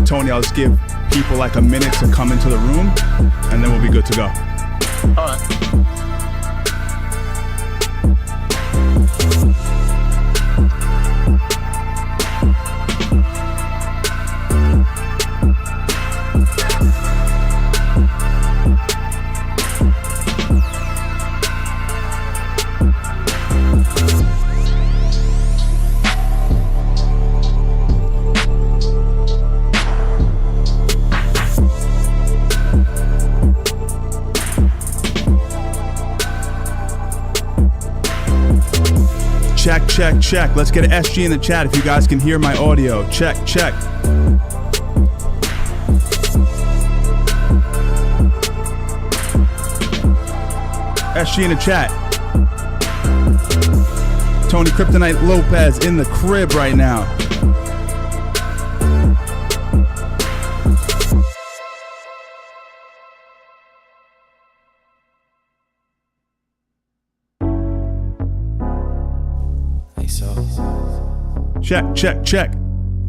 Tony, I'll just give people like a minute to come into the room, and then we'll be good to go. All right. Check, check, check. Let's get an SG in the chat if you guys can hear my audio. Check, check. SG in the chat. Tony Kryptonite Lopez in the crib right now. Check, check, check.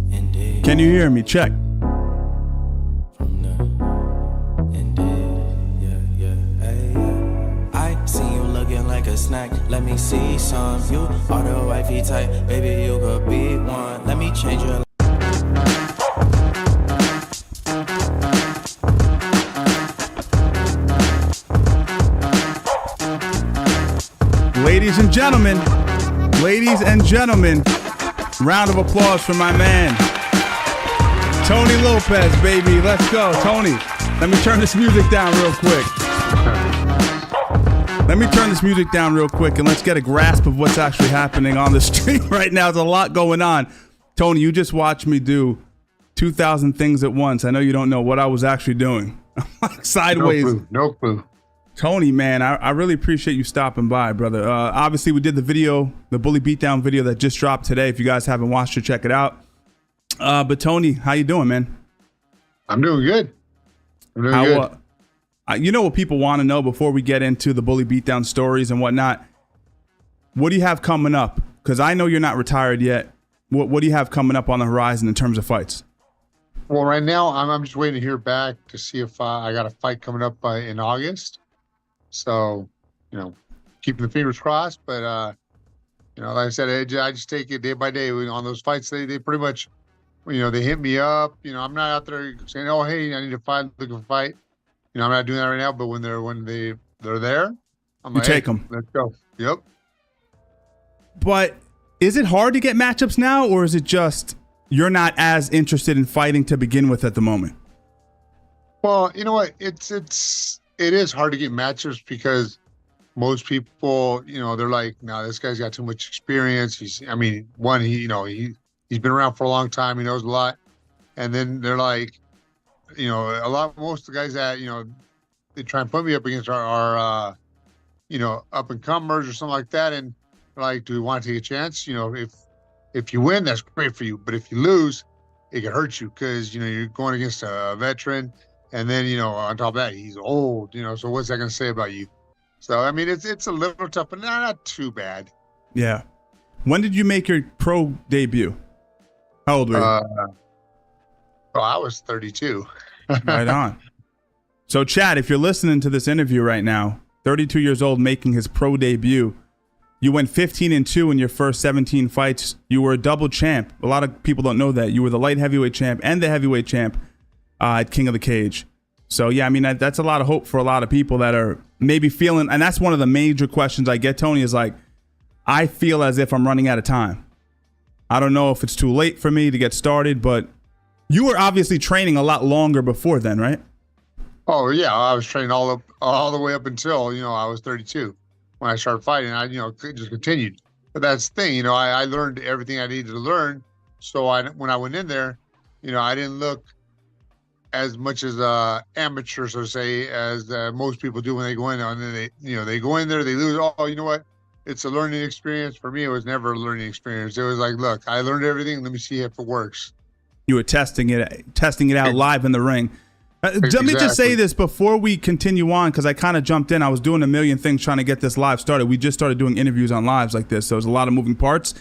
Indeed. Can you hear me? Check. I see you looking like a snack. Let me see some. You are the wifey type. Baby, you could be one. Let me change your life. Ladies and gentlemen, round of applause for my man, Tony Lopez, baby. Let's go, Tony. Let me turn this music down real quick. And let's get a grasp of what's actually happening on the stream right now. There's a lot going on. Tony, you just watched me do 2,000 things at once. I know you don't know what I was actually doing. Sideways. No clue. Tony, man, I really appreciate you stopping by, brother. Obviously, we did the video, the Bully Beatdown video that just dropped today. If you guys haven't watched it, check it out. But Tony, how you doing, man? I'm doing good. Good. You know what people want to know before we get into the Bully Beatdown stories and whatnot? What do you have coming up? Because I know you're not retired yet. What do you have coming up on the horizon in terms of fights? Well, right now, I'm just waiting to hear back to see if I got a fight coming up in August. So, keeping the fingers crossed. But, like I said, I just take it day by day. On those fights, they pretty much, they hit me up. I'm not out there saying, oh, hey, I need a fight, looking for a fight. I'm not doing that right now. But when they're there, I'm like, take them. Let's go. Yep. But is it hard to get matchups now, or is it just you're not as interested in fighting to begin with at the moment? Well, you know what? It is hard to get matchups because most people, they're like, no, this guy's got too much experience. He's been around for a long time. He knows a lot. And then they're like, most of the guys that, they try and put me up against are up and comers or something like that. And they're like, do we want to take a chance? If you win, that's great for you. But if you lose, it can hurt you because, you're going against a veteran. And then, on top of that, he's old, so what's that going to say about you? So, it's a little tough, but not too bad. Yeah. When did you make your pro debut? How old were you? I was 32. Right on. So, Chad, if you're listening to this interview right now, 32 years old, making his pro debut, you went 15-2 in your first 17 fights. You were a double champ. A lot of people don't know that. You were the light heavyweight champ and the heavyweight champ at King of the Cage. So, yeah, that's a lot of hope for a lot of people that are maybe feeling, and that's one of the major questions I get, Tony, is like, I feel as if I'm running out of time. I don't know if it's too late for me to get started, but you were obviously training a lot longer before then, right? Oh, yeah, I was training all the way up until, I was 32 when I started fighting. I, just continued. But that's the thing, I learned everything I needed to learn. So when I went in there, I didn't look as much as amateur, so to say, as most people do when they go in there. And then they go in there, they lose. Oh, you know what? It's a learning experience. For me, it was never a learning experience. It was like, look, I learned everything. Let me see if it works. You were testing it out live in the ring. Let me just say this before we continue on, because I kind of jumped in. I was doing a million things trying to get this live started. We just started doing interviews on lives like this, so there's a lot of moving parts.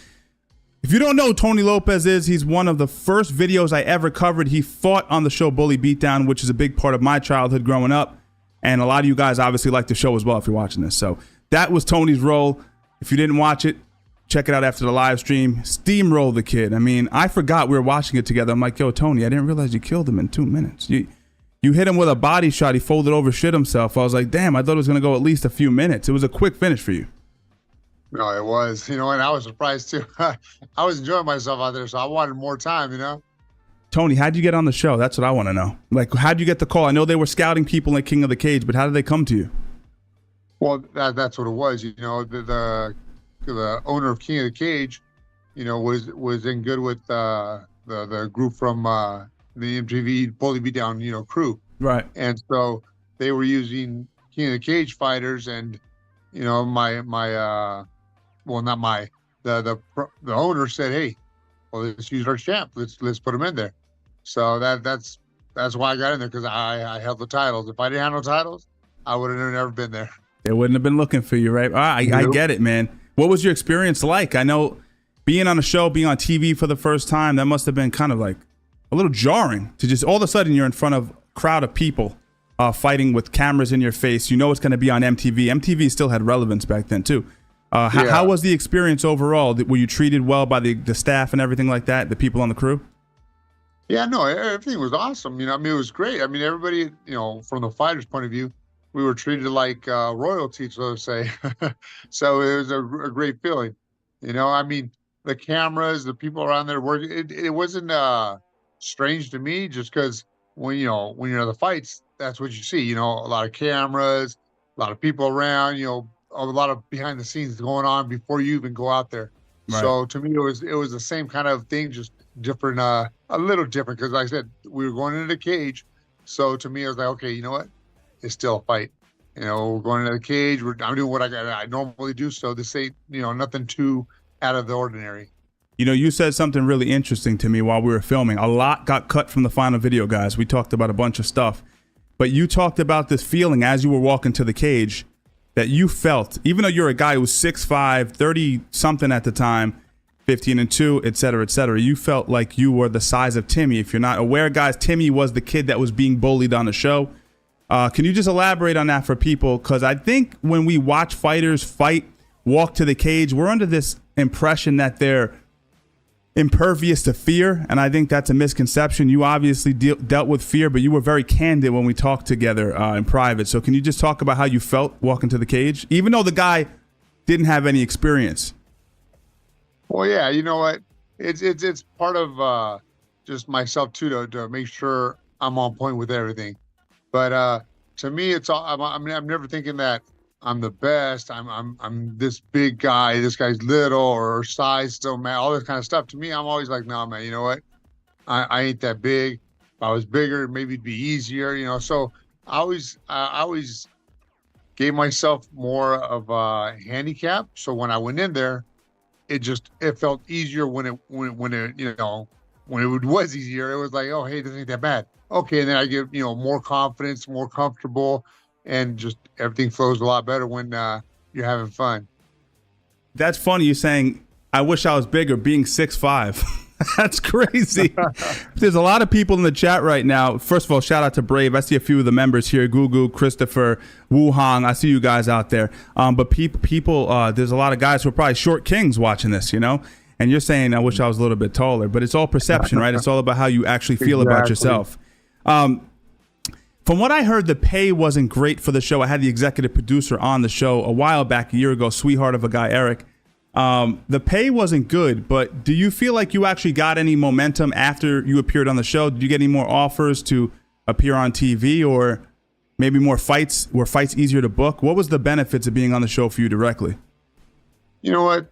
If you don't know who Tony Lopez is, he's one of the first videos I ever covered. He fought on the show Bully Beatdown, which is a big part of my childhood growing up. And a lot of you guys obviously like the show as well if you're watching this. So that was Tony's role. If you didn't watch it, check it out after the live stream. Steamroll the kid. I mean, I forgot we were watching it together. I'm like, yo, Tony, I didn't realize you killed him in 2 minutes. You hit him with a body shot. He folded over, shit himself. I was like, damn, I thought it was going to go at least a few minutes. It was a quick finish for you. No, it was, and I was surprised too. I was enjoying myself out there, so I wanted more time, Tony, how'd you get on the show? That's what I want to know. Like, how'd you get the call? I know they were scouting people in King of the Cage, but how did they come to you? Well, that's what it was. The owner of King of the Cage, was in good with the group from the MTV Bully Beatdown, crew. Right. And so they were using King of the Cage fighters, and the owner said, hey, well, let's use our champ. Let's put him in there. So that's why I got in there, because I held the titles. If I didn't have no titles, I would have never been there. They wouldn't have been looking for you, right? I get it, man. What was your experience like? I know being on a show, being on TV for the first time, that must have been kind of like a little jarring to just all of a sudden you're in front of a crowd of people fighting with cameras in your face. It's going to be on MTV. MTV still had relevance back then too. How was the experience overall? Were you treated well by the staff and everything like that, the people on the crew? Yeah, no, everything was awesome. It was great. I mean, everybody, from the fighters' point of view, we were treated like royalty, so to say. So it was a great feeling. I mean, the cameras, the people around there working, it wasn't strange to me, just because when you're in the fights, that's what you see. A lot of cameras, a lot of people around, a lot of behind the scenes going on before you even go out there. Right. So to me, it was the same kind of thing, just different, a little different, because like I said, we were going into the cage. So to me, I was like, okay, you know what? It's still a fight. We're going into the cage. I'm doing what I normally do. So this ain't, nothing too out of the ordinary. You said something really interesting to me while we were filming. A lot got cut from the final video, guys. We talked about a bunch of stuff. But you talked about this feeling as you were walking to the cage that you felt, even though you're a guy who was 6'5", 30-something at the time, 15-2, et cetera, you felt like you were the size of Timmy. If you're not aware, guys, Timmy was the kid that was being bullied on the show. Can you just elaborate on that for people? Because I think when we watch fighters fight, walk to the cage, we're under this impression that they're impervious to fear, and I think that's a misconception. You obviously dealt with fear, but you were very candid when we talked together in private. So can you just talk about how you felt walking to the cage, even though the guy didn't have any experience? Well, yeah, you know what? It's part of just myself too, to make sure I'm on point with everything. But to me, it's all. I'm never thinking that I'm the best. I'm this big guy. This guy's little, or size don't matter. All this kind of stuff. To me, I'm always like, no, man. You know what? I ain't that big. If I was bigger, maybe it'd be easier. So I always gave myself more of a handicap. So when I went in there, it felt easier when it was easier. It was like, oh, hey, this ain't that bad. Okay, and then I get more confidence, more comfortable, and just everything flows a lot better when you're having fun. That's funny. You're saying, I wish I was bigger, being 6'5". That's crazy. There's a lot of people in the chat right now. First of all, shout out to Brave. I see a few of the members here. Gugu, Christopher, Wu Hong. I see you guys out there. But people, there's a lot of guys who are probably short kings watching this, and you're saying, I wish I was a little bit taller. But it's all perception, right? It's all about how you actually feel about yourself. From what I heard, the pay wasn't great for the show. I had the executive producer on the show a while back, a year ago, sweetheart of a guy, Eric. The pay wasn't good, but do you feel like you actually got any momentum after you appeared on the show? Did you get any more offers to appear on TV, or maybe more fights? Were fights easier to book? What was the benefits of being on the show for you directly? You know what?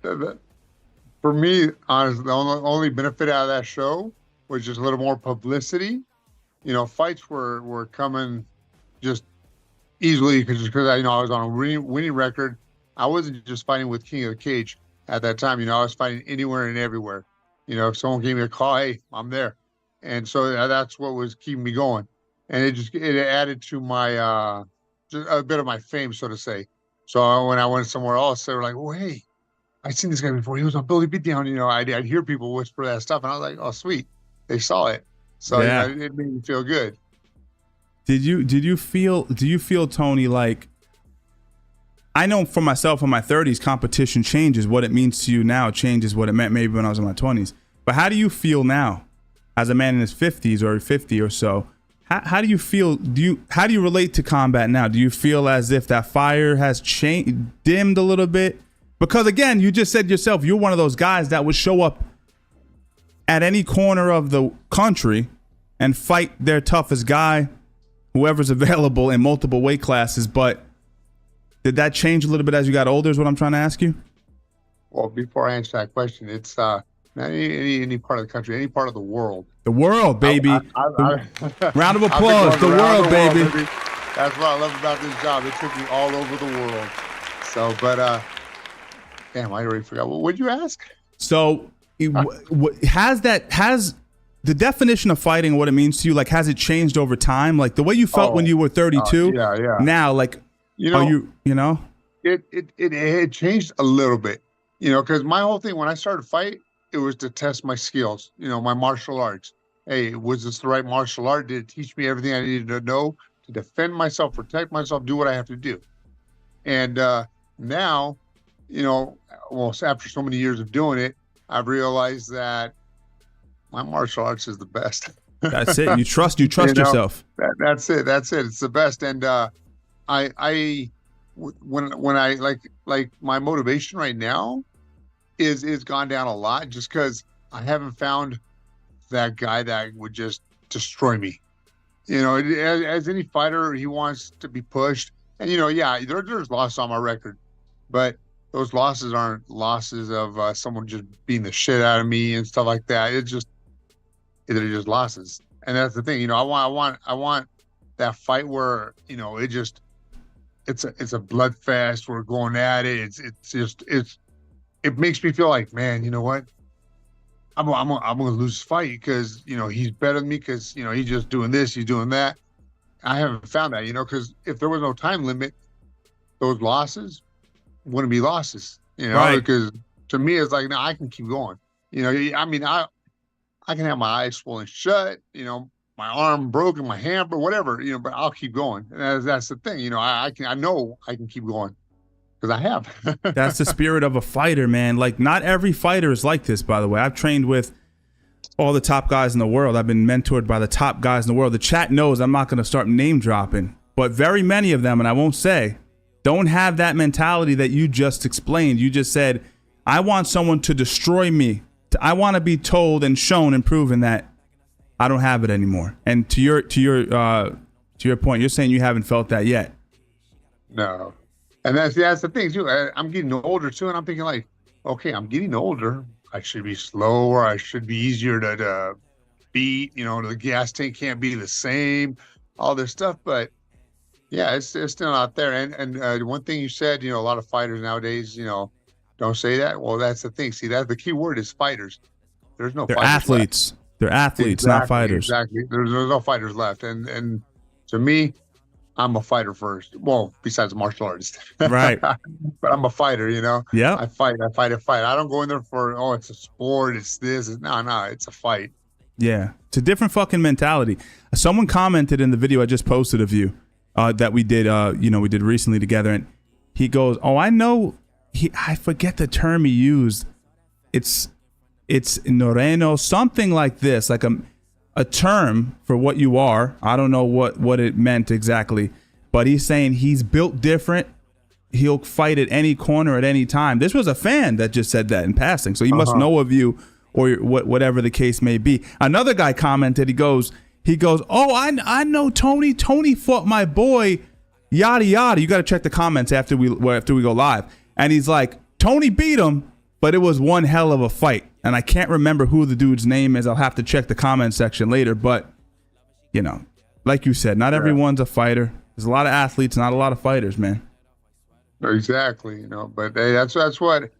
For me, honestly, the only benefit out of that show was just a little more publicity. Fights were coming just easily because I was on a winning record. I wasn't just fighting with King of the Cage at that time. I was fighting anywhere and everywhere. If someone gave me a call, hey, I'm there. And so that's what was keeping me going. And it added to my, just a bit of my fame, so to say. So when I went somewhere else, they were like, oh, hey, I seen this guy before. He was on Billy Beatdown. You know, I'd hear people whisper that stuff, and I was like, oh, sweet, they saw it. So Yeah. you know, it made me feel good. Do you feel, Tony, like, I know for myself in my 30s, competition changes. What it means to you now changes what it meant maybe when I was in my 20s. But how do you feel now as a man in his 50s or 50 or so? How do you feel? How do you relate to combat now? Do you feel as if that fire has dimmed a little bit? Because again, you just said yourself, you're one of those guys that would show up at any corner of the country and fight their toughest guy, whoever's available in multiple weight classes. But did that change a little bit as you got older is what I'm trying to ask you? Well, before I answer that question, it's not any part of the country, any part of the world. The world, baby. Round of I've been applause. going The around world, baby. That's what I love about this job. It took me all over the world. So, but damn, I already forgot. What would you ask? So, has the definition of fighting, what it means to you, like, has it changed over time? Like the way you felt when you were 32. Yeah. Now, like, You know, you know? It changed a little bit, you know, because my whole thing when I started to fight, it was to test my skills, you know, my martial arts. Hey, was this the right martial art? Did it teach me everything I needed to know to defend myself, protect myself, do what I have to do? And now, you know, well, after so many years of doing it, I've realized that my martial arts is the best. That's it. You trust yourself. That's it. It's the best. And when I like my motivation right now is gone down a lot just because I haven't found that guy that would just destroy me. You know, as any fighter, he wants to be pushed. And, you know, yeah, there's losses on my record, but those losses aren't losses of someone just beating the shit out of me and stuff like that. They're just losses. And that's the thing, you know, I want that fight where, you know, it's a blood fest. We're going at it. It makes me feel like, man, you know what? I'm gonna lose this fight because, you know, he's better than me because, you know, he's just doing this, he's doing that. I haven't found that, you know, because if there was no time limit, those losses wouldn't be losses, you know, Right. because to me, it's like, no, I can keep going. You know, I mean, I can have my eyes swollen shut, you know, my arm broken, my hand, but whatever, you know, but I'll keep going. And that's the thing, you know, I know I can keep going because I have. That's the spirit of a fighter, man. Like, not every fighter is like this, by the way. I've trained with all the top guys in the world. I've been mentored by the top guys in the world. The chat knows I'm not going to start name dropping, but very many of them, and I won't say, don't have that mentality that you just explained. You just said, I want someone to destroy me. I want to be told and shown and proven that I don't have it anymore. And to your point, you're saying you haven't felt that yet. No. And that's the thing too. I'm getting older too. And I'm thinking like, okay, I'm getting older. I should be slower. I should be easier to beat, you know, the gas tank can't be the same, all this stuff. But yeah, it's still out there. And one thing you said, you know, a lot of fighters nowadays, you know, don't say that. Well, that's the thing. See, that's the key word is fighters. There's no They're fighters athletes. left. They're athletes, Exactly, not fighters. Exactly. There's no fighters left. And to me, I'm a fighter first. Well, besides a martial artist. Right. But I'm a fighter, you know? Yeah. I fight. I don't go in there for, oh, it's a sport. It's this. No, it's a fight. Yeah. It's a different fucking mentality. Someone commented in the video I just posted of you that we did, we did recently together. And he goes, oh, I know. I forget the term he used. It's Noreno, something like this, like a term for what you are. I don't know what it meant exactly, but he's saying he's built different. He'll fight at any corner at any time. This was a fan that just said that in passing, so he must know of you or whatever the case may be. Another guy commented. He goes, oh, I know Tony. Tony fought my boy, yada yada. You got to check the comments after we go live. And he's like, Tony beat him, but it was one hell of a fight. And I can't remember who the dude's name is. I'll have to check the comment section later. But, you know, like you said, not everyone's a fighter. There's a lot of athletes, not a lot of fighters, man. Exactly, you know. But hey, that's what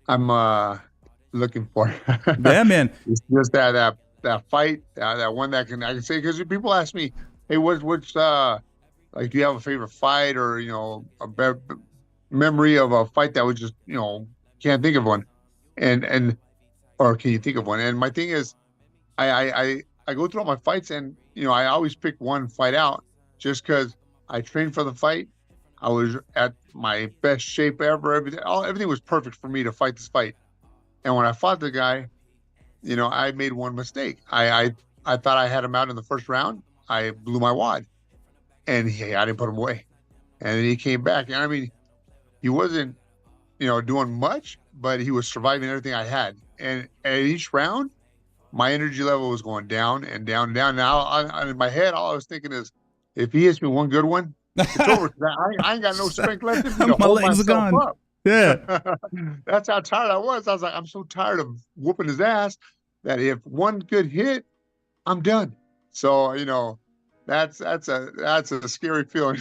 I'm looking for. Yeah, man. It's just that fight, that one that I can say, because people ask me, hey, what's like, do you have a favorite fight or, you know, a memory of a fight that was just, you know, can't think of one. And or can you think of one? And my thing is, I go through all my fights, and I always pick one fight out just because I trained for the fight. I was at my best shape ever. Everything was perfect for me to fight this fight. And when I fought the guy, I made one mistake. I thought I had him out in the first round. I blew my wad, and I didn't put him away. And then he came back, and I mean, he wasn't, doing much, but he was surviving everything I had. And at each round, my energy level was going down and down and down. Now, in my head, all I was thinking is, if he hits me one good one, it's over. I ain't got no strength left in me to My hold legs are myself gone. up. Yeah. That's how tired I was. I was like, I'm so tired of whooping his ass that if one good hit, I'm done. So, that's a scary feeling.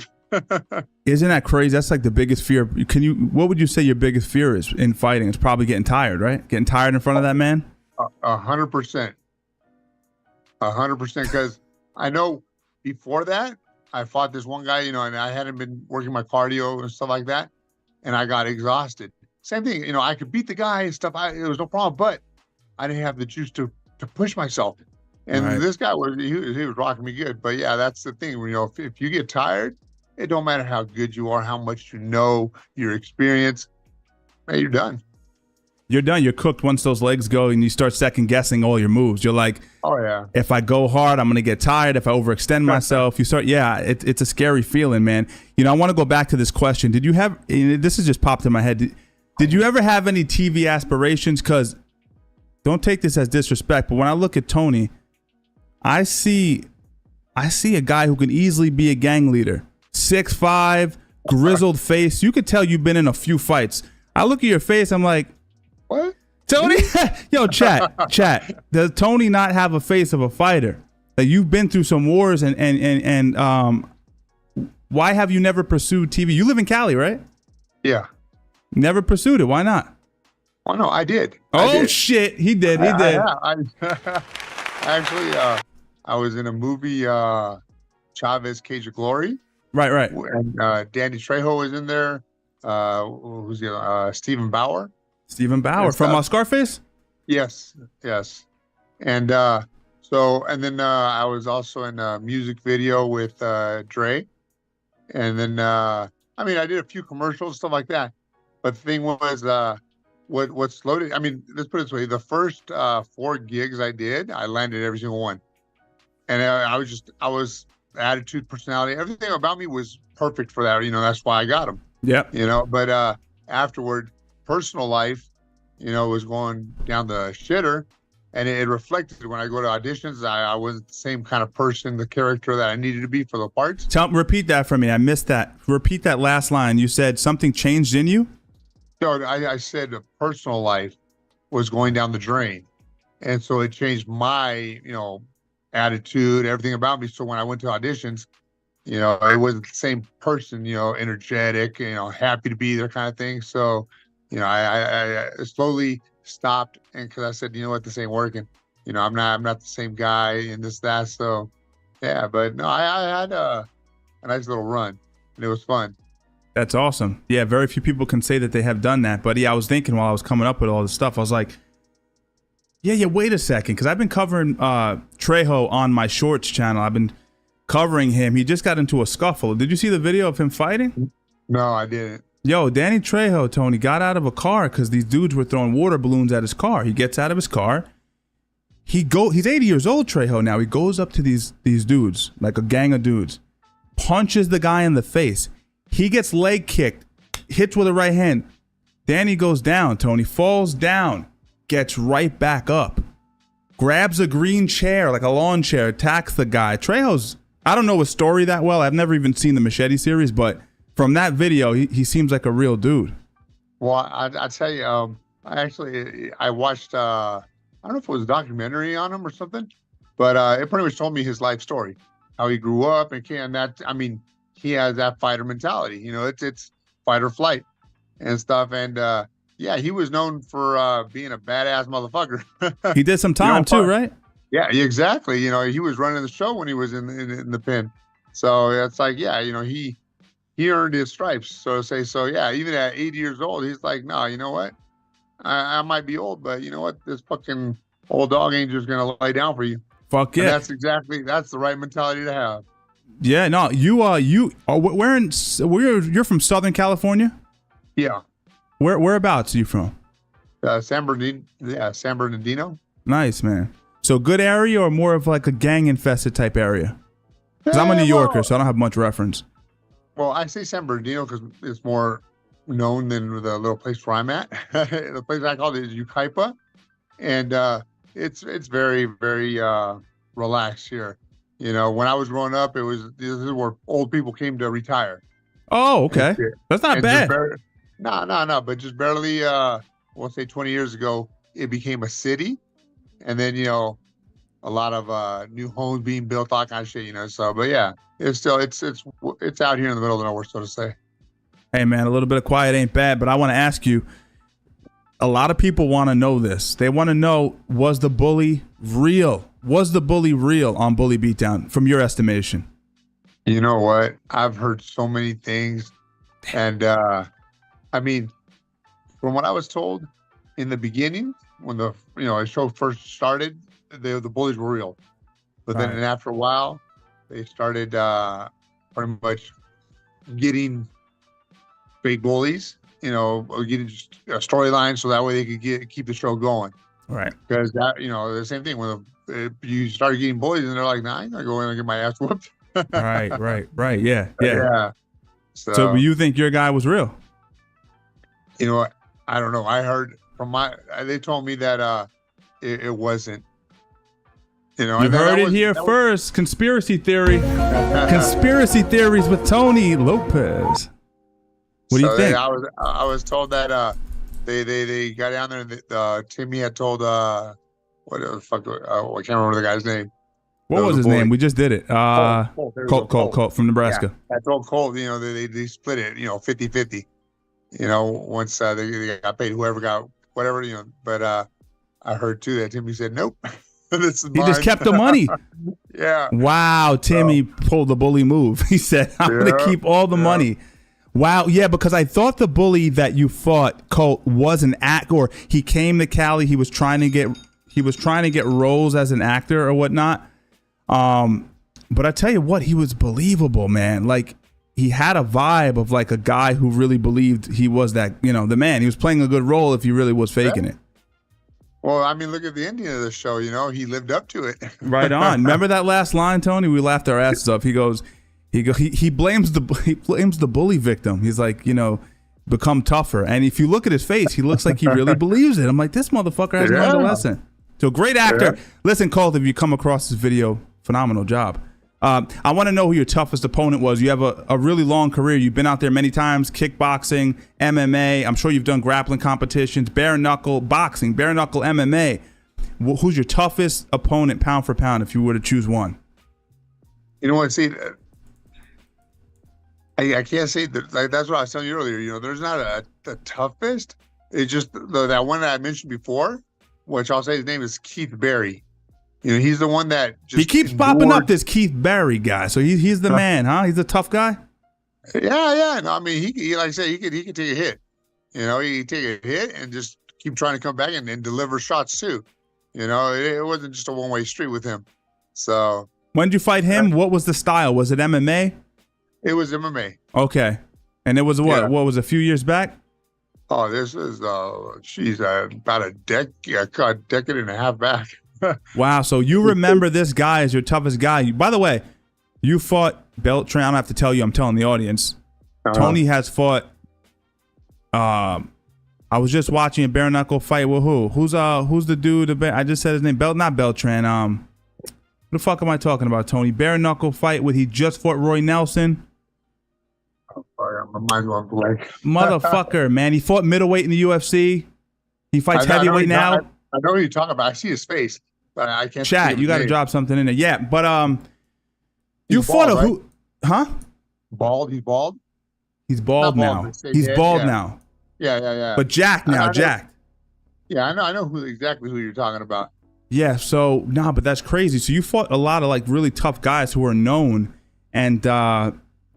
Isn't that crazy? That's like the biggest fear. What would you say your biggest fear is in fighting? It's probably getting tired, right? Getting tired in front of that man? 100%. 100%. Because I know before that, I fought this one guy, and I hadn't been working my cardio and stuff like that. And I got exhausted. Same thing, I could beat the guy and stuff. It was no problem, but I didn't have the juice to push myself. And Right. this guy he was rocking me good. But yeah, that's the thing. If you get tired, it don't matter how good you are, how much your experience, man, you're done. You're done. You're cooked once those legs go and you start second guessing all your moves. You're like, Oh yeah. if I go hard, I'm going to get tired. If I overextend myself, it's a scary feeling, man. I want to go back to this question. Did you have, this has just popped in my head. Did you ever have any TV aspirations? Because don't take this as disrespect, but when I look at Tony, I see a guy who can easily be a gang leader. 6'5", grizzled face. You could tell you've been in a few fights. I look at your face, I'm like, What? Tony, yo, chat. Does Tony not have a face of a fighter? That you've been through some wars and why have you never pursued TV? You live in Cali, right? Yeah. Never pursued it. Why not? Oh no, I did. Shit, he did. He did. Actually, I was in a movie, Chavez Cage of Glory. Right. And Danny Trejo was in there. Who's the other? Stephen Bauer. Stephen Bauer from Scarface? Yes. And then I was also in a music video with Dre. And then I did a few commercials, stuff like that. But the thing was, what's loaded, let's put it this way, the first 4 gigs I did, I landed every single one. And I was attitude, personality, everything about me was perfect for that. That's why I got them. Yep. But afterward, personal life, was going down the shitter, and it reflected when I go to auditions. I wasn't the same kind of person, the character that I needed to be for the parts. Repeat that for me. I missed that. Repeat that last line. You said something changed in you? So I said the personal life was going down the drain. And so it changed my, attitude, everything about me. So when I went to auditions, it wasn't the same person, energetic, happy to be there kind of thing. So, I slowly stopped, and because I said, you know what, this ain't working. I'm not the same guy in that. So yeah, but no, I had a nice little run, and it was fun. That's awesome. Yeah, very few people can say that they have done that. But yeah, I was thinking while I was coming up with all this stuff, I was like, yeah, wait a second. Because I've been covering Trejo on my Shorts channel. I've been covering him. He just got into a scuffle. Did you see the video of him fighting? No, I didn't. Yo, Danny Trejo, Tony, got out of a car because these dudes were throwing water balloons at his car. He gets out of his car. He's 80 years old, Trejo now. He goes up to these dudes, like a gang of dudes, punches the guy in the face. He gets leg kicked, hits with a right hand. Danny goes down, Tony, falls down, gets right back up, grabs a green chair, like a lawn chair, attacks the guy. Trejo's, I don't know his story that well. I've never even seen the Machete series, but from that video, he seems like a real dude. Well, I tell you, I watched, I don't know if it was a documentary on him or something, but it pretty much told me his life story, how he grew up and that. He has that fighter mentality. It's fight or flight and stuff. And yeah, he was known for being a badass motherfucker. He did some time too, right? Yeah, exactly. He was running the show when he was in the pen. So it's like, yeah, he earned his stripes, so to say. So yeah, even at 80 years old, he's like, no, you know what? I might be old, but you know what? This fucking old dog ain't just gonna lay down for you. Fuck And yeah. that's the right mentality to have. Yeah, no, you you're from Southern California? Yeah. Whereabouts are you from? San Bernardino. Yeah, San Bernardino. Nice, man. So good area or more of like a gang infested type area? Because I'm a New Yorker, so I don't have much reference. Well, I say San Bernardino because it's more known than the little place where I'm at. The place I call it is Yucaipa, and it's very very relaxed here. You know, when I was growing up, this is where old people came to retire. Oh, okay. That's not bad. No, but just barely. We'll say 20 years ago, it became a city, and then a lot of new homes being built, all kind of shit. So but yeah, it's still it's out here in the middle of nowhere, so to say. Hey man, a little bit of quiet ain't bad, but I want to ask you. A lot of people want to know this. They want to know, was the bully real? Was the bully real on Bully Beatdown, from your estimation? You know what? I've heard so many things. And I mean, from what I was told in the beginning, when the show first started, the bullies were real. But then after a while, they started pretty much getting fake bullies, or getting just a storyline so that way they could keep the show going. Right. Because that, the same thing when you started getting bullies and they're like, nah, I'm gonna go in and get my ass whooped. Right. Yeah. So you think your guy was real? You know what? I don't know. I heard they told me that it wasn't. You heard it here first. Conspiracy theory. Conspiracy theories with Tony Lopez. What do you think? I was told that they got down there and Timmy had told what the fuck? I can't remember the guy's name. What was his name? We just did it. Colt from Nebraska. Yeah, I told Colt, they split it, 50-50. Once they got paid, whoever got whatever, But I heard too that Timmy said, nope. This is he just kept the money. Yeah. Wow, Timmy pulled the bully move. He said, I'm going to keep all the money. Wow, yeah, because I thought the bully that you fought, Colt, was an actor. Or he came to Cali. He was trying to get roles as an actor or whatnot. But I tell you what, he was believable, man. Like, he had a vibe of like a guy who really believed he was that, the man. He was playing a good role if he really was faking it. Well, I mean, look at the ending of the show. He lived up to it. Right on. Remember that last line, Tony? We laughed our asses off. He blames the bully victim. He's like, become tougher. And if you look at his face, he looks like he really believes it. I'm like, this motherfucker has learned a lesson. So great actor. Yeah. Listen, Colt, if you come across this video, phenomenal job. I want to know who your toughest opponent was. You have a really long career. You've been out there many times, kickboxing, MMA. I'm sure you've done grappling competitions, bare knuckle boxing, bare knuckle MMA. Who's your toughest opponent pound for pound if you were to choose one? You know what? See, I can't say that. Like, that's what I was telling you earlier. There's not the toughest. It's just that one that I mentioned before, which I'll say his name is Keith Barry. He's the one that just he keeps popping up, this Keith Barry guy. So he's the man, huh? He's a tough guy. Yeah. No, I mean, he like I said, he could take a hit. He could take a hit and just keep trying to come back and deliver shots too. It wasn't just a one-way street with him. So when did you fight him? What was the style? Was it MMA? It was MMA. Okay, and it was what? Yeah. What was a few years back? Oh, this is about a decade and a half back. Wow, so you remember this guy as your toughest guy. By the way, you fought Beltran. I don't have to tell you, I'm telling the audience. Tony has fought I was just watching a bare knuckle fight with who? Who's the dude? I just said his name. Not Beltran. What the fuck am I talking about, Tony? Bare knuckle fight with he just fought Roy Nelson. Oh, my mind's going blank. Motherfucker, man. He fought middleweight in the UFC. He fights heavyweight now. I know who you're talking about. I see his face, but I can't. Chat, you got to drop something in there. Yeah, but you fought bald, who? Huh? Bald. He's bald. He's bald now. He's bald now. Yeah. But jacked now, jacked. Yeah, I know exactly who you're talking about. Yeah, so but that's crazy. So you fought a lot of like really tough guys who are known, and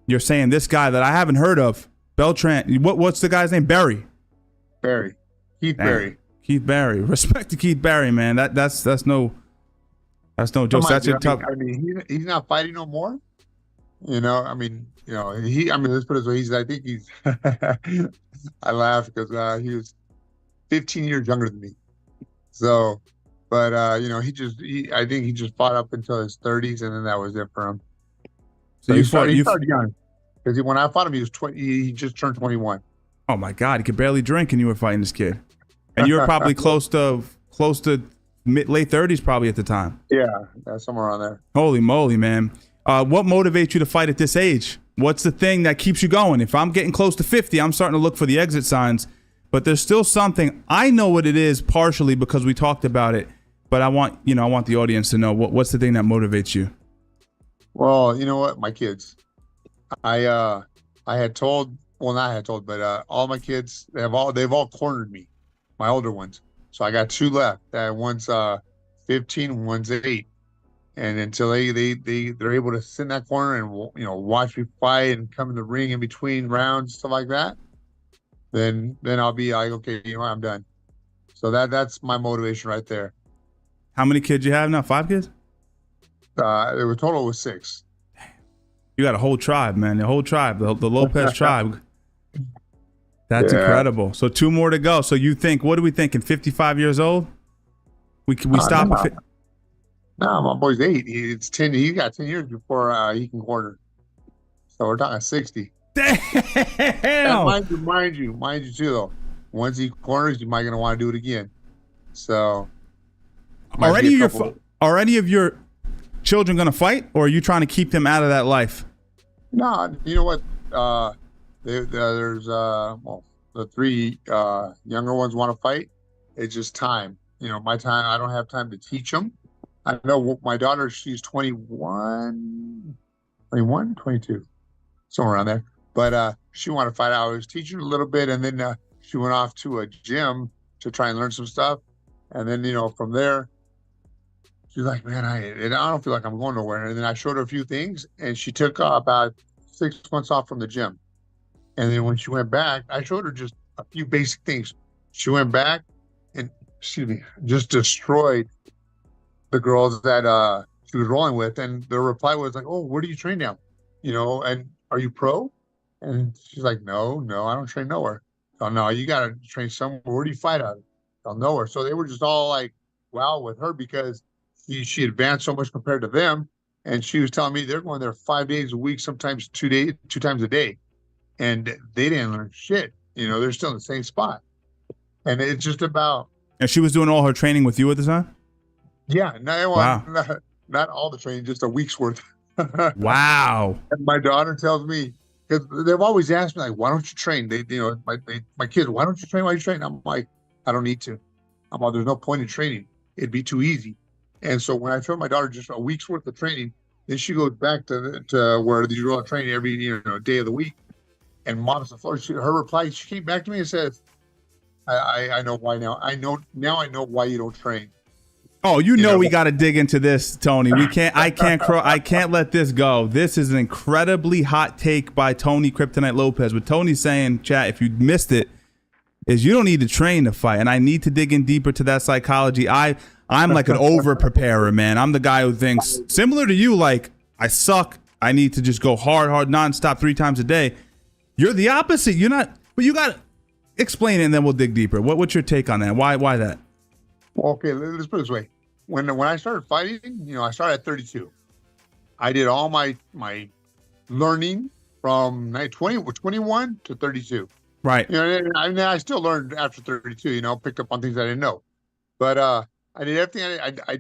you're saying this guy that I haven't heard of, Beltran. What's the guy's name? Barry. Keith Damn. Barry. Keith Barry. Respect to Keith Barry, man. That's no joke. Come on, That's dude, a tough. I mean, he's not fighting no more. I mean, let's put it this way. I think he's, I laugh because he was 15 years younger than me. So, but, I think he just fought up until his 30s, and then that was it for him. So he started young. Because when I fought him, he was 20. He just turned 21. Oh my God, he could barely drink, and you were fighting this kid, and you were probably close to late 30s, probably at the time. Yeah, somewhere around there. Holy moly, man! What motivates you to fight at this age? What's the thing that keeps you going? If I'm getting close to 50, I'm starting to look for the exit signs, but there's still something. I know what it is partially because we talked about it, but I want the audience to know what's the thing that motivates you. Well, you know what? My kids. I had told, well, not had told, but all my kids, they've all cornered me, my older ones. So I got 2 left. One's 15, one's 8. And until they're able to sit in that corner and watch me fight and come in the ring in between rounds, stuff like that, then I'll be like, okay, I'm done. So that's my motivation right there. How many kids you have now? 5 kids? The total was 6. You got a whole tribe, man. The whole tribe, the Lopez tribe. That's incredible. So 2 more to go. So you think, what are we thinking? 55 years old? We stop? No, my boy's 8. It's 10. He got 10 years before he can corner. So we're talking 60. Damn. And mind you too, though. Once he corners, you might gonna want to do it again. So are any of your children gonna fight, or are you trying to keep them out of that life? No, you know what? There's the 3 younger ones want to fight. It's just time. My time. I don't have time to teach them. I know my daughter. She's 21, 22, somewhere around there. But she wanted to fight. I was teaching her a little bit, and then she went off to a gym to try and learn some stuff. And then from there, she's like, man, I don't feel like I'm going nowhere. And then I showed her a few things, and she took about 6 months off from the gym. And then when she went back, I showed her just a few basic things. She went back and, just destroyed the girls that she was rolling with. And the reply was like, oh, where do you train now? And are you pro? And she's like, no, I don't train nowhere. Oh, no, you got to train somewhere. Where do you fight out of? Oh, nowhere. So they were just all like, wow, with her because she advanced so much compared to them. And she was telling me they're going there 5 days a week, sometimes 2 times a day. And they didn't learn shit. They're still in the same spot. And it's just about. And she was doing all her training with you at the time? Yeah. Wow. Not all the training, just a week's worth. Wow. And my daughter tells me, because they've always asked me, like, why don't you train? My kids, why don't you train? Why you train? I'm like, I don't need to. I'm like, there's no point in training. It'd be too easy. And so when I told my daughter just a week's worth of training, then she goes back to where these are all training every day of the week and mops the floor. Her reply, she came back to me and says, I know why now. I know why you don't train. Oh, we got to dig into this, Tony. I can't let this go. This is an incredibly hot take by Tony Kryptonite Lopez. What Tony's saying, chat, if you missed it, is you don't need to train to fight. And I need to dig in deeper to that psychology. I'm like an over preparer, man. I'm the guy who thinks similar to you, like I suck. I need to just go hard, nonstop 3 times a day. You're the opposite. You're not, but you got to explain it and then we'll dig deeper. What's your take on that? Why that? Okay, let's put it this way. When I started fighting, I started at 32. I did all my learning from 21 to 32. Right. I still learned after 32, picked up on things I didn't know. But I did everything. I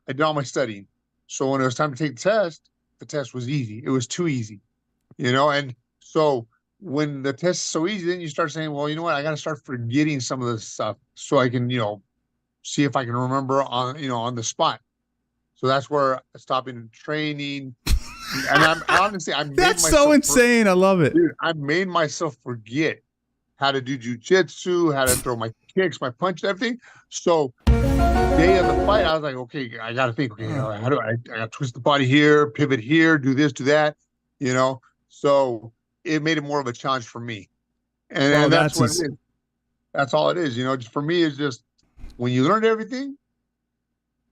did all my studying. So when it was time to take the test was easy. It was too easy, And so when the test is so easy, then you start saying, well, you know what? I got to start forgetting some of this stuff so I can, see if I can remember on the spot. So that's where stopping training. And I'm that's so insane. I love it. Dude, I made myself forget how to do jujitsu, how to throw my kicks, my punches, everything. So day of the fight, I was like, okay, I got to think, okay, how do I got to twist the body here, pivot here, do this, do that, So it made it more of a challenge for me. And that's what it is. That's all it is. For me, it's just when you learn everything,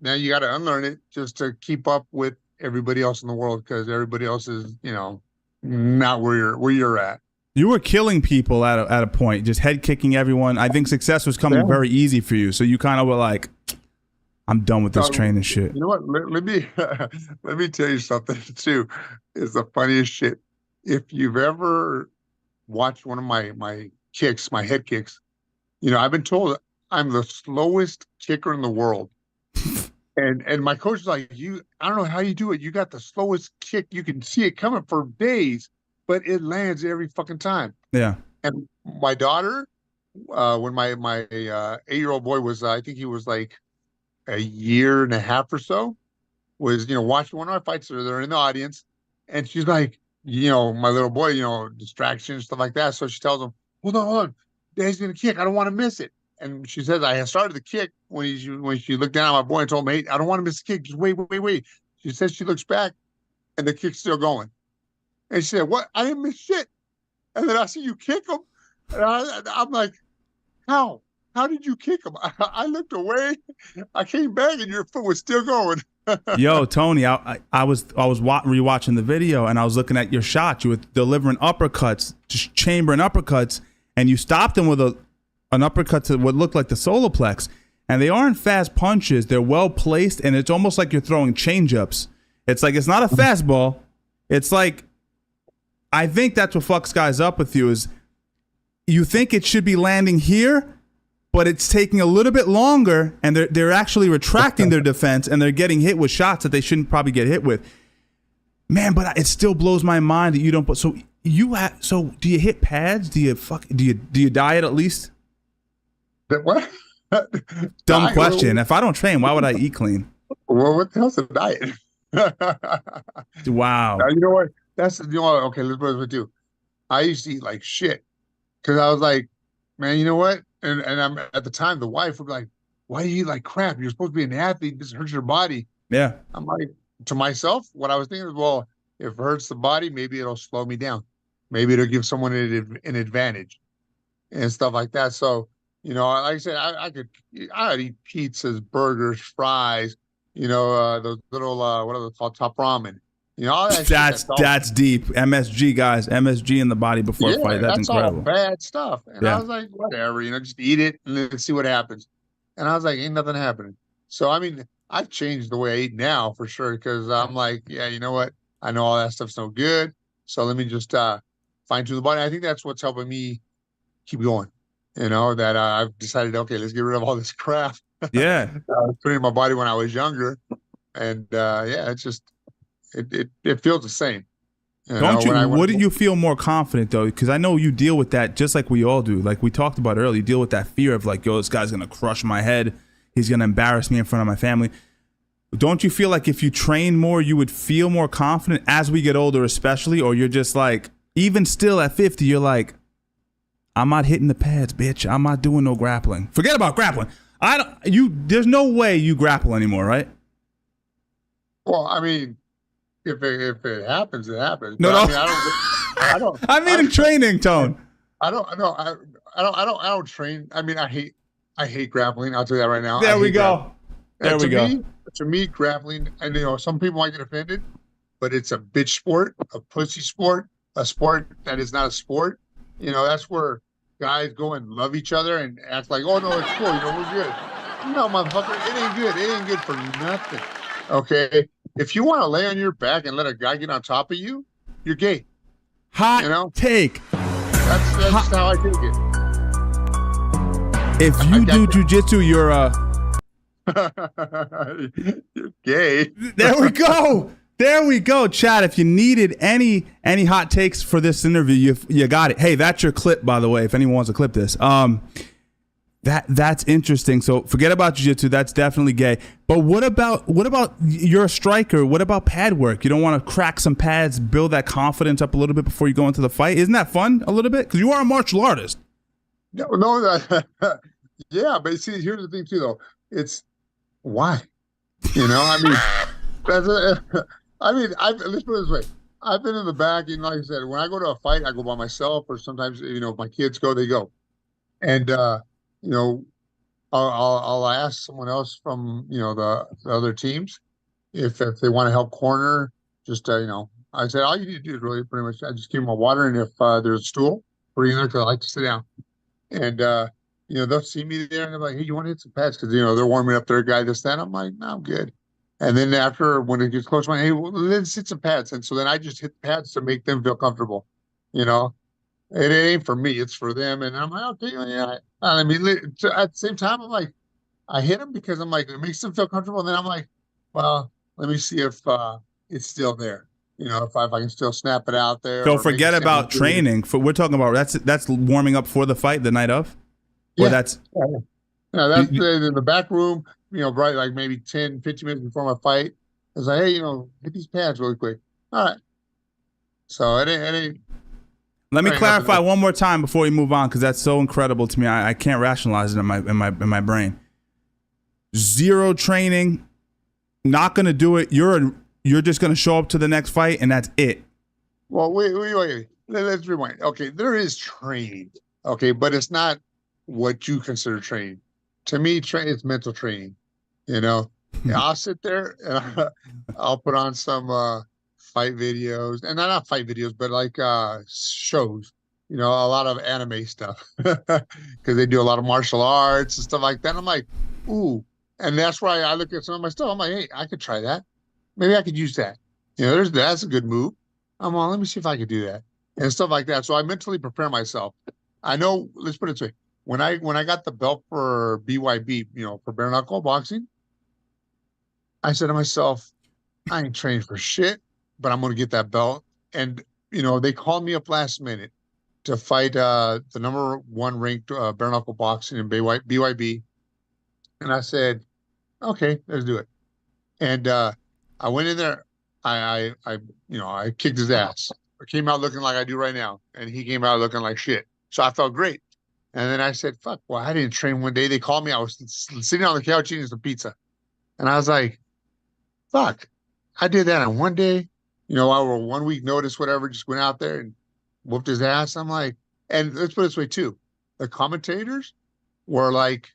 now you got to unlearn it just to keep up with everybody else in the world because everybody else is, not where you're at. You were killing people at a point, just head kicking everyone. I think success was coming very easy for you. So you kind of were like, I'm done with this training shit. You know what? Let me let me tell you something too. It's the funniest shit. If you've ever watched one of my kicks, my head kicks, I've been told I'm the slowest kicker in the world. And my coach is like, I don't know how you do it. You got the slowest kick. You can see it coming for days, but it lands every fucking time. Yeah. And my daughter, when my 8-year-old boy was, I think he was like a year and a half or so, was, watching one of our fights. They're in the audience. And she's like, my little boy, distraction, stuff like that. So she tells him, hold on. Dad's going to kick. I don't want to miss it. And she says, I started the kick when she looked down at my boy and told him, hey, I don't want to miss the kick. Just wait. She says she looks back and the kick's still going. And she said, what? I didn't miss shit. And then I see you kick him. And I'm like, how? How did you kick him? I looked away. I came back and your foot was still going. Yo, Tony, I was rewatching the video and I was looking at your shots. You were delivering uppercuts, just chambering uppercuts, and you stopped him with an uppercut to what looked like the solar plex. And they aren't fast punches. They're well placed, and it's almost like you're throwing change-ups. It's like it's not a fastball. It's like, I think that's what fucks guys up with you is you think it should be landing here, but it's taking a little bit longer, and they're actually retracting their defense, and they're getting hit with shots that they shouldn't probably get hit with. Man, but it still blows my mind that you don't. So do you hit pads? Do you diet at least? What? Dumb question. If I don't train, why would I eat clean? Well, what the hell's a diet? Wow. Now, you know what? Okay, let's put it with you. I used to eat like shit because I was like, man, you know what? And I'm at the time, the wife would be like, why do you eat like crap? You're supposed to be an athlete. This hurts your body. Yeah. I'm like, to myself, what I was thinking is, well, if it hurts the body, maybe it'll slow me down. Maybe it'll give someone an advantage and stuff like that. So, like I said, I'd eat pizzas, burgers, fries, those little, what are they called? Top ramen. All that that's deep. MSG, guys. MSG in the body before a fight. That's incredible. All bad stuff. And I was like, whatever, just eat it and then see what happens. And I was like, ain't nothing happening. So, I mean, I've changed the way I eat now for sure because I'm like, yeah, you know what? I know all that stuff's no good. So let me just fine tune the body. I think that's what's helping me keep going. That I've decided, okay, let's get rid of all this crap. Yeah. I was putting in my body when I was younger. And it's just, it feels the same. Wouldn't you feel more confident though? Because I know you deal with that just like we all do. Like we talked about earlier, you deal with that fear of like, yo, this guy's going to crush my head. He's going to embarrass me in front of my family. Don't you feel like if you train more, you would feel more confident as we get older, especially? Or you're just like, even still at 50, you're like, I'm not hitting the pads, bitch. I'm not doing no grappling. Forget about grappling. There's no way you grapple anymore, right? Well, I mean, if it happens, it happens. No, but, no. I don't. I mean, in training, Tone. I don't train. I mean, I hate grappling. I'll tell you that right now. There we go. To me, grappling, and some people might get offended, but it's a bitch sport, a pussy sport, a sport that is not a sport. That's where guys go and love each other and act like, oh no, it's cool. We're good. No, motherfucker, it ain't good. It ain't good for nothing. Okay, if you want to lay on your back and let a guy get on top of you, you're gay. Hot take. That's just how I take it. If you do jujitsu, you're you're gay. There we go, Chad. If you needed any hot takes for this interview, you got it. Hey, that's your clip, by the way. If anyone wants to clip this, that's interesting. So forget about jiu-jitsu. That's definitely gay. But what about you're a striker? What about pad work? You don't want to crack some pads, build that confidence up a little bit before you go into the fight. Isn't that fun a little bit? Because you are a martial artist. No, yeah. But see, here's the thing too, though. It's why, I mean, let's put it this way. I've been in the back, and like I said, when I go to a fight, I go by myself, or sometimes, if my kids go, they go. And you know, I'll ask someone else from the other teams if they want to help corner. Just I said all you need to do is really pretty much I just give them a water, and if there's a stool, bring it there because I like to sit down. And they'll see me there and they're like, "Hey, you want to hit some pads?" Because they're warming up their guy this that. I'm like, "No, I'm good." And then after when it gets close, I'm like, "Hey, well, let's hit some pads." And so then I just hit pads to make them feel comfortable. You know, it ain't for me; it's for them. And I'm like, "Okay, yeah." I mean, at the same time, I'm like, I hit them because I'm like, it makes them feel comfortable. And then I'm like, well, let me see if it's still there. If I can still snap it out there So or maybe forget snap about training. We're talking about that's warming up for the fight the night of, or Yeah. that's Yeah, that's in the back room, right, like maybe 10, 15 minutes before my fight. It's like, hey, hit these pads really quick. All right. So it ain't Let me there ain't nothing clarify else. one more time before we move on, because that's so incredible to me. I can't rationalize it in my brain. Zero training, not gonna do it. You're just gonna show up to the next fight and that's it. Well, wait. Let's rewind. Okay, there is training. Okay, but it's not what you consider training. To me, it's mental training. Yeah, I'll sit there and I'll put on some fight videos, and not fight videos, but like shows. A lot of anime stuff because they do a lot of martial arts and stuff like that. I'm like, ooh, and that's why I look at some of my stuff. I'm like, hey, I could try that. Maybe I could use that. That's a good move. I'm on. Let me see if I could do that and stuff like that. So I mentally prepare myself. I know. Let's put it this way: when I got the belt for BYB, for bare knuckle boxing, I said to myself, I ain't trained for shit, but I'm going to get that belt. And, they called me up last minute to fight the number one ranked bare knuckle boxing in BYB. And I said, okay, let's do it. And I went in there. I kicked his ass. I came out looking like I do right now. And he came out looking like shit. So I felt great. And then I said, fuck, well, I didn't train one day. They called me. I was sitting on the couch eating some pizza. And I was like, fuck, I did that on one day, our 1 week notice, whatever, just went out there and whooped his ass. I'm like, and let's put it this way too. The commentators were like,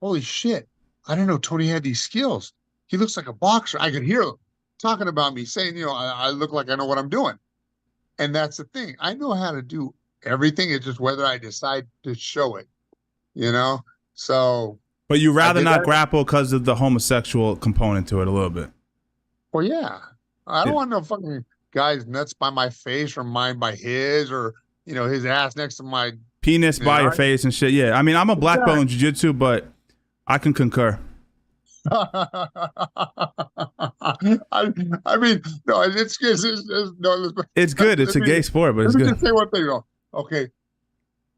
holy shit, I didn't know Tony had these skills. He looks like a boxer. I could hear them talking about me saying, I look like I know what I'm doing. And that's the thing. I know how to do everything. It's just whether I decide to show it, you know? So. But you rather not that. grapple because of the homosexual component to it a little bit. Well, yeah. I don't want no fucking guy's nuts by my face or mine by his or, his ass next to my penis by your face and shit. Yeah. I mean, I'm a black belt in jiu-jitsu, but I can concur. I mean, no, it's good. It's good. It's a gay sport, but it's good. Let me just say one thing, though. Okay.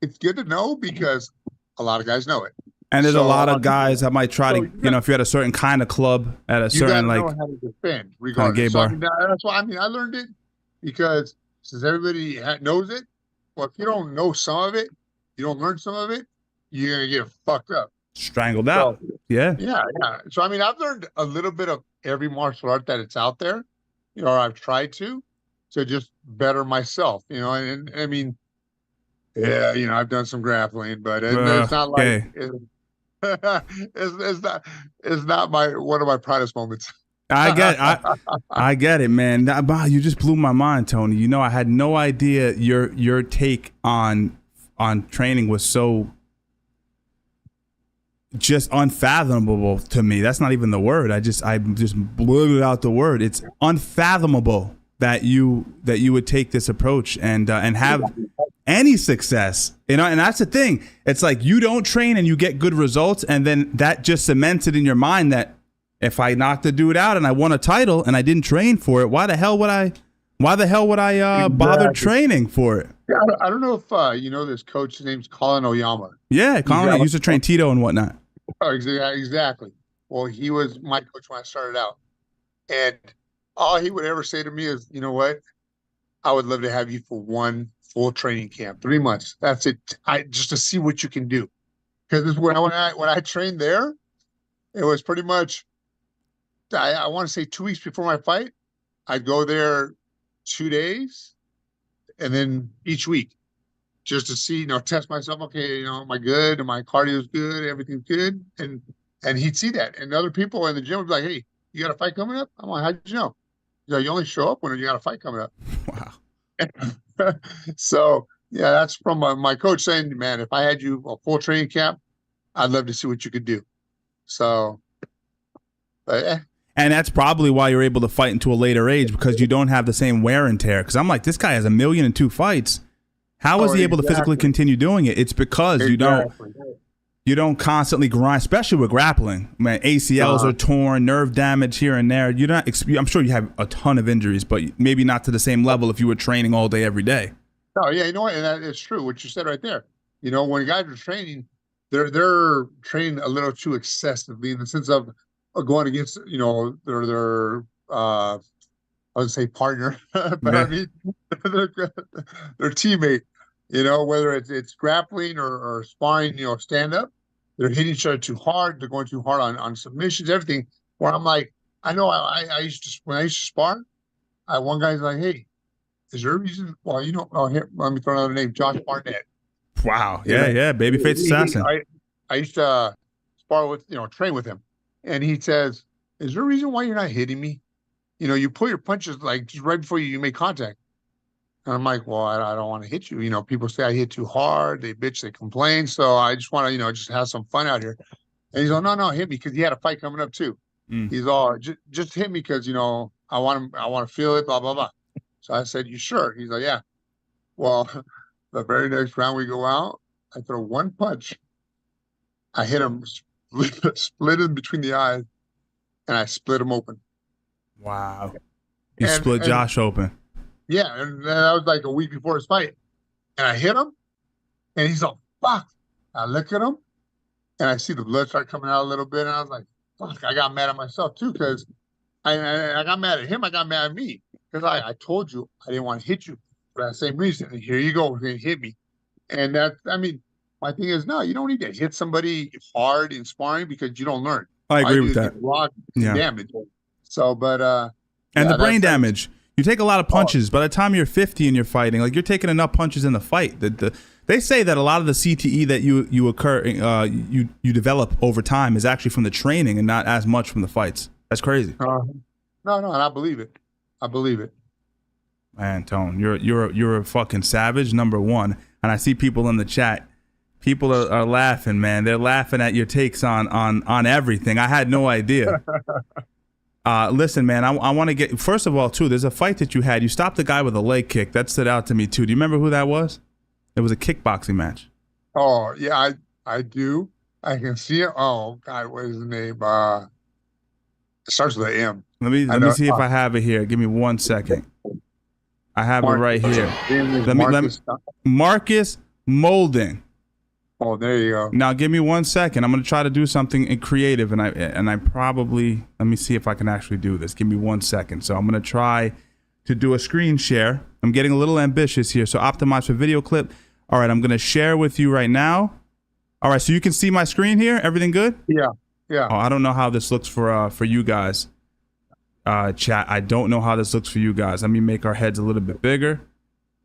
It's good to know because a lot of guys know it. And there's a lot of guys that might try to, if you're at a certain kind of club, at a certain know how to defend, regardless. Kind of gay bar. So, that's why I learned it because since everybody knows it, well, if you don't know some of it, you don't learn some of it, you're gonna get fucked up, strangled out. Yeah. So I've learned a little bit of every martial art that it's out there, or I've tried to just better myself, and I mean, yeah, I've done some grappling, but it's not like. It's not one of my proudest moments. I get it, man. You just blew my mind, Tony. I had no idea your take on training was so just unfathomable to me. That's not even the word. I just blew out the word. It's unfathomable that you would take this approach and have any success, and that's the thing. It's like you don't train and you get good results, and then that just cements it in your mind that if I knocked the dude out and I won a title and I didn't train for it, why the hell would I bother training for it? Yeah, I don't know if you know this coach. His name's Colin Oyama. Yeah, Colin used to train Tito and whatnot. Oh, exactly. Well, he was my coach when I started out, and all he would ever say to me is, "You know what? I would love to have you for one full training camp, 3 months. That's it. Just to see what you can do." Because when I trained there, it was pretty much. I want to say 2 weeks before my fight, I'd go there 2 days, and then each week, just to see, test myself. Okay, am I good? Am my cardio's good? Everything's good? And he'd see that. And other people in the gym would be like, hey, you got a fight coming up? I'm like, how'd you know? He's like, you only show up when you got a fight coming up. Wow. So, yeah, that's from my coach saying, man, if I had you a full training camp, I'd love to see what you could do. So, but, And that's probably why you're able to fight into a later age, because you don't have the same wear and tear. Because I'm like, this guy has 1,000,002 fights. How is he able to physically continue doing it? It's because you don't constantly grind, especially with grappling. Man, ACLs are torn, nerve damage here and there. I'm sure you have a ton of injuries, but maybe not to the same level if you were training all day, every day. Oh yeah, you know what? And that is true. What you said right there. When guys are training, they're training a little too excessively in the sense of going against their I would say partner, but I mean their teammate. Whether it's grappling or sparring, stand up, they're hitting each other too hard. They're going too hard on submissions, everything. Where I'm like, I know I used to, when I used to spar, one guy's like, hey, is there a reason? Well, here, let me throw another name, Josh Barnett. Wow. Yeah. Babyface assassin. I used to spar with, train with him. And he says, is there a reason why you're not hitting me? You pull your punches like just right before you make contact. And I'm like, well, I don't want to hit you. People say I hit too hard. They bitch, they complain. So I just want to, just have some fun out here. And he's like, no, hit me, because he had a fight coming up too. He's all, just hit me because, I want to feel it, blah, blah, blah. So I said, you sure? He's like, yeah. Well, the very next round we go out, I throw one punch. I hit him, split him between the eyes, and I split him open. Wow. You split Josh open. Yeah, and that was like a week before his fight. And I hit him, and he's like, fuck. I look at him, and I see the blood start coming out a little bit, and I was like, fuck, I got mad at myself too, because I got mad at him, I got mad at me, because I told you I didn't want to hit you for that same reason. And here you go, you're hit me. And my thing is, no, you don't need to hit somebody hard in sparring because you don't learn. I agree with that. Damage. So, but and the brain damage. You take a lot of punches. By the time you're 50 and you're fighting, like, you're taking enough punches in the fight. They say that a lot of the CTE that you develop over time is actually from the training and not as much from the fights. That's crazy. No, and I believe it. Man, Tone, you're a fucking savage, number one. And I see people in the chat. People are laughing, man. They're laughing at your takes on everything. I had no idea. Listen, man, I want to get, first of all, too, there's a fight that you had. You stopped the guy with a leg kick. That stood out to me, too. Do you remember who that was? It was a kickboxing match. Oh, yeah, I do. I can see it. Oh, God, what is his name? It starts with an M. Let me see if I have it here. Give me 1 second. I have it right here. Marcus Molden. Oh, there you go. Now give me 1 second. I'm gonna try to do something creative, and I probably, let me see if I can actually do this. Give me 1 second. So I'm gonna try to do a screen share. I'm getting a little ambitious here. So optimize for video clip. All right, I'm gonna share with you right now. All right, so you can see my screen here. Everything good? Yeah. Oh, I don't know how this looks for you guys. Chat. I don't know how this looks for you guys. Let me make our heads a little bit bigger.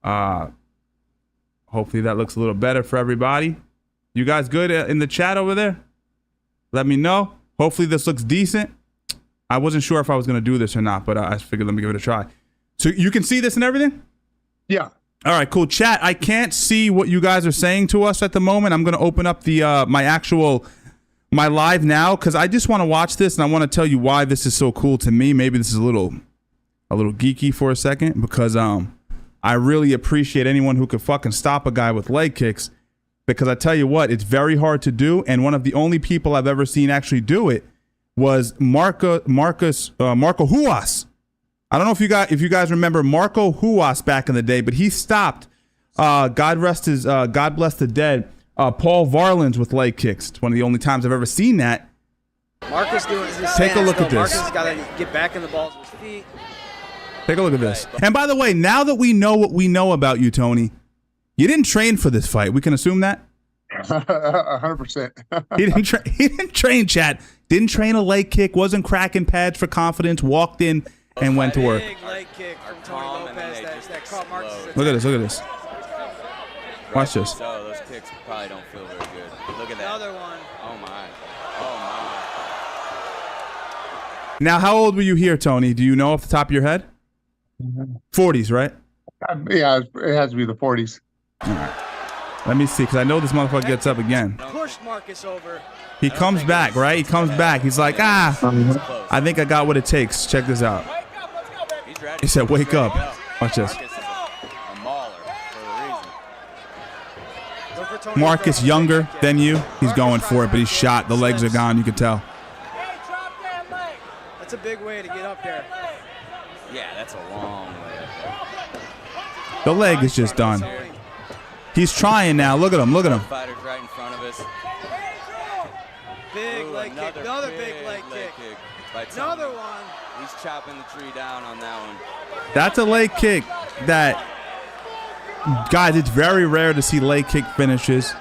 Hopefully that looks a little better for everybody. You guys good in the chat over there? Let me know. Hopefully this looks decent. I wasn't sure if I was going to do this or not, but I figured let me give it a try. So you can see this and everything? Yeah. All right, cool. Chat, I can't see what you guys are saying to us at the moment. I'm going to open up the my live now because I just want to watch this and I want to tell you why this is so cool to me. Maybe this is a little geeky for a second because I really appreciate anyone who could fucking stop a guy with leg kicks. Because I tell you what, it's very hard to do, and one of the only people I've ever seen actually do it was Marco Huas. I don't know if you guys remember Marco Huas back in the day, but he stopped. God bless the dead. Paul Varlins with leg kicks. It's one of the only times I've ever seen that. Marcus doing his Take a look at this. Marcus got to get back in the balls with his feet. Take a look at this. And by the way, now that we know what we know about you, Tony. You didn't train for this fight. We can assume that? 100%. He didn't train, chat. Didn't train a leg kick. Wasn't cracking pads for confidence. Walked in and went to work. Big leg kick from Tony Lopez that caught Marcus. Look at this. Watch this. So those kicks probably don't feel very good. Look at that. Another one. Oh my. Oh my. Now, how old were you here, Tony? Do you know off the top of your head? 40s, right? Yeah, it has to be the 40s. All right. Let me see, because I know this motherfucker gets up again. Pushed Marcus over. He comes back, right? He comes back. He's like, I think I got what it takes. Check this out. He's ready. He said, wake up. Go. Watch this. Marcus is a mauler for a reason. Go for Tony Marcus, first. younger than you. He's going for it, but he's shot. The legs are gone. You can tell. That's a big way to get up there. Yeah, that's a long way up there. The leg is just done. Tony. He's trying now. Look at him. Look at him. Fighter's right in front of us. Big Ooh, leg kick. Another big leg kick. by Tony. Another one. He's chopping the tree down on that one. That's a leg kick that, guys, it's very rare to see leg kick finishes,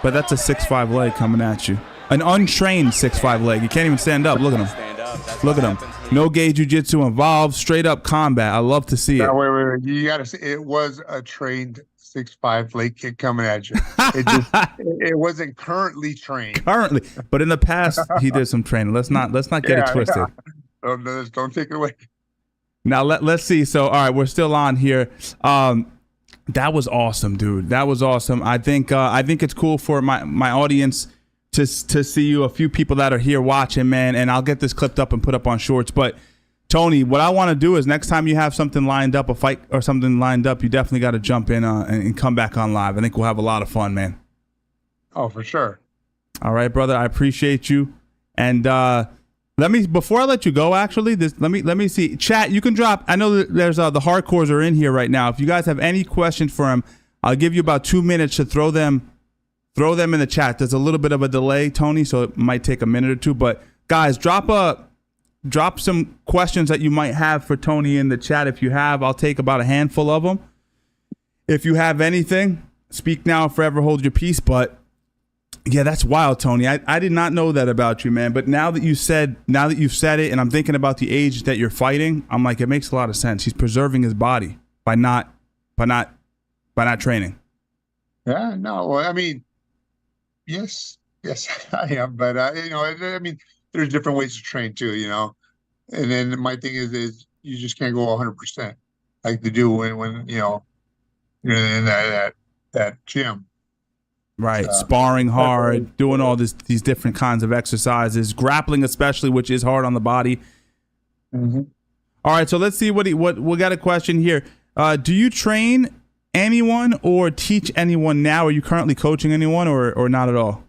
but that's a 6'5" leg coming at you. An untrained 6'5" leg. You can't even stand up. Look at him. Stand up. That's Look what at him. happens when No you- gay jiu-jitsu involved. Straight up combat. I love to see it. No, wait. You got to say it was a trained 6'5" leg kick coming at you. It just it wasn't currently trained. Currently, but in the past, he did some training. Let's not get it twisted. Yeah. Don't take it away. Now let's see. So all right, we're still on here. That was awesome, dude. That was awesome. I think it's cool for my audience to see you, a few people that are here watching, man. And I'll get this clipped up and put up on shorts. But Tony, what I want to do is next time you have something lined up, a fight or something lined up, you definitely got to jump in and come back on live. I think we'll have a lot of fun, man. Oh, for sure. All right, brother. I appreciate you. And before I let you go, actually, let me see. Chat, you can drop. I know that there's the hardcores are in here right now. If you guys have any questions for him, I'll give you about 2 minutes to throw them in the chat. There's a little bit of a delay, Tony, so it might take a minute or two. But guys, drop some questions that you might have for Tony in the chat. If you have, I'll take about a handful of them. If you have anything, speak now or forever hold your peace. But yeah, that's wild, Tony. I did not know that about you, man. But now that you've said it, and I'm thinking about the age that you're fighting, I'm like, it makes a lot of sense. He's preserving his body by not training. Yeah, no. Well, I mean, yes, I am. But I mean, there's different ways to train too, And then my thing is you just can't go 100% like they do when you're in that gym. Right, sparring hard, doing all these different kinds of exercises, grappling especially, which is hard on the body. Mm-hmm. All right, so let's see what we got a question here. Do you train anyone or teach anyone now? Are you currently coaching anyone or not at all?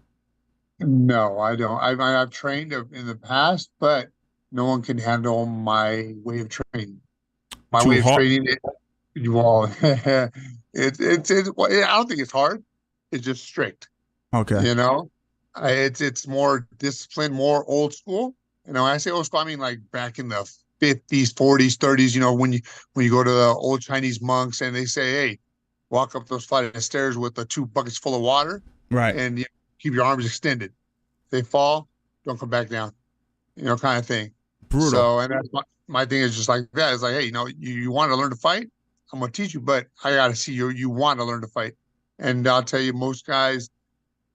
No, I don't. I've trained in the past, but no one can handle my way of training. My Too way of hard. training well, I don't think it's hard. It's just strict. Okay. It's more disciplined, more old school. When I say old school, I mean like back in the 50s, 40s, 30s. When you go to the old Chinese monks and they say, "Hey, walk up those flight of stairs with the 2 buckets full of water, Right. and keep your arms extended. If they fall, don't come back down." Kind of thing. Brutal. So, and that's my thing is just like that. It's like, hey, you want to learn to fight? I'm gonna teach you, but I gotta see you want to learn to fight. And I'll tell you, most guys,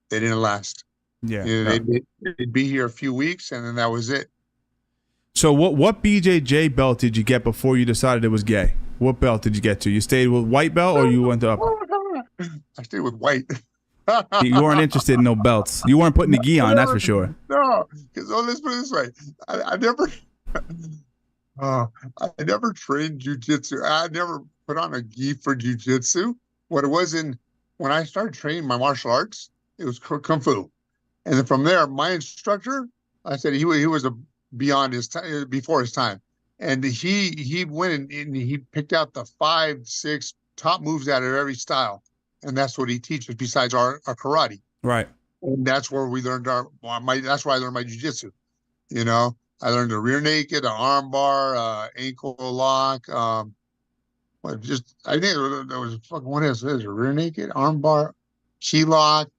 they didn't last. Yeah. They'd be here a few weeks, and then that was it. So what BJJ belt did you get before you decided it was gay? What belt did you get to? You stayed with white belt or you went up? I stayed with white. You weren't interested in no belts. You weren't putting the gi on, that's for sure. No, because let's put it this way: I never trained jujitsu. I never put on a gi for jujitsu. What it was when I started training my martial arts, it was kung fu, and then from there, my instructor, I said he was beyond his time, before his time, and he went and he picked out the 5, 6 top moves out of every style, and that's what he teaches besides our karate. Right. And that's where we learned that's where I learned my jiu-jitsu. I learned a rear naked, an arm bar, ankle lock. I think there was fucking what else? There's a rear naked, arm bar, chi lock,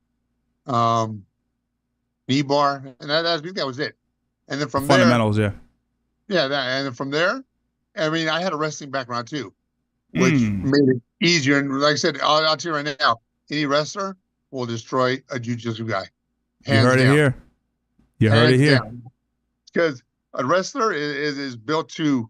knee bar, and I think that was it. And then from Fundamentals, yeah. and then from there, I had a wrestling background too, which made it easier. And like I said, I'll tell you right now, any wrestler will destroy a jiu-jitsu guy. You heard it here. You heard it here. Because a wrestler is built to,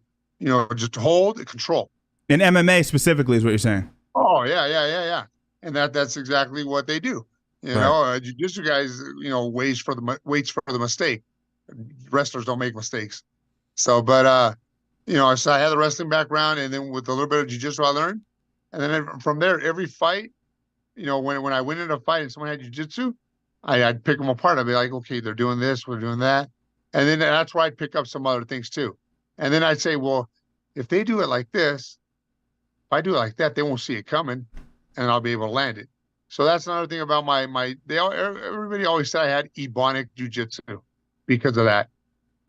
just to hold and control. In MMA specifically is what you're saying. Oh, yeah. And that's exactly what they do. Jiu-jitsu guys, waits for the mistake. Wrestlers don't make mistakes. So, but, so I had the wrestling background, and then with a little bit of jiu-jitsu I learned. And then from there, every fight, when I went into a fight and someone had jiu-jitsu, I'd pick them apart. I'd be like, okay, they're doing this, we're doing that. And then that's where I'd pick up some other things too. And then I'd say, well, if they do it like this, if I do it like that, they won't see it coming, and I'll be able to land it. So that's another thing about everybody always said I had Ebonic jiu-jitsu because of that.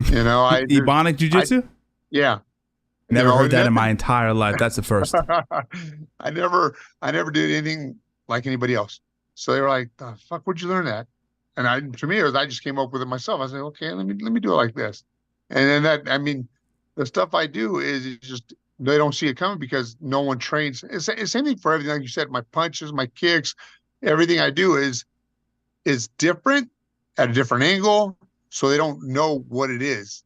Ebonic jiu-jitsu? Yeah. Never heard that in my entire life. That's the first. I never did anything like anybody else. So they were like, the fuck, where'd you learn that? And to me, I just came up with it myself. I said, okay, let me do it like this. And then the stuff I do is just, they don't see it coming because no one trains. It's the same thing for everything. Like you said, my punches, my kicks, everything I do is different at a different angle. So they don't know what it is.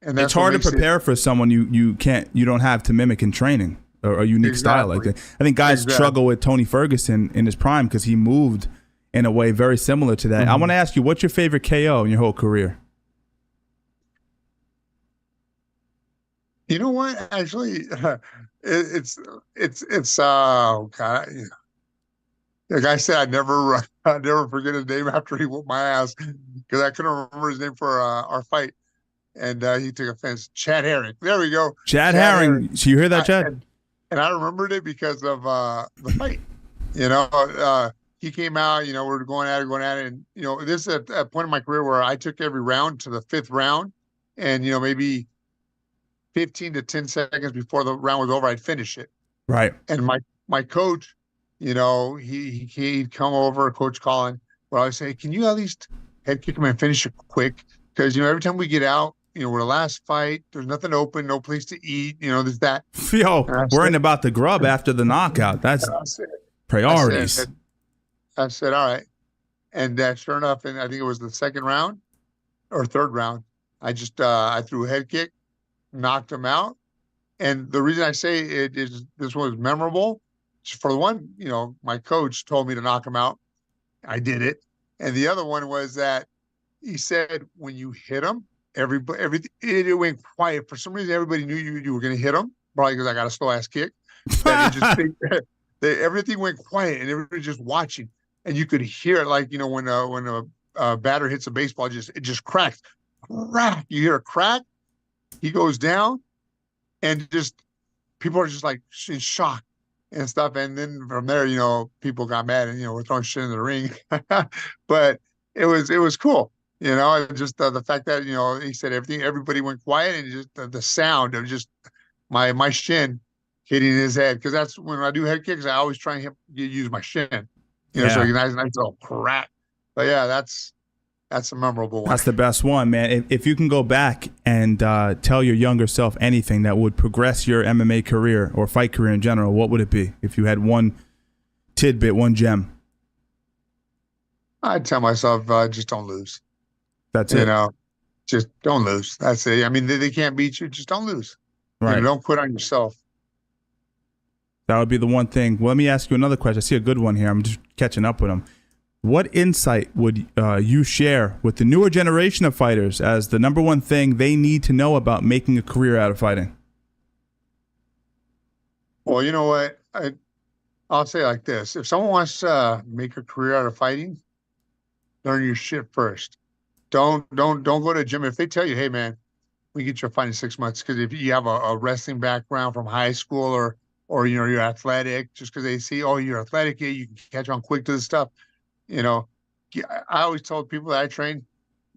And that's it's hard to prepare for someone you don't have to mimic in training or a unique style like that. I think guys struggle with Tony Ferguson in his prime because he moved in a way very similar to that. I want to ask you, what's your favorite KO in your whole career? You know what? Actually, it's oh God. The guy said I'd never forget his name after he whooped my ass because I couldn't remember his name for our fight. And he took offense. Chad Herring. There we go. Chad Herring. So you hear that, Chad? And I remembered it because of the fight. He came out, we're going at it. And, this is at a point in my career where I took every round to the fifth round. And, maybe 15 to 10 seconds before the round was over, I'd finish it. Right. And my coach, he'd come over, Coach Colin, where I would say, can you at least head kick him and finish it quick? Because, every time we get out, we're the last fight. There's nothing open, no place to eat. There's that. Yo, worrying about the grub after the knockout. That's priorities. I said, all right. And sure enough, and I think it was the second round or third round, I just I threw a head kick, knocked him out. And the reason I say it is this was memorable. For the one, my coach told me to knock him out. I did it. And the other one was that he said when you hit him, it went quiet. For some reason, everybody knew you were going to hit him, probably because I got a slow ass kick. Everything went quiet and everybody just watching, and you could hear it like when a batter hits a baseball, it just cracks. Crack! You hear a crack. He goes down, and just people are just like in shock and stuff. And then from there, people got mad and we're throwing shit in the ring, but it was cool. Just the fact that, he said everybody went quiet, and just the sound of just my shin hitting his head. Cause that's when I do head kicks, I always try and use my shin, so you nice little crack. But yeah, that's a memorable one. That's the best one, man. If you can go back and tell your younger self anything that would progress your MMA career or fight career in general, what would it be? If you had one tidbit, one gem. I'd tell myself, just don't lose. That's it. Just don't lose. That's it. I mean, they can't beat you. Just don't lose. Right. Don't quit on yourself. That would be the one thing. Well, let me ask you another question. I see a good one here. I'm just catching up with them. What insight would you share with the newer generation of fighters as the number one thing they need to know about making a career out of fighting? Well, you know what? I'll say it like this. If someone wants to make a career out of fighting, learn your shit first. Don't go to a gym. If they tell you, hey, man, we get you a fight in 6 months, because if you have a wrestling background from high school or you're athletic, just because they see, oh, you're athletic, yeah, you can catch on quick to this stuff. I always told people that I train,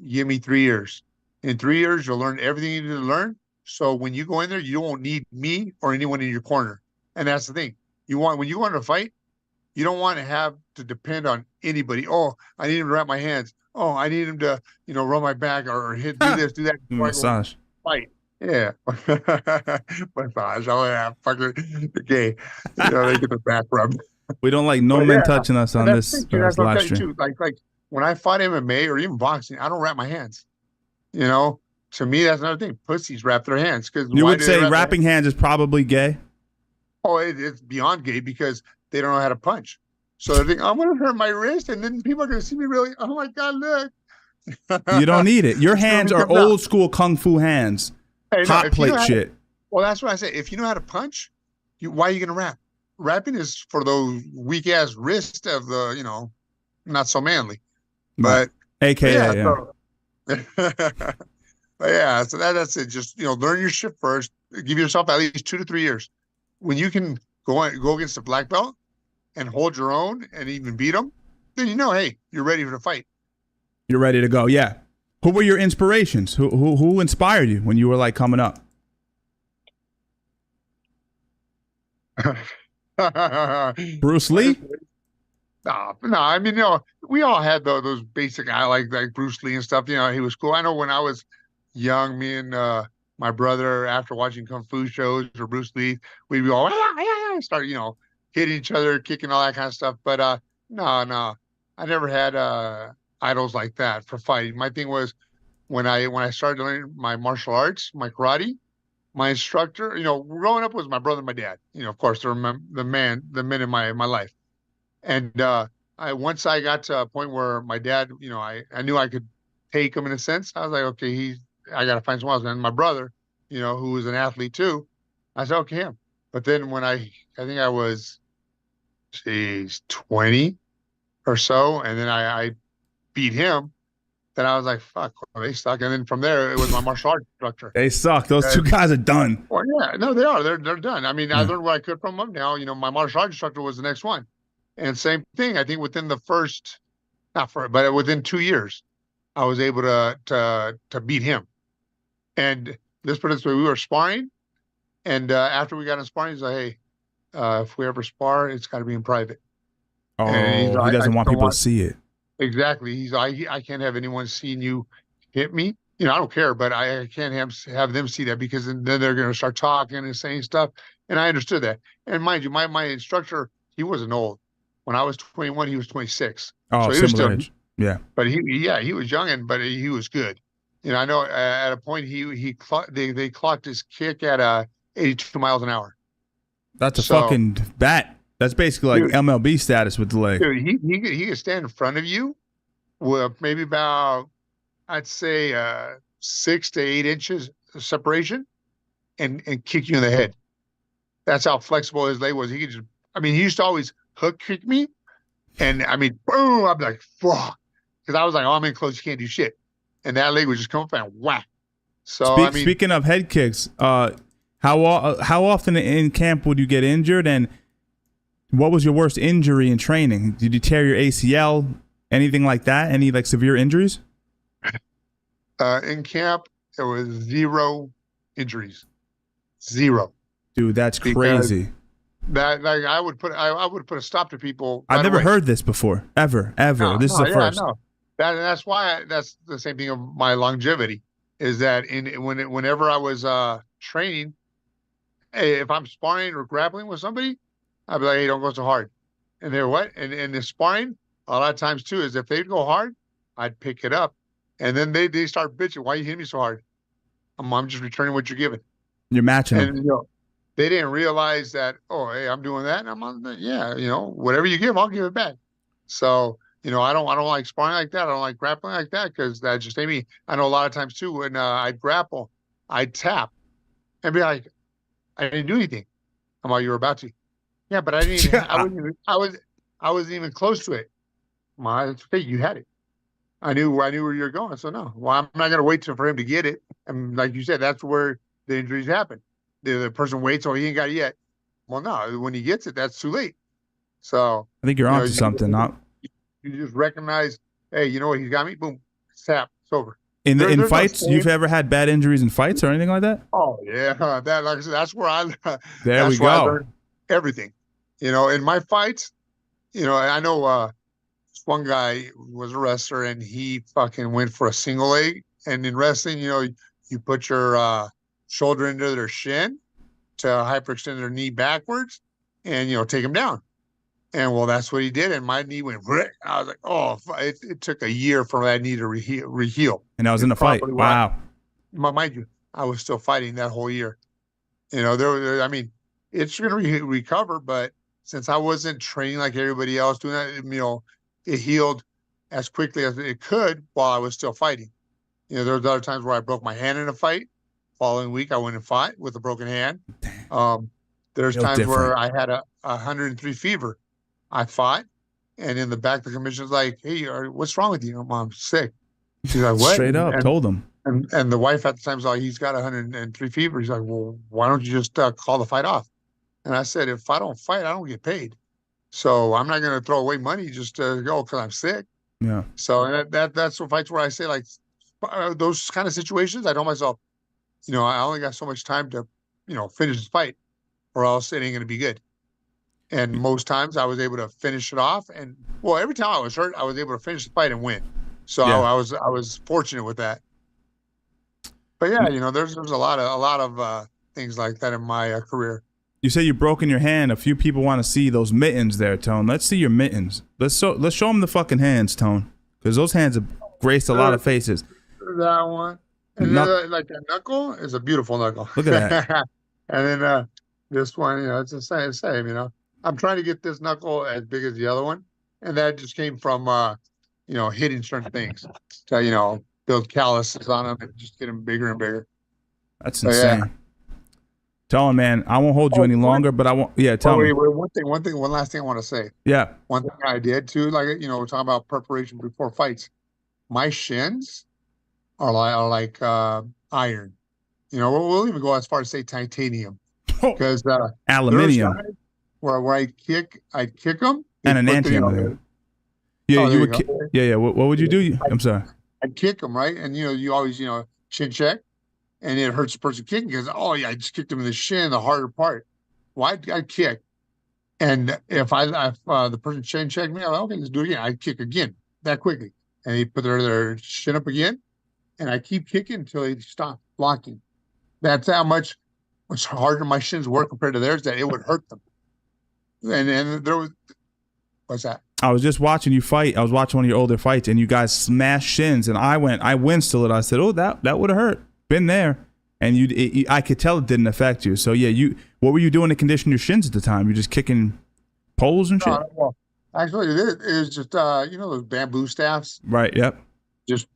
give me 3 years. In 3 years, you'll learn everything you need to learn. So when you go in there, you won't need me or anyone in your corner. And that's the thing. When you go into a fight, you don't want to have to depend on anybody. Oh, I need him to wrap my hands. Oh, I need him to, rub my back or do this, do that. Massage. Fight. Yeah. Massage. Oh, yeah. Fucking gay. They get the back rub. We don't like no But men yeah, touching us on and that's this the thing, too. That's what I'm live telling you, stream. too. Like when I fight MMA or even boxing, I don't wrap my hands. You know, to me, that's another thing. Pussies wrap their hands because You why would do they say wrap their wrapping hands is probably gay? Oh, it's beyond gay because they don't know how to punch. So they're thinking, I'm going to hurt my wrist, and then people are going to see me really. Oh my God, look! You don't need it. Your It's gonna hands be are coming out. old school kung fu hands, Hey, no, hot if you know plate how to- shit. Well, that's what I say. If you know how to punch, why are you going to rap? Rapping is for those weak ass wrists of the, not so manly. Right. But AKA, yeah, yeah. so, but yeah, so that's it. Just learn your shit first. Give yourself at least 2 to 3 years. When you can go against a black belt and hold your own and even beat them, then hey, you're ready for the fight. You're ready to go. Yeah. Who were your inspirations? Who inspired you when you were like coming up? Bruce Lee? No. I mean, we all had those basic. I like Bruce Lee and stuff. He was cool. I know when I was young, me and my brother, after watching kung fu shows or Bruce Lee, we'd be all start hitting each other, kicking all that kind of stuff. But no, I never had idols like that for fighting. My thing was when I started learning my martial arts, my karate. My instructor, growing up was my brother and my dad. Of course, they're the men in my life. And once I got to a point where my dad, I knew I could take him in a sense. I was like, okay, I got to find someone else. And my brother, who was an athlete too, I said, okay, him. But then when I think I was, 20 or so, and then I beat him, then I was like, fuck, well, they suck. And then from there, it was my martial arts instructor. They suck. Those two guys are done. Well, yeah, no, they are. They're done. I mean, I learned what I could from them. Now, my martial arts instructor was the next one. And same thing, I think within the first, but within 2 years, I was able to beat him. And let's put it this way, we were sparring. And after we got in sparring, he's like, hey, if we ever spar, it's got to be in private. Oh, he doesn't want people to see it. Exactly. He's like, I can't have anyone seeing you hit me. I don't care, but I can't have them see that because then they're going to start talking and saying stuff. And I understood that. And mind you, my instructor, he wasn't old. When I was 21, he was 26. Oh, so he similar was still, age. Yeah. But he was young, but he was good. I know at a point they clocked his kick at 82 miles an hour. That's a fucking bat. That's basically like MLB status with the leg. Dude, he could stand in front of you with maybe about, I'd say 6 to 8 inches of separation and kick you in the head. That's how flexible his leg was. He could he used to always hook kick me. And boom, I'd be like, fuck. Because I was like, oh, I'm in close, you can't do shit. And that leg would just come up and whack. So speaking of head kicks, how often in camp would you get injured, and what was your worst injury in training? Did you tear your ACL? Anything like that? Any like severe injuries? In camp, there was 0 injuries. 0. Dude, that's crazy. That I would put a stop to people. I've never heard this before. Ever. This is the first. No. That's why that's the same thing of my longevity is that whenever I was training, hey, if I'm sparring or grappling with somebody, I'd be like, hey, don't go so hard. And they're what? And the sparring, a lot of times too, is if they'd go hard, I'd pick it up. And then they start bitching, why are you hitting me so hard? I'm just returning what you're giving. You're matching them. And they didn't realize that, oh, hey, I'm doing that. And I'm on whatever you give, I'll give it back. So, I don't like sparring like that. I don't like grappling like that because that just ain't me. I know a lot of times too, when I'd grapple, I'd tap and be like, I didn't do anything. I'm like, you were about to. Yeah, but I didn't even, I wasn't even close to it. It's okay, you had it. I knew where you're going. So no, well, I'm not going to wait for him to get it. And like you said, that's where the injuries happen. The person waits, he ain't got it yet. Well, no, when he gets it, that's too late. So I think you're onto something. You just recognize, hey, you know what? He's got me. Boom, tap. It's over. In fights, you've ever had bad injuries in fights or anything like that? Oh yeah, that like I said, that's where I. There we go. I learned everything. In my fights, I know this one guy was a wrestler and he fucking went for a single leg. And in wrestling, you put your shoulder into their shin to hyperextend their knee backwards and take them down. And well, that's what he did. And my knee went, "Bleh." I was like, oh, it took a year for that knee to reheal. And I was in the fight. Probably why- Wow. Mind you, I was still fighting that whole year. You know, I mean, it's going to recover, but since I wasn't training like everybody else doing that, you know, it healed as quickly as it could while I was still fighting. You know, there was other times where I broke my hand in a fight. Following week, I went and fought with a broken hand. There's Feel times different. where I had a 103 fever. I fought, and in the back, the commissioner's like, "Hey, what's wrong with you?" I'm sick. She's like, "What?" Straight up, told him. And the wife at the time's like, "He's got 103 fever." He's like, "Well, why don't you just call the fight off?" And I said, "If I don't fight, I don't get paid. So I'm not going to throw away money just to go because I'm sick." Yeah. So and that's the fights where I say, like, those kind of situations, I know myself, you know, I only got so much time to, you know, finish the fight, or else it ain't going to be good. And most times I was able to finish it off. And well, every time I was hurt, I was able to finish the fight and win. So Yeah. I was fortunate with that. But yeah, you know, there's a lot of things like that in my career. You say you broken your hand. A few people want to see those mittens there, Tone. Let's see your mittens. Let's show them the fucking hands, Tone, because those hands have graced a lot of faces. That one, and like that knuckle is a beautiful knuckle. Look at that. And then this one, you know, it's the same. You know, I'm trying to get this knuckle as big as the other one, and that just came from you know, hitting certain things to, you know, build calluses on them and just get them bigger and bigger. That's insane. Tell him, man, I won't hold you any longer, but I won't. Yeah, tell me. Wait, one last thing I want to say. Yeah. One thing I did too, like, you know, we're talking about preparation before fights. My shins are like iron. You know, we'll even go as far as say titanium, because Aluminium where I kick them and an antium. Yeah, you would. Yeah. What would you do? I'm sorry. I'd kick them, right, and you know, you always, you know, chin check. And it hurts the person kicking because, oh yeah, I just kicked him in the shin, the harder part. Well, I'd kick, and if the person chin checked me, I'm like, okay, let's do it again. I'd kick again that quickly, and they put their shin up again, and I keep kicking until they stop blocking. That's how much harder my shins were compared to theirs, that it would hurt them. And there was, what's that? I was just watching you fight. I was watching one of your older fights, and you guys smashed shins, and I winced a little. I said, oh, that would have hurt. Been there, and I could tell it didn't affect you. So yeah, what were you doing to condition your shins at the time? You just kicking poles and shit? Well, actually, it was just you know, those bamboo staffs. Right. Yep. Just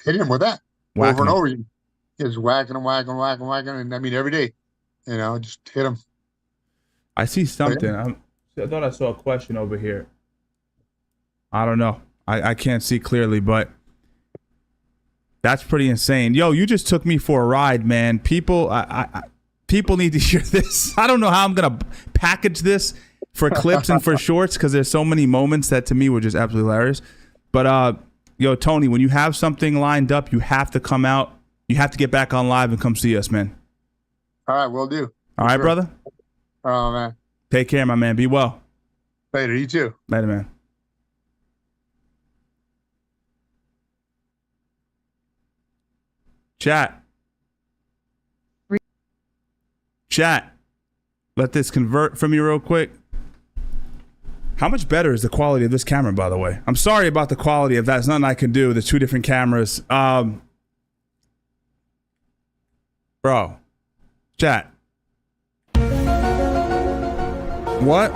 hitting them with that over and over. Just whacking them, and I mean every day, you know, just hit them. I see something. I thought I saw a question over here. I don't know. I can't see clearly, but. That's pretty insane. Yo, you just took me for a ride, man. People people need to hear this. I don't know how I'm going to package this for clips and for shorts, because there's so many moments that to me were just absolutely hilarious. But, yo, Tony, when you have something lined up, you have to come out. You have to get back on live and come see us, man. All right, will do. All right, brother? Oh, man. Take care, my man. Be well. Later, you too. Later, man. Chat. Let this convert for me real quick. How much better is the quality of this camera, by the way? I'm sorry about the quality of that. There's nothing I can do. There's two different cameras. Bro. Chat. What?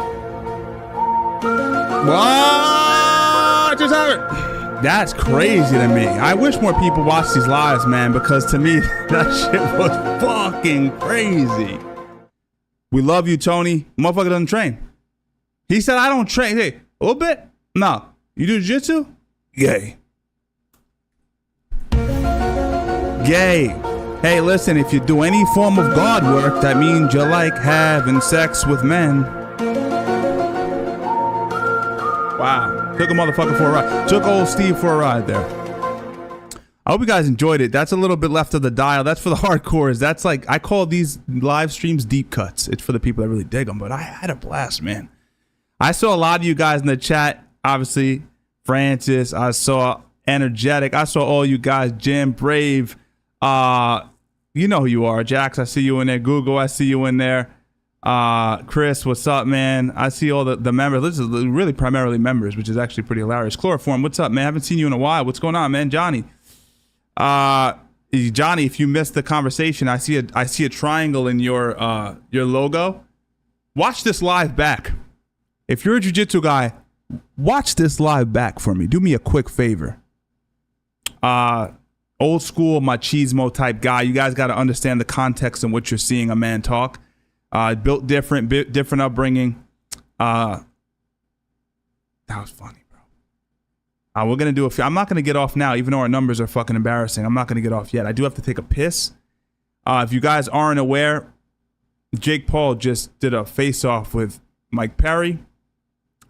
What just happened? That's crazy to me. I wish more people watch these lives, man, because to me, that shit was fucking crazy. We love you, Tony. Motherfucker doesn't train. He said, I don't train. Hey, a little bit? No. You do jiu-jitsu? Gay. Gay. Hey, listen, if you do any form of God work, that means you like having sex with men. Wow. Took a motherfucker for a ride. Took old Steve for a ride there. I hope you guys enjoyed it. That's a little bit left of the dial. That's for the hardcores. That's like, I call these live streams deep cuts. It's for the people that really dig them. But I had a blast, man. I saw a lot of you guys in the chat. Obviously, Francis. I saw Energetic. I saw all you guys. Jim, Brave. You know who you are. Jax, I see you in there. Google, I see you in there. Chris, what's up, man? I see all the members. This is really primarily members, which is actually pretty hilarious. Chloroform, what's up, man? Haven't seen you in a while. What's going on, man? Johnny. Johnny, if you missed the conversation, I see a triangle in your logo. Watch this live back. If you're a jiu-jitsu guy, watch this live back for me. Do me a quick favor. Old school machismo type guy. You guys got to understand the context in which you're seeing a man talk. Built different upbringing. That was funny, bro. We're gonna do a few. I'm not gonna get off now, even though our numbers are fucking embarrassing. I'm not gonna get off yet. I do have to take a piss. If you guys aren't aware, Jake Paul just did a face-off with Mike Perry.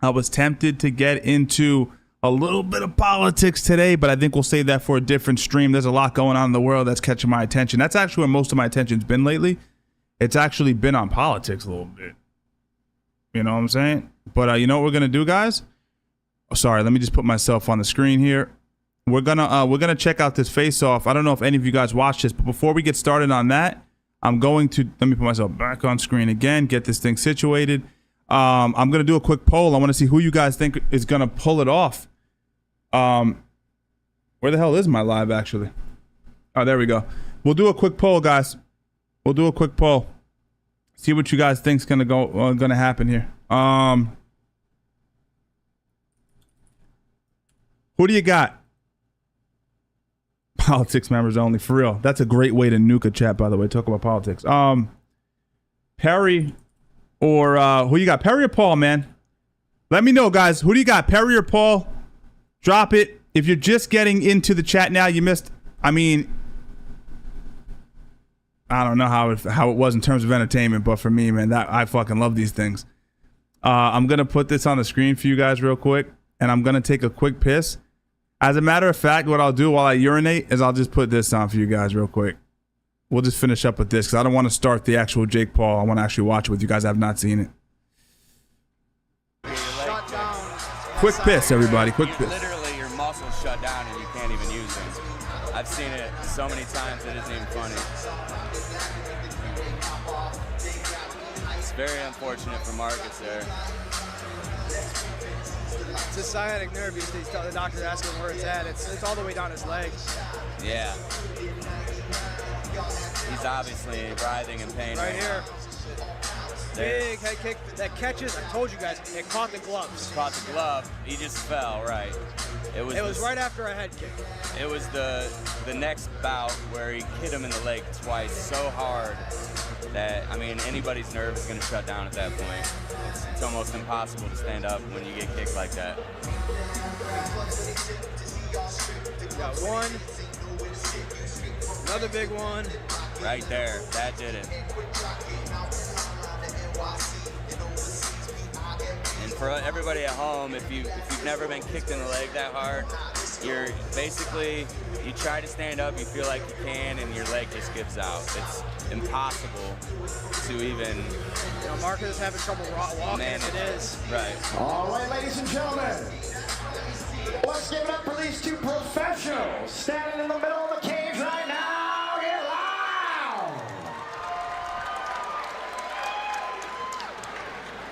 I was tempted to get into a little bit of politics today, but I think we'll save that for a different stream. There's a lot going on in the world that's catching my attention. That's actually where most of my attention's been lately. It's actually been on politics a little bit. You know what I'm saying? But you know what we're gonna do, guys? Oh, sorry, let me just put myself on the screen here. We're gonna check out this face-off. I don't know if any of you guys watched this, but before we get started on that, I'm going to let me put myself back on screen again, get this thing situated. I'm gonna do a quick poll. I want to see who you guys think is gonna pull it off. Where the hell is my live actually? Oh, there we go. We'll do a quick poll, guys. We'll do a quick poll. See what you guys think's gonna happen here. Who do you got? Politics members only, for real. That's a great way to nuke a chat, by the way. Talk about politics. Perry or who you got? Perry or Paul, man? Let me know, guys. Who do you got? Perry or Paul? Drop it. If you're just getting into the chat now, you missed. I mean, I don't know how it was in terms of entertainment, but for me, man, I fucking love these things. I'm gonna put this on the screen for you guys real quick, and I'm gonna take a quick piss. As a matter of fact, what I'll do while I urinate is I'll just put this on for you guys real quick. We'll just finish up with this because I don't want to start the actual Jake Paul. I want to actually watch it with you guys. I have not seen it. Quick piss, everybody. Quick piss. Literally, your muscles shut down and you can't even use them. I've seen it so many times it isn't even funny. It's very unfortunate for Marcus there. It's a sciatic nerve. The doctor asked him where it's at. It's all the way down his leg. Yeah. He's obviously writhing in pain Right here. There. Big head kick that catches. I told you guys, it caught the gloves. Caught the glove. He just fell, right. It was right after a head kick. It was the next bout where he hit him in the leg twice so hard that, I mean, anybody's nerve is going to shut down at that point. It's almost impossible to stand up when you get kicked like that. Got one. Another big one. Right there. That did it. And for everybody at home, if you've never been kicked in the leg that hard, you're basically, you try to stand up, you feel like you can, and your leg just gives out. It's impossible to even... You know, Marcus is having trouble walking as it is. Right. All right, ladies and gentlemen, let's give it up for these two professionals standing in the middle of the cage right now. Get loud!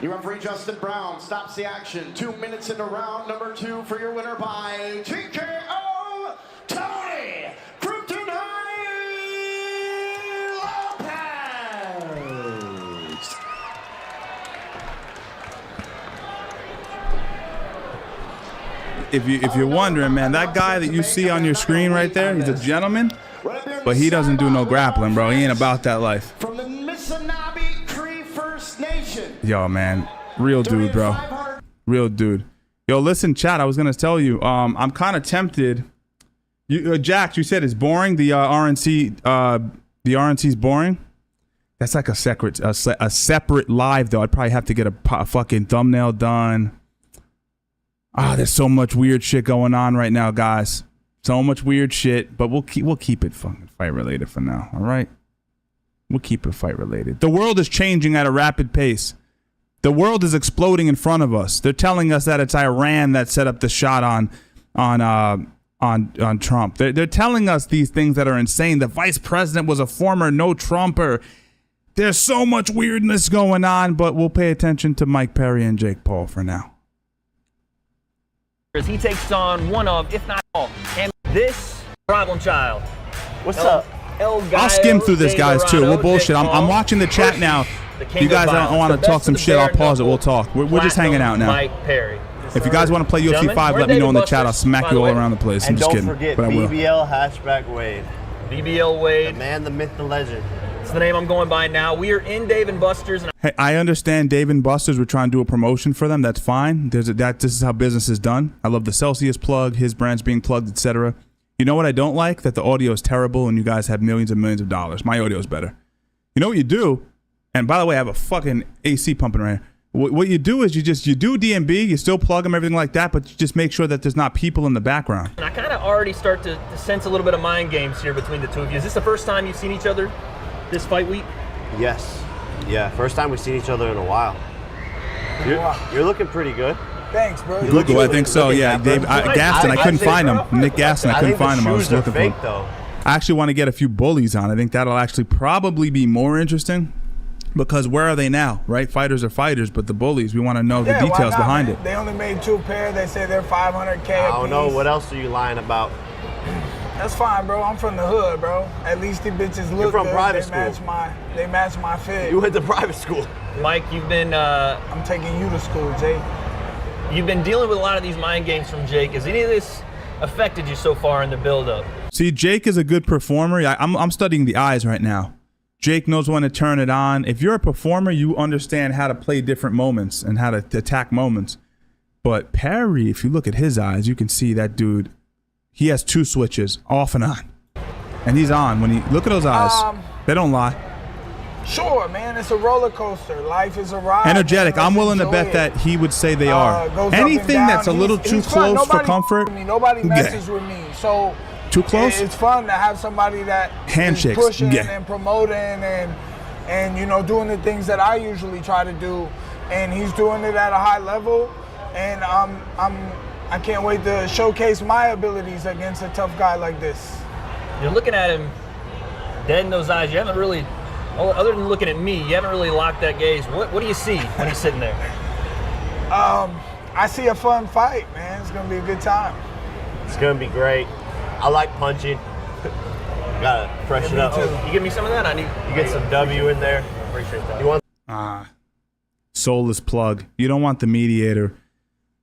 Your referee, Justin Brown, stops the action. 2 minutes into round number 2 for your winner by TKO, Tony Kryptonite Lopez! If you're wondering, man, that guy that you see on your screen right there, he's a gentleman, but he doesn't do no grappling, bro. He ain't about that life. From the Missinaibi Cree First Nation. Yo, man, real dude, bro. Real dude. Yo, listen, chat. I was gonna tell you, I'm kind of tempted. Jax, you said it's boring. The RNC's boring. That's like a separate live though. I'd probably have to get a fucking thumbnail done. There's so much weird shit going on right now, guys. So much weird shit, but we'll keep it fucking fight related for now. All right, we'll keep it fight related. The world is changing at a rapid pace. The world is exploding in front of us. They're telling us that it's Iran that set up the shot on Trump. They're telling us these things that are insane. The vice president was a former no Trumper. There's so much weirdness going on, but we'll pay attention to Mike Perry and Jake Paul for now. He takes on one of, if not all, and this problem child. What's up? I'll skim through this, guys, too. We'll bullshit. I'm watching the chat now. You guys don't want to talk some shit, I'll pause it. We'll talk. We're just hanging out now. Mike Perry. If you guys want to play UFC 5, let me know in the chat. I'll smack you all around the place. I'm just kidding. And don't forget, but I will. BBL Hatchback Wade. BBL Wade. The man, the myth, the legend. It's the name I'm going by now. We are in Dave & Buster's. And Hey, I understand Dave & Buster's. We're trying to do a promotion for them. That's fine. This is how business is done. I love the Celsius plug, his brand's being plugged, etc. You know what I don't like? That the audio is terrible and you guys have millions and millions of dollars. My audio is better. You know what you do? And by the way, I have a fucking AC pumping right here. What you do is you do DMB, you still plug them, everything like that, but you just make sure that there's not people in the background. I kind of already start to sense a little bit of mind games here between the two of you. Is this the first time you've seen each other this fight week? Yes. Yeah, first time we've seen each other in a while. You're looking pretty good. Thanks, bro. Google, I think so, yeah. Dave, Gaston, I couldn't find him. Nick Gaston, I couldn't find him. I was looking for him. I actually want to get a few bullies on. I think that'll actually probably be more interesting. Because where are they now, right? Fighters are fighters, but the bullies, we want to know the details behind it. They only made 2 pairs. They say they're $500K. I don't know. What else are you lying about? That's fine, bro. I'm from the hood, bro. At least these bitches look You're from good. private They match my fit. You went to private school. Mike, you've been... I'm taking you to school, Jake. You've been dealing with a lot of these mind games from Jake. Has any of this affected you so far in the build-up? See, Jake is a good performer. I'm studying the eyes right now. Jake knows when to turn it on. If you're a performer, you understand how to play different moments and how to attack moments. But Perry, if you look at his eyes, you can see that dude, he has 2 switches, off and on. And he's on. When he look at those eyes, they don't lie. Sure, man, it's a roller coaster. Life is a ride. Energetic. Man. I'm willing to bet that he would say they are. Anything that's a little too close for comfort. Nobody messes with me. So too close? It's fun to have somebody that handshakes, is pushing and promoting and you know, doing the things that I usually try to do, and he's doing it at a high level, and I can't wait to showcase my abilities against a tough guy like this. You're looking at him dead in those eyes. You haven't really, other than looking at me, you haven't really locked that gaze. What do you see when he's sitting there? I see a fun fight, man. It's gonna be a good time. It's gonna be great. I like punching. Gotta freshen up. You give me some of that? You get some W in there. Appreciate that. You want? Soulless plug. You don't want the mediator.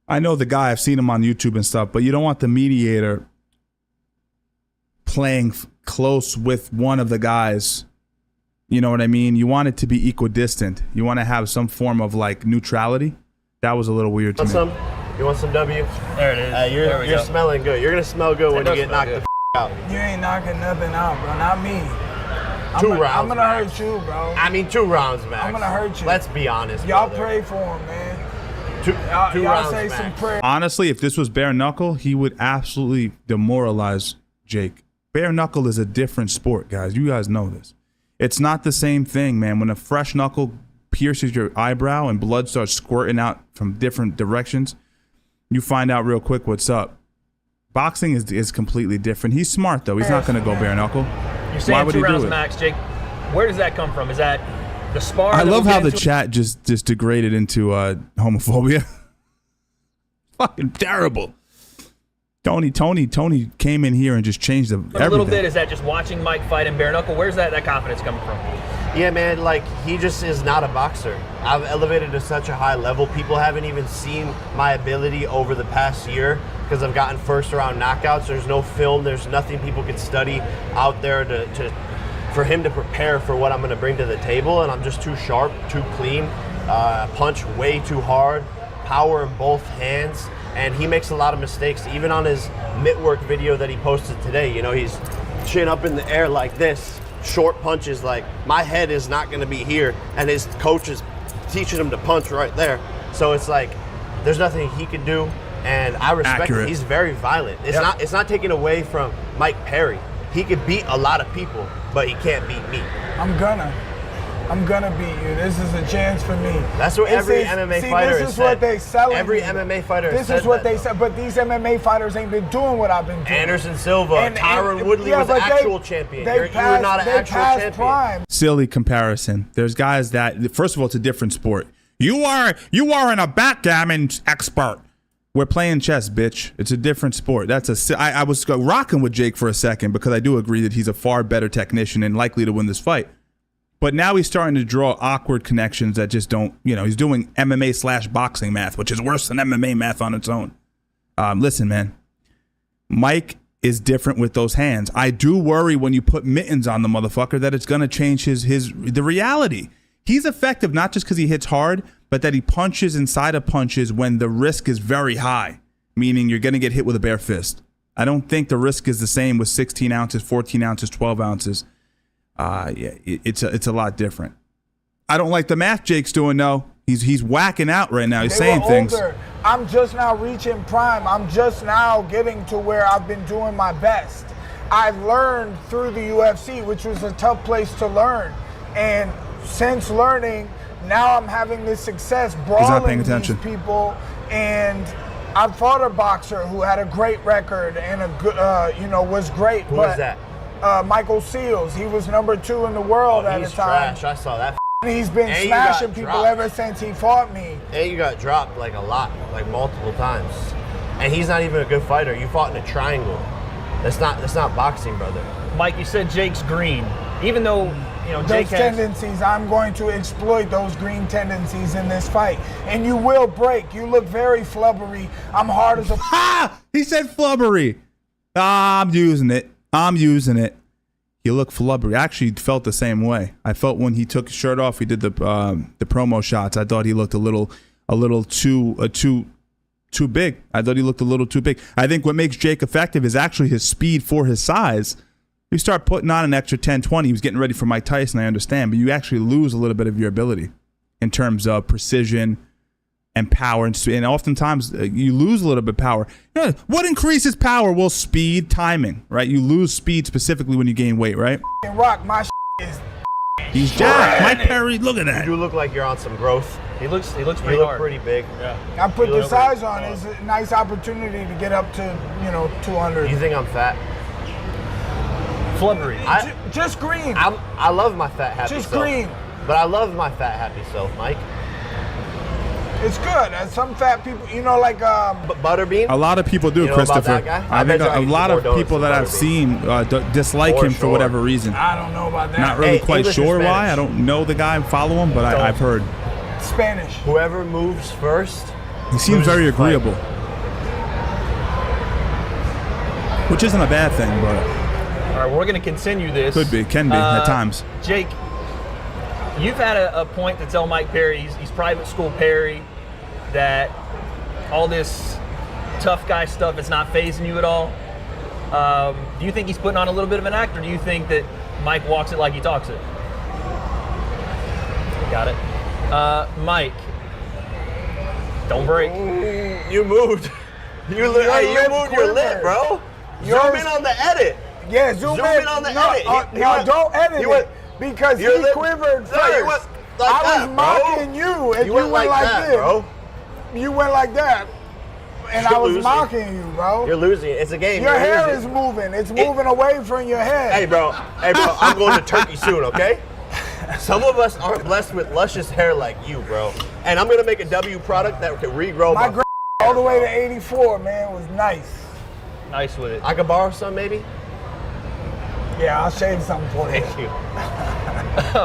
I know the guy. I've seen him on YouTube and stuff, but you don't want the mediator playing close with one of the guys. You know what I mean? You want it to be equidistant. You want to have some form of like neutrality. That was a little weird to me. You want some W? There it is. You're smelling good. You're gonna smell good when you get knocked the out. You ain't knocking nothing out, bro. Not me. 2 rounds. I'm gonna hurt you, bro. I mean, 2 rounds, max. I'm gonna hurt you. Let's be honest. Y'all brother. pray for him, man. 2 y'all rounds, say max. some prayer. Honestly, if this was bare knuckle, he would absolutely demoralize Jake. Bare knuckle is a different sport, guys. You guys know this. It's not the same thing, man. When a fresh knuckle pierces your eyebrow and blood starts squirting out from different directions, you find out real quick what's up. Boxing is completely different. He's smart, though. He's not going to go bare knuckle. You're saying 2 rounds max, Jake. Where does that come from? Is that the spar? I love how the chat just degraded into homophobia. Fucking terrible. Tony came in here and just changed everything. A little bit. Is that just watching Mike fight in bare knuckle? Where's that confidence coming from? Yeah, man, like, he just is not a boxer. I've elevated to such a high level. People haven't even seen my ability over the past year because I've gotten first-round knockouts. There's no film. There's nothing people can study out there for him to prepare for what I'm going to bring to the table, and I'm just too sharp, too clean, punch way too hard, power in both hands, and he makes a lot of mistakes. Even on his mitt work video that he posted today, you know, he's chin up in the air like this, short punches, like my head is not going to be here, and his coach is teaching him to punch right there. So it's like there's nothing he can do, and I respect him. He's very violent. It's not taken away from Mike Perry. He could beat a lot of people, but he can't beat me. I'm gonna. I'm gonna beat you. This is a chance for me. That's what every MMA fighter this has is said. what they sell. Every MMA fighter has said This is what that, they said. But these MMA fighters ain't been doing what I've been doing. Anderson Silva, Tyron Woodley was an actual champion. You were not an actual champion. Prime. Silly comparison. There's guys that, first of all, it's a different sport. You aren't a backgammon expert. We're playing chess, bitch. It's a different sport. I was rocking with Jake for a second because I do agree that he's a far better technician and likely to win this fight. But now he's starting to draw awkward connections that just don't, he's doing MMA/boxing math, which is worse than MMA math on its own. Listen, man, Mike is different with those hands. I do worry when you put mittens on the motherfucker that it's going to change the reality. He's effective not just because he hits hard, but that he punches inside of punches when the risk is very high, meaning you're going to get hit with a bare fist. I don't think the risk is the same with 16 ounces, 14 ounces, 12 ounces. It's a lot different. I don't like the math Jake's doing, though. He's whacking out right now. He's saying things. I'm just now reaching prime. I'm just now getting to where I've been doing my best. I've learned through the UFC, which was a tough place to learn. And since learning, now I'm having this success brawling these people. And I fought a boxer who had a great record and a good, was great. Who was that? Michael Seals. He was number 2 in the world at the time. Trash. I saw that. He's been smashing people ever since he fought me. And you got dropped like a lot, like multiple times. And he's not even a good fighter. You fought in a triangle. That's not boxing, brother. Mike, you said Jake's green. Even though, Jake those tendencies, I'm going to exploit those green tendencies in this fight. And you will break. You look very flubbery. I'm hard as a... Ha! He said flubbery. I'm using it. You look flubbery. I actually felt the same way. I felt when he took his shirt off, he did the promo shots. I thought he looked a little too big. I thought he looked a little too big. I think what makes Jake effective is actually his speed for his size. You start putting on an extra 10, 20. He was getting ready for Mike Tyson, I understand, but you actually lose a little bit of your ability in terms of precision and power, and oftentimes you lose a little bit of power. What increases power? Well, speed, timing, right? You lose speed specifically when you gain weight, right? Rock, my is... He's jacked. Mike Perry, look at that. You look like you're on some growth. He looks pretty hard. You look pretty big. Yeah. I put the size on. It's a nice opportunity to get up to 200. You think I'm fat? Flubbery. Just green. I love my fat happy self. Just green. But I love my fat happy self, Mike. It's good. Some fat people, like Butterbean. A lot of people do, Christopher. I think a lot of people that I've seen dislike him for whatever reason. I don't know about that. Not really quite sure why. I don't know the guy, follow him, but I've heard. Spanish. Whoever moves first. He seems very agreeable, which isn't a bad thing, but. All right, we're going to continue this. Can be at times. Jake, you've had a point to tell Mike Perry, he's private school Perry, that all this tough guy stuff is not fazing you at all. Do you think he's putting on a little bit of an act, or do you think that Mike walks it like he talks it? Got it. Mike, don't break. You moved. You moved your lip, bro. Zoom in on the edit. Yeah, zoom in on the edit. Don't edit it. Because he quivered first. I was mocking you, and you went like this. Bro. You went like that, and I was mocking you, bro. You're losing. It's a game. Your hair is moving. It's moving away from your head. Hey, bro. I'm going to Turkey soon, okay? Some of us aren't blessed with luscious hair like you, bro. And I'm going to make a W product that can regrow my hair, all the way to 84, man, was nice. Nice with it. I could borrow some, maybe? Yeah, I'll shave something for you. Thank you.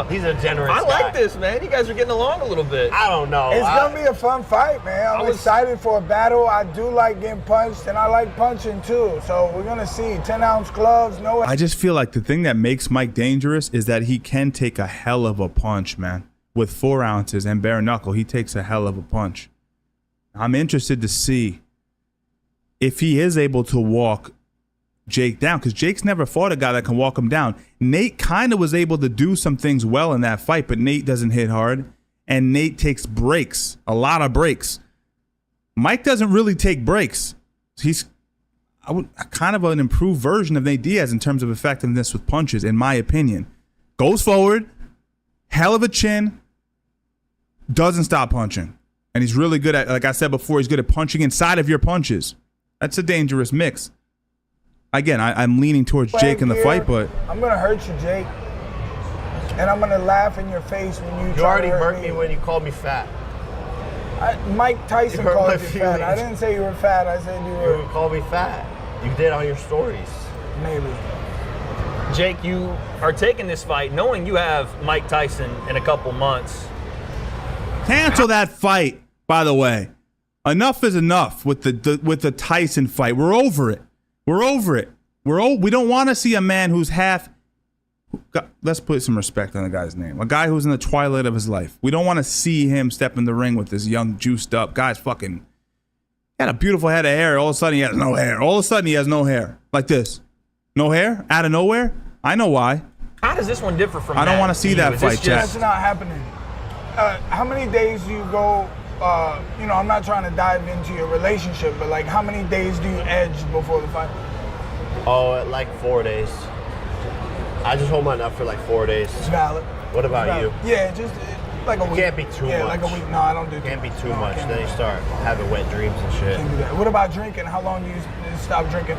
He's a generous guy. I like this, man. You guys are getting along a little bit. I don't know. It's going to be a fun fight, man. I'm excited for a battle. I do like getting punched, and I like punching, too. So we're going to see 10-ounce gloves. No. I just feel like the thing that makes Mike dangerous is that he can take a hell of a punch, man. With 4 ounces and bare knuckle, he takes a hell of a punch. I'm interested to see if he is able to walk Jake down, because Jake's never fought a guy that can walk him down. Nate kind of was able to do some things well in that fight, but Nate doesn't hit hard, and Nate takes breaks, a lot of breaks. Mike doesn't really take breaks. He's kind of an improved version of Nate Diaz in terms of effectiveness with punches, in my opinion. Goes forward, hell of a chin, doesn't stop punching. And he's really good at, like I said before, he's good at punching inside of your punches. That's a dangerous mix. Again, I'm leaning towards Jake in the fight, but I'm gonna hurt you, Jake, and I'm gonna laugh in your face when you. You already hurt me when you called me fat. Mike Tyson called you fat. I didn't say you were fat. I said you were. You called me fat. You did on your stories. Maybe. Jake, you are taking this fight knowing you have Mike Tyson in a couple months. cancel that fight. By the way, enough is enough with the Tyson fight. We're over it. We're over it. We don't want to see a man who's half. Let's put some respect on the guy's name. A guy who's in the twilight of his life. We don't want to see him step in the ring with this young, juiced up guy's fucking. He had a beautiful head of hair. All of a sudden, he has no hair. All of a sudden, he has no hair. Like this. No hair? Out of nowhere? I know why. How does this one differ from I don't want to see that fight, Jack. That's not happening. How many days do you go, I'm not trying to dive into your relationship, but like how many days do you edge before the fight? Oh, like 4 days. I just hold my nut for like 4 days. It's valid. What about you? Yeah, just like a week. Can't be too much. Yeah, like a week. No, I don't do that. Can't be too much. Then you start having wet dreams and shit. Can't do that. What about drinking? How long do you stop drinking?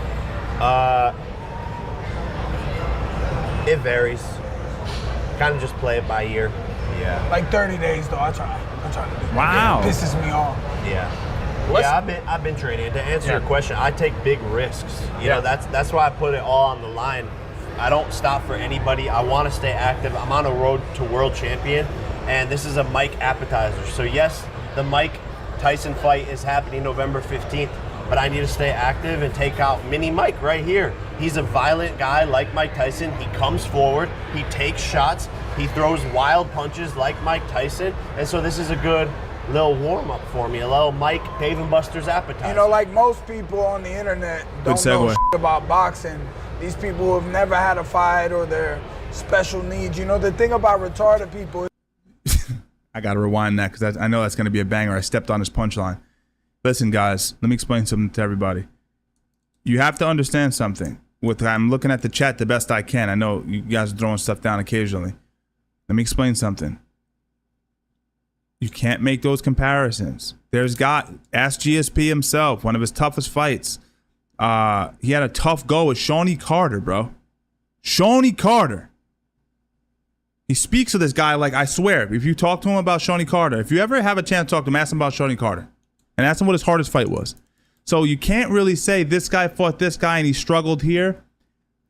It varies. Kind of just play it by ear. Yeah. Like 30 days though. I try to do that. Wow. Yeah, it pisses me off. Yeah. I've been training. To answer your question, I take big risks. You know, that's why I put it all on the line. I don't stop for anybody. I want to stay active. I'm on a road to world champion, and this is a Mike appetizer. So yes, the Mike Tyson fight is happening November 15th, but I need to stay active and take out Mini Mike right here. He's a violent guy like Mike Tyson. He comes forward, he takes shots, he throws wild punches like Mike Tyson, and so this is a good little warm-up for me, a little Mike Dave and Buster's appetizer. You know, like most people on the internet don't know shit about boxing. These people who have never had a fight or their special needs. You know, the thing about retarded people. I got to rewind that because I know that's going to be a banger. I stepped on his punchline. Listen, guys, let me explain something to everybody. You have to understand something. I'm looking at the chat the best I can. I know you guys are throwing stuff down occasionally. Let me explain something. You can't make those comparisons. Ask GSP himself, one of his toughest fights. He had a tough go with Shawnee Carter, bro. Shawnee Carter. He speaks of this guy like, I swear, if you talk to him about Shawnee Carter, if you ever have a chance to talk to him, ask him about Shawnee Carter. And ask him what his hardest fight was. So you can't really say this guy fought this guy and he struggled here.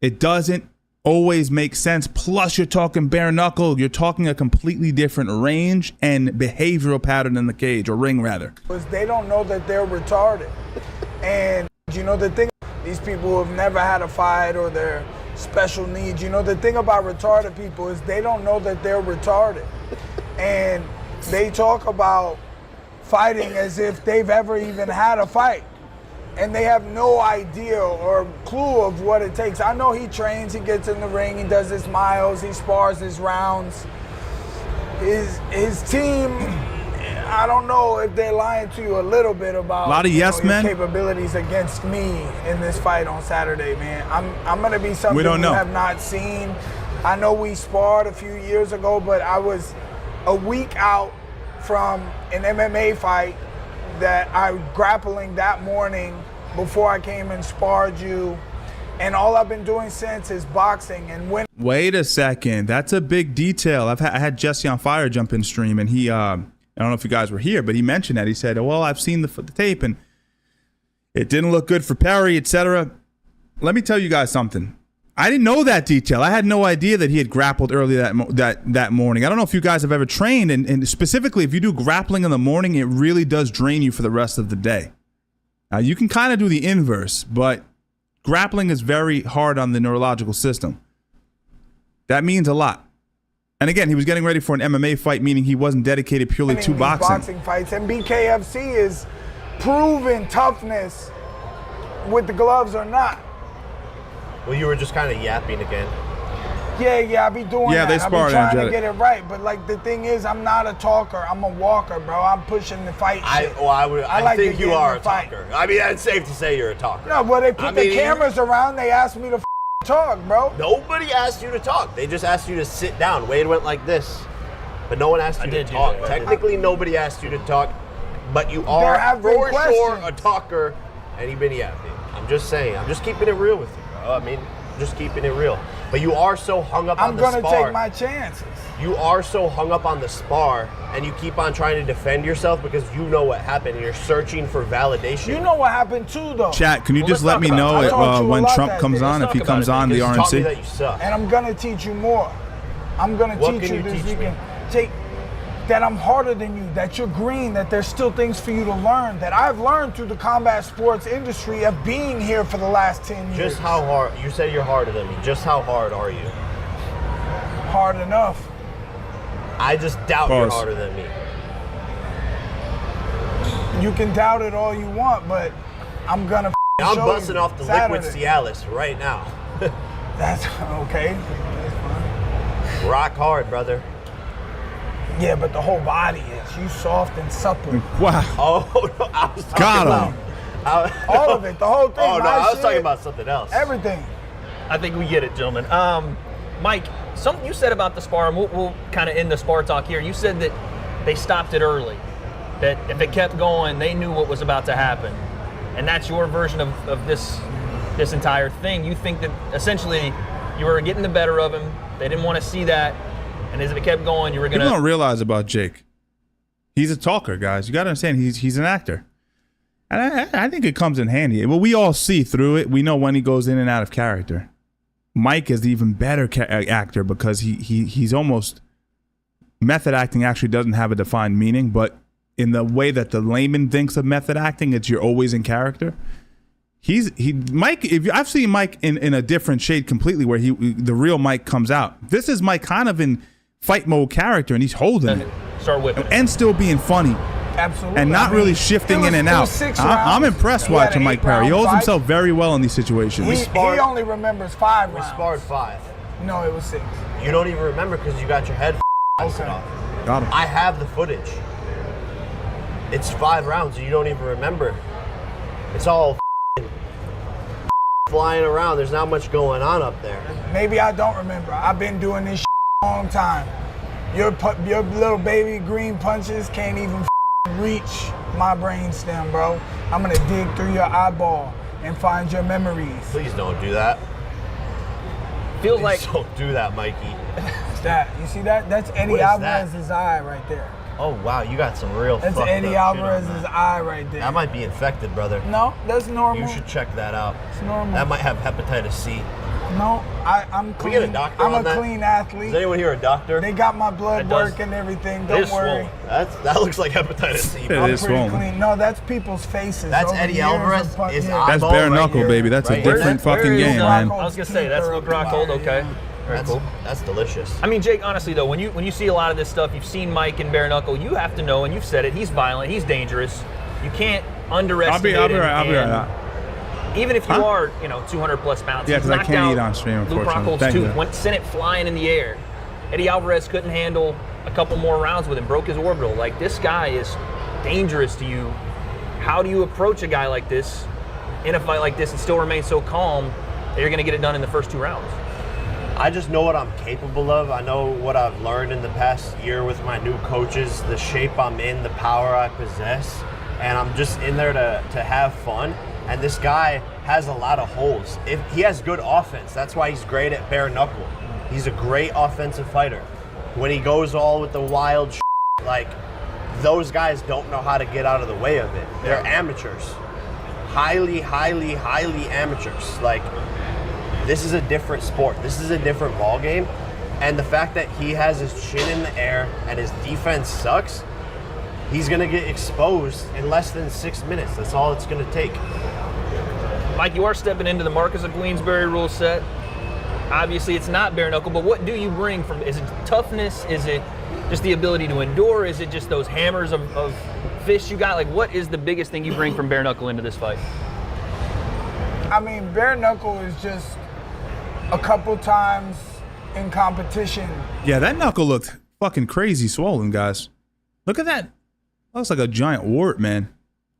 It doesn't always make sense. Plus, you're talking bare knuckle. You're talking a completely different range and behavioral pattern in the cage, or ring rather. Because they don't know that they're retarded. And you know the thing, these people who have never had a fight or their special needs, you know the thing about retarded people is they don't know that they're retarded. And they talk about fighting as if they've ever even had a fight. And they have no idea or clue of what it takes. I know he trains, he gets in the ring, he does his miles, he spars his rounds. His team, I don't know if they're lying to you a little bit about a lot of yes men capabilities against me in this fight on Saturday, man. I'm gonna be something we don't know. You have not seen. I know we sparred a few years ago, but I was a week out from an MMA fight that I grappling that morning before I came and sparred you, and all I've been doing since is boxing and winning. Wait a second, that's a big detail. I had Jesse on Fire jump in stream, and he I don't know if you guys were here, but he mentioned that. He said, well, I've seen the tape and it didn't look good for Perry, etc. Let me tell you guys something. I didn't know that detail. I had no idea that he had grappled early that morning. I don't know if you guys have ever trained, and specifically if you do grappling in the morning, it really does drain you for the rest of the day. Now, you can kind of do the inverse, but grappling is very hard on the neurological system. That means a lot. And again, he was getting ready for an MMA fight, meaning he wasn't dedicated purely to boxing fights. And BKFC is proven toughness with the gloves or not. Well, you were just kind of yapping again. Yeah, I be doing that. They spar I be trying energetic. to get it right, but like the thing is, I'm not a talker. I'm a walker, bro. I'm pushing the fight. I like think to you get are in a the fight. talker. I mean, it's safe to say you're a talker. No, well, they put the cameras around. They asked me to talk, bro. Nobody asked you to talk. They just asked you to sit down. Wade went like this. but no one asked you to talk. Technically, nobody asked you to talk, but you There are have been for sure a questions. talker, and you've been yapping. I'm just saying. I'm just keeping it real with you, bro. I mean, just keeping it real. But you are so hung up on I'm the gonna spar. take my chances. You are so hung up on the spar, and you keep on trying to defend yourself because you know what happened, and you're searching for validation. You know what happened too, though. Chat, can you Well, just let's let me talk about know it. I taught you a when lot Trump that comes day. on, Let's if he talk about comes it, on the You taught me RNC? that you suck. And I'm gonna teach you more. I'm gonna What teach can you you this teach me? weekend. That I'm harder than you, that you're green, that there's still things for you to learn, that I've learned through the combat sports industry of being here for the last 10 years. Just how hard? You said you're harder than me. Just how hard are you? Hard enough. I just doubt you're Pause. harder than me. You can doubt it all you want, but I'm gonna I'm show busting you off the Saturday. liquid Cialis right now. That's okay. Rock hard, brother. Yeah, but the whole body is. You soft and supple. Wow. Oh, no, I was talking Got about. him. All of it, the whole thing. Oh no, my I was shit, talking about something else. everything. I think we get it, gentlemen. Mike, something you said about the spar, and we'll kind of end the spar talk here. You said that they stopped it early, that if it kept going, they knew what was about to happen. And that's your version of this entire thing. You think that essentially you were getting the better of him. They didn't want to see that. And as it kept going, you were going People don't to... realize about Jake. He's a talker, guys. You got to understand, he's an actor. And I think it comes in handy. Well, we all see through it. We know when he goes in and out of character. Mike is the even better actor because he's almost... Method acting actually doesn't have a defined meaning, but in the way that the layman thinks of method acting, it's you're always in character. Mike, I've seen Mike in a different shade completely, where the real Mike comes out. This is Mike kind of in fight mode character, and he's holding it Start whipping. and still being funny Absolutely. and not really shifting in and out. I'm impressed He had watching an Mike Perry. He 8-round holds fight. himself very well in these situations. He only remembers 5 We rounds. sparred 5. No, it was 6. You don't even remember because you got your head blasted Okay. off. Got him. I have the footage. It's 5 rounds and you don't even remember. It's all flying around. There's not much going on up there. Maybe I don't remember. I've been doing this a long time. Your little baby green punches can't even reach my brainstem, bro. I'm gonna dig through your eyeball and find your memories. Please don't do that. Feels Please like... don't do that, Mikey. That you see that? That's Eddie What is that? Alvarez's eye right there. Oh wow, you got some real That's fucked Eddie up shit on Alvarez's that. eye right there. That might be infected, brother. No, that's normal. You should check that out. It's normal. That might have hepatitis C. No, I'm Can we clean. get a doctor I'm on a that? clean athlete. Is anyone here a doctor? They got my blood It does. work and everything. It Don't is worry. swollen. That looks like hepatitis C. It bro. is Pretty swollen. clean. No, that's people's faces. That's over Eddie years of Alvarez. fuck- Is yeah. That's eyeball bare right knuckle, here, baby. That's a right here. different Where fucking is game, that? man. I was gonna say that's real rock hold. Okay, very That's, cool. that's delicious. I mean, Jake, honestly though, when you see a lot of this stuff, you've seen Mike in bare knuckle. You have to know, and you've said it. He's violent. He's dangerous. You can't underestimate. I'll be him, right. I'll be and right. Even if you Huh? are, 200 plus pounds. Yeah, he's 'cause I knocked can't out eat on stream, Luke unfortunately. Rockhold's Thank tooth. you. Sent it flying in the air. Eddie Alvarez couldn't handle a couple more rounds with him. Broke his orbital. Like, this guy is dangerous to you. How do you approach a guy like this in a fight like this and still remain so calm that you're going to get it done in the first 2 rounds? I just know what I'm capable of. I know what I've learned in the past year with my new coaches, the shape I'm in, the power I possess, and I'm just in there to have fun. And this guy has a lot of holes. If he has good offense, that's why he's great at bare knuckle. He's a great offensive fighter. When he goes all with the wild like, those guys don't know how to get out of the way of it. They're amateurs. Highly, highly, highly amateurs. Like, this is a different sport. This is a different ball game. And the fact that he has his chin in the air and his defense sucks, he's gonna get exposed in less than 6 minutes. That's all it's gonna take. Mike, you are stepping into the Marcus of Queensberry rule set. Obviously, it's not bare knuckle, but what do you bring from? Is it toughness? Is it just the ability to endure? Is it just those hammers of fists you got? Like, what is the biggest thing you bring from bare knuckle into this fight? I mean, bare knuckle is just a couple times in competition. Yeah, that knuckle looked fucking crazy swollen, guys. Look at that. Looks like a giant wart, man,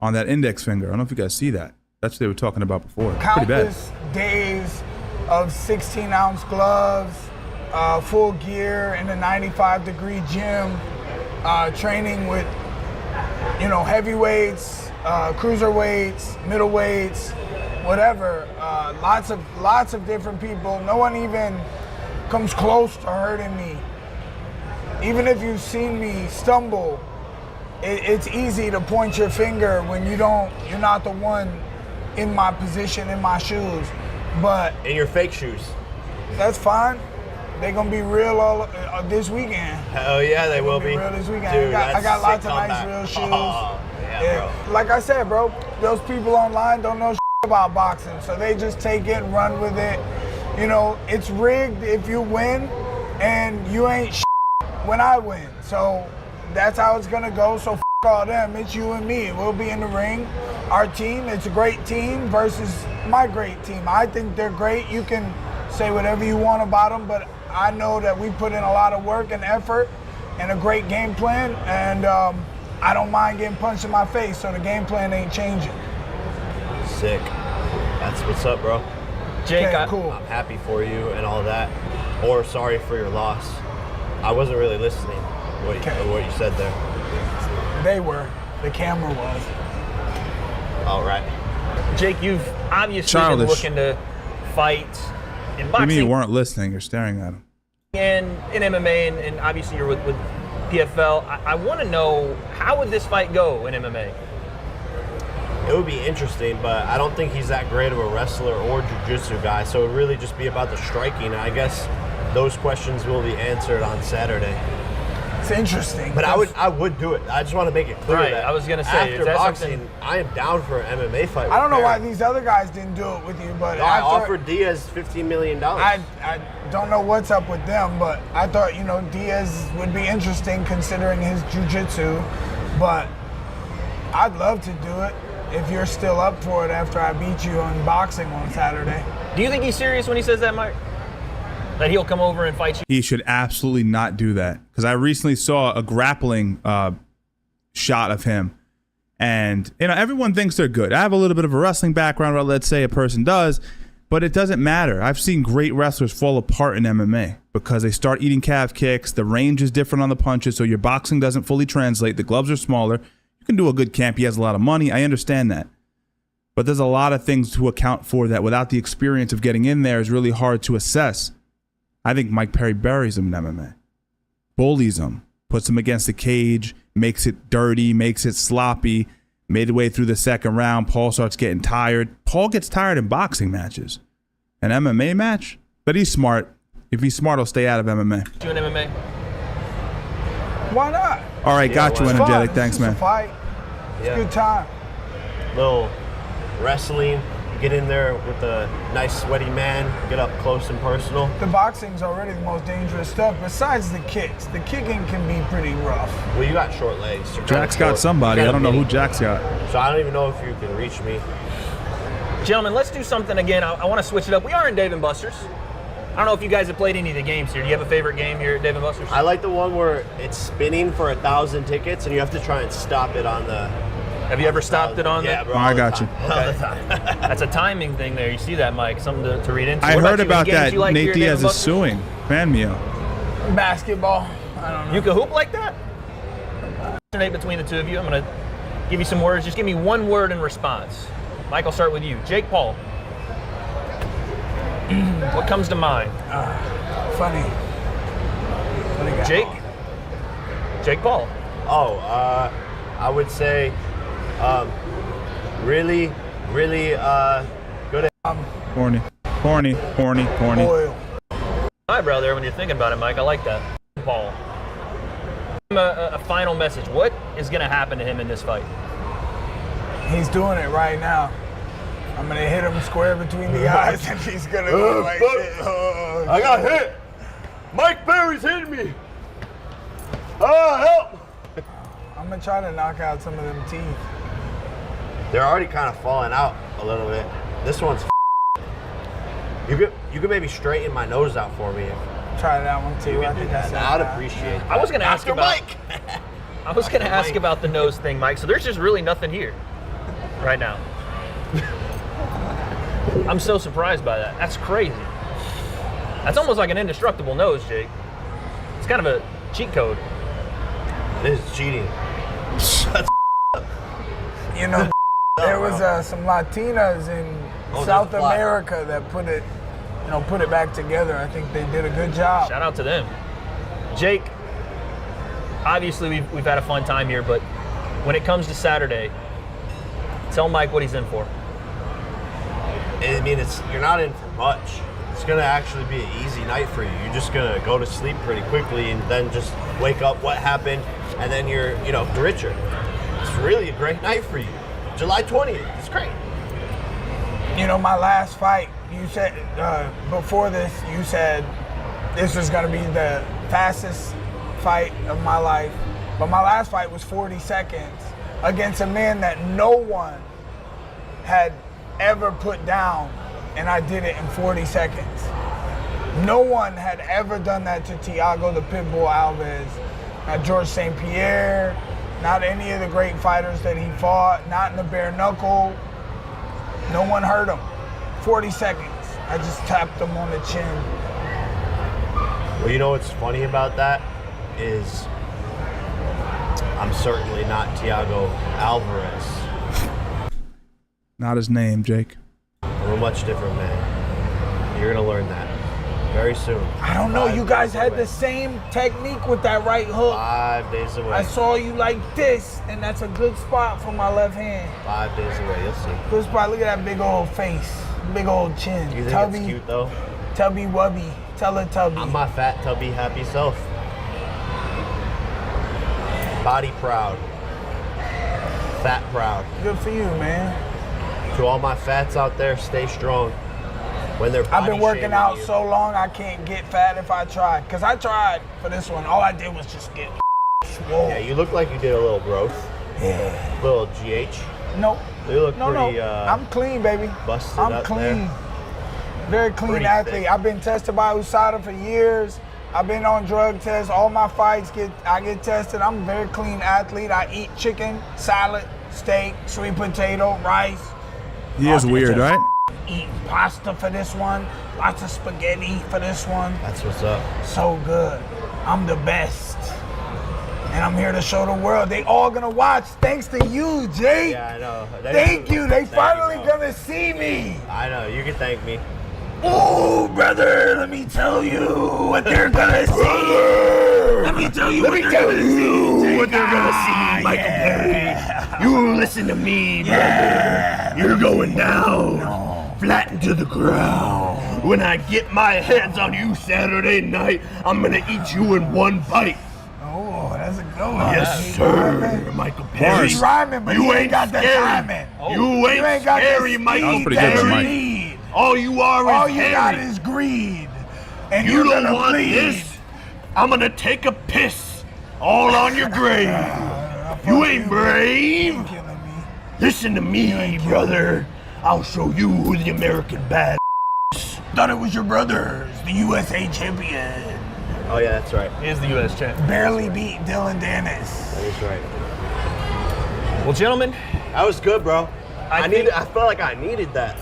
on that index finger. I don't know if you guys see that. That's what they were talking about before. Pretty bad. Countless days of 16-ounce gloves full gear in a 95-degree gym, training with, you know, heavyweights, cruiserweights, middleweights, whatever. Lots of different people. No one even comes close to hurting me. Even if you've seen me stumble, it's easy to point your finger when you're not the one in my position, in my shoes. But In your fake shoes. that's fine. They're gonna be real all this weekend. Hell yeah, they will be. Real this weekend. Dude, I that's got a lots sick of nice comeback. real shoes. Oh, yeah, bro. Like I said, bro, those people online don't know about boxing, so they just take it and run with it. You know, it's rigged if you win, and you ain't when I win. So that's how it's gonna go. So all them, it's you and me. We'll be in the ring. Our team, it's a great team versus my great team. I think they're great. You can say whatever you want about them, but I know that we put in a lot of work and effort and a great game plan, and I don't mind getting punched in my face, so the game plan ain't changing. Sick. That's what's up, bro. Jake, Okay, cool. I'm happy for you and all that. Or sorry for your loss. I wasn't really listening what you said there. They were. The camera was. All right. Jake, you've obviously Childish. been looking to fight in What do you mean you boxing weren't listening? You're staring at him. and in MMA, and obviously you're with PFL. I want to know, how would this fight go in MMA? It would be interesting, but I don't think he's that great of a wrestler or jiu-jitsu guy, so it would really just be about the striking. I guess those questions will be answered on Saturday. It's interesting. But I would do it. I just want to make it clear Right, that I was gonna say, after is that boxing, something- I am down for an MMA fight. I don't know with why Perry. these other guys didn't do it with you, but I after, offered Diaz $15 million. I don't know what's up with them, but I thought, you know, Diaz would be interesting considering his jiu-jitsu, but I'd love to do it if you're still up for it after I beat you on boxing on Saturday. Do you think he's serious when he says that, Mike? That he'll come over and fight you? He should absolutely not do that, because I recently saw a grappling shot of him, and you know, everyone thinks they're good. I have a little bit of a wrestling background, or let's say a person does, but it doesn't matter. I've seen great wrestlers fall apart in MMA because they start eating calf kicks. The range is different on the punches, so your boxing doesn't fully translate. The gloves are smaller. You can do a good camp. He has a lot of money. I understand that. But there's a lot of things to account for that without the experience of getting in there is really hard to assess. I think Mike Perry buries him in MMA. Bullies him. Puts him against the cage. Makes it dirty. Makes it sloppy. Midway through the second round, Paul starts getting tired. Paul gets tired in boxing matches. An MMA match? But he's smart. If he's smart, he'll stay out of MMA. Do an MMA? Why not? All right, got you, It's energetic. fun. Thanks, It's just man. a fight. It's Yeah. a good time. Little wrestling, get in there with a nice sweaty man, get up close and personal. The boxing's already the most dangerous stuff. Besides the kicks, the kicking can be pretty rough. Well, you got short legs. You're kinda Jack's got short. somebody. You I got don't know a who mini. Jack's got. So I don't even know if you can reach me. Gentlemen, let's do something again. I want to switch it up. We are in Dave & Buster's. I don't know if you guys have played any of the games here. Do you have a favorite game here at Dave & Buster's? I like the one where it's spinning for 1,000 tickets and you have to try and stop it on the. Have you ever stopped it on Yeah, the? bro. I all the got time. you. All the time. That's a timing thing there. You see that, Mike? Something to read into. I What heard you? Any about games that. you like here Nate at Dave & Diaz is Buster's? suing. Fan me out. Basketball, I don't know. You can hoop like that? Alternate between the two of you. I'm going to give you some words. Just give me one word in response. Mike, I'll start with you. Jake Paul. What comes to mind? Funny. Funny guy. Jake? Jake Paul. Oh, I would say really good at. Corny. Oil. Eyebrow there when you're thinking about it, Mike. I like that. Paul. A final message. What is going to happen to him in this fight? He's doing it right now. I'm gonna hit him square between the eyes, and he's gonna go like this. Oh, I got hit. Mike Perry's hitting me. Help! I'm gonna try to knock out some of them teeth. They're already kind of falling out a little bit. This one's. You could maybe straighten my nose out for me. Try that one too. You I can do think that. that's I'd that. appreciate that. I was going to ask After about. Mike. I was going to ask Mike. about the nose thing, Mike. So there's just really nothing here, right now. I'm so surprised by that. That's crazy. That's almost like an indestructible nose, Jake. It's kind of a cheat code. It is cheating. You know, there was some Latinas in South America that put it back together. I think they did a good job. Shout out to them. Jake, obviously we've had a fun time here, but when it comes to Saturday, tell Mike what he's in for. I mean, you're not in for much. It's gonna actually be an easy night for you. You're just gonna go to sleep pretty quickly and then just wake up what happened, and then you're richer. It's really a great night for you. July 20th, it's great. You know, my last fight, you said, before this, you said this was gonna be the fastest fight of my life. But my last fight was 40 seconds against a man that no one had ever put down, and I did it in 40 seconds. No one had ever done that to Thiago the Pitbull Alves, not George St. Pierre, not any of the great fighters that he fought, not in the bare knuckle. No one hurt him. 40 seconds. I just tapped him on the chin. Well, you know what's funny about that is I'm certainly not Thiago Alvarez. Not his name, Jake. I'm a much different man. You're gonna learn that very soon. I don't know. You guys had the same technique with that right hook. 5 days away. I saw you like this, and that's a good spot for my left hand. 5 days away. You'll see. Good spot. Look at that big old face, big old chin. You think Tubby, it's cute though? Tubby Wubby. Tell her Tubby. I'm my fat, tubby, happy self. Body proud. Fat proud. Good for you, man. To all my fats out there, stay strong. When they're I've been working body-shaming out you. so long I can't get fat if I tried. Cause I tried for this one. All I did was just get swole. Yeah, you look like you did a little growth. Yeah. Little GH. Nope. You look No, pretty, I'm clean, baby. busted I'm up clean. there. Very clean Pretty athlete. thick. I've been tested by USADA for years. I've been on drug tests. All my fights I get tested. I'm a very clean athlete. I eat chicken, salad, steak, sweet potato, rice. He is weird, right? Eating pasta for this one. Lots of spaghetti for this one. That's what's up. So good. I'm the best. And I'm here to show the world. They all gonna watch thanks to you, Jake. Yeah, I know. Thank you. They finally bro. gonna see me. I know. You can thank me. Oh, brother, let me tell you what they're gonna see. Let me tell you what they're gonna see. What they're gonna see, Michael Perry. You listen to me, brother. You're going down, flat into the ground. When I get my hands on you Saturday night, I'm gonna eat you in one bite. Oh, that's a good one. Yes, sir, Michael Perry. He's rhyming, but you ain't got the timing. You ain't scary, Michael Perry. All you are is got is greed. And you don't want this? I'm gonna take a piss all on your grave. You ain't brave. Listen to me, brother. I'll show you who the American bad thought it was your brothers, the USA champion. Oh yeah, that's right. He is the U.S. champ. Barely beat Dylan Dennis. That is right. Well, gentlemen, That was good, bro. I think- felt like I needed that.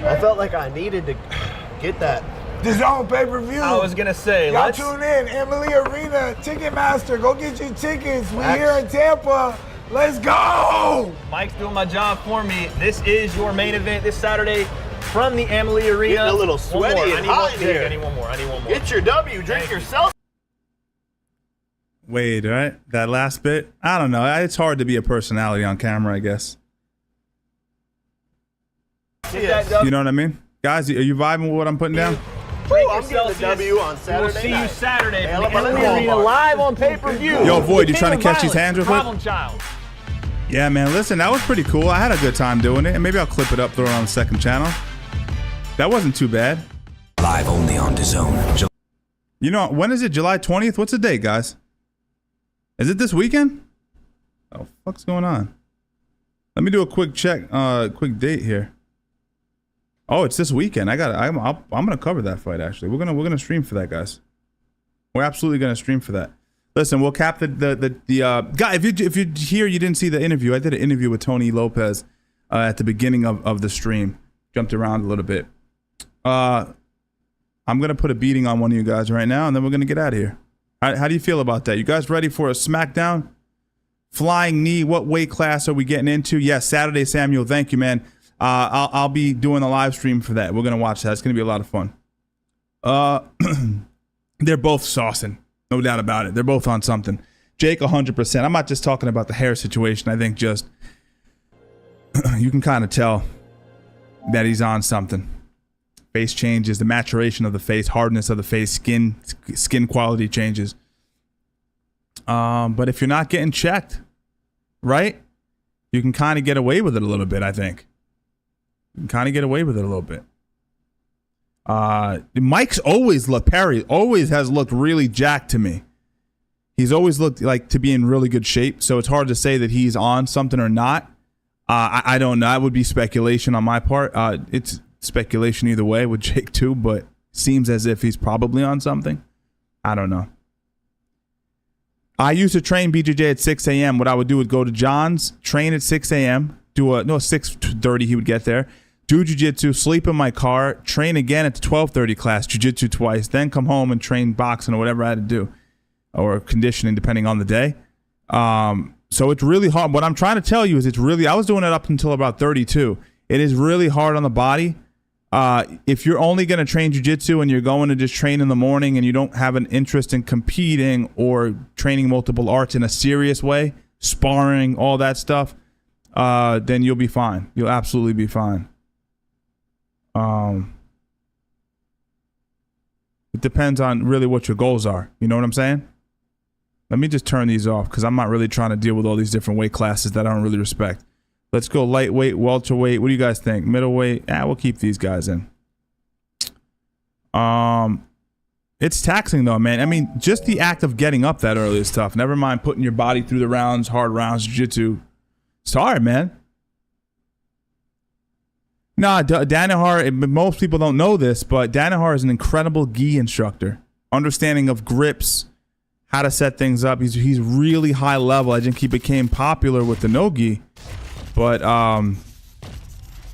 I felt like I needed to get that. This is on pay-per-view. I was gonna say, Y'all let's tune in, Emily Arena, Ticketmaster. Go get your tickets. We Facts. here in Tampa. Let's go! Mike's doing my job for me. This is your main event this Saturday from the Amalie Arena. Getting a little One more. sweaty I and need one, hot Jake, here. I need one more. I need one more. Get your W. Drink yourself. Wade, right? That last bit? I don't know. It's hard to be a personality on camera, I guess. Get that dub. You know what I mean? Guys, are you vibing with what I'm putting down? Drink I'm getting the Celsius. W on Saturday We'll see you night. Saturday Hey, from I'm the about to Amalie go Arena hard. live on pay-per-view. Yo, Void, you The trying to King of catch these Violence, hands real quick? Problem Child. Yeah, man. Listen, that was pretty cool. I had a good time doing it, and maybe I'll clip it up, throw it on the second channel. That wasn't too bad. Live only on DAZN. You know, when is it? July 20th? What's the date, guys? Is it this weekend? Oh, fuck's going on? Let me do a quick check, quick date here. Oh, it's this weekend. I'm gonna cover that fight. Actually, we're gonna stream for that, guys. We're absolutely gonna stream for that. Listen, we'll cap the guy. If you're here, you didn't see the interview. I did an interview with Tony Lopez at the beginning of the stream. Jumped around a little bit. I I'm going to put a beating on one of you guys right now, and then we're going to get out of here. How do you feel about that? You guys ready for a smackdown? Flying knee, what weight class are we getting into? Yes, Saturday, Samuel. Thank you, man. I'll be doing a live stream for that. We're going to watch that. It's going to be a lot of fun. They're both saucing. No doubt about it. They're both on something. Jake, 100%. I'm not just talking about the hair situation. I think just you can kind of tell that he's on something. Face changes, the maturation of the face, hardness of the face, skin quality changes. But if you're not getting checked, right, you can kind of get away with it a little bit, I think. You can kind of get away with it a little bit. Mike's always looked, Perry always has looked really jacked to me. He's always looked like to be in really good shape, so it's hard to say that he's on something or not. I don't know. That would be speculation on my part. It's speculation either way with Jake too, but seems as if he's probably on something. I don't know. I used to train BJJ at 6 a.m. What I would do would go to John's, train at 6 a.m., 6:30 he would get there, do jiu-jitsu, sleep in my car, train again at the 12:30 class, jiu-jitsu twice, then come home and train boxing or whatever I had to do, or conditioning depending on the day. So it's really hard. What I'm trying to tell you is I was doing it up until about 32. It is really hard on the body. If you're only going to train jiu-jitsu and you're going to just train in the morning and you don't have an interest in competing or training multiple arts in a serious way, sparring, all that stuff, then you'll be fine. You'll absolutely be fine. It depends on really what your goals are. You know what I'm saying? Let me just turn these off because I'm not really trying to deal with all these different weight classes that I don't really respect. Let's go lightweight, welterweight. What do you guys think? Middleweight? We'll keep these guys in. It's taxing though, man. I mean, just the act of getting up that early is tough. Never mind putting your body through the rounds, hard rounds, jiu-jitsu. It's hard, man. Nah, Danaher, most people don't know this, but Danaher is an incredible gi instructor. Understanding of grips, how to set things up. He's really high level. I think he became popular with the no gi. But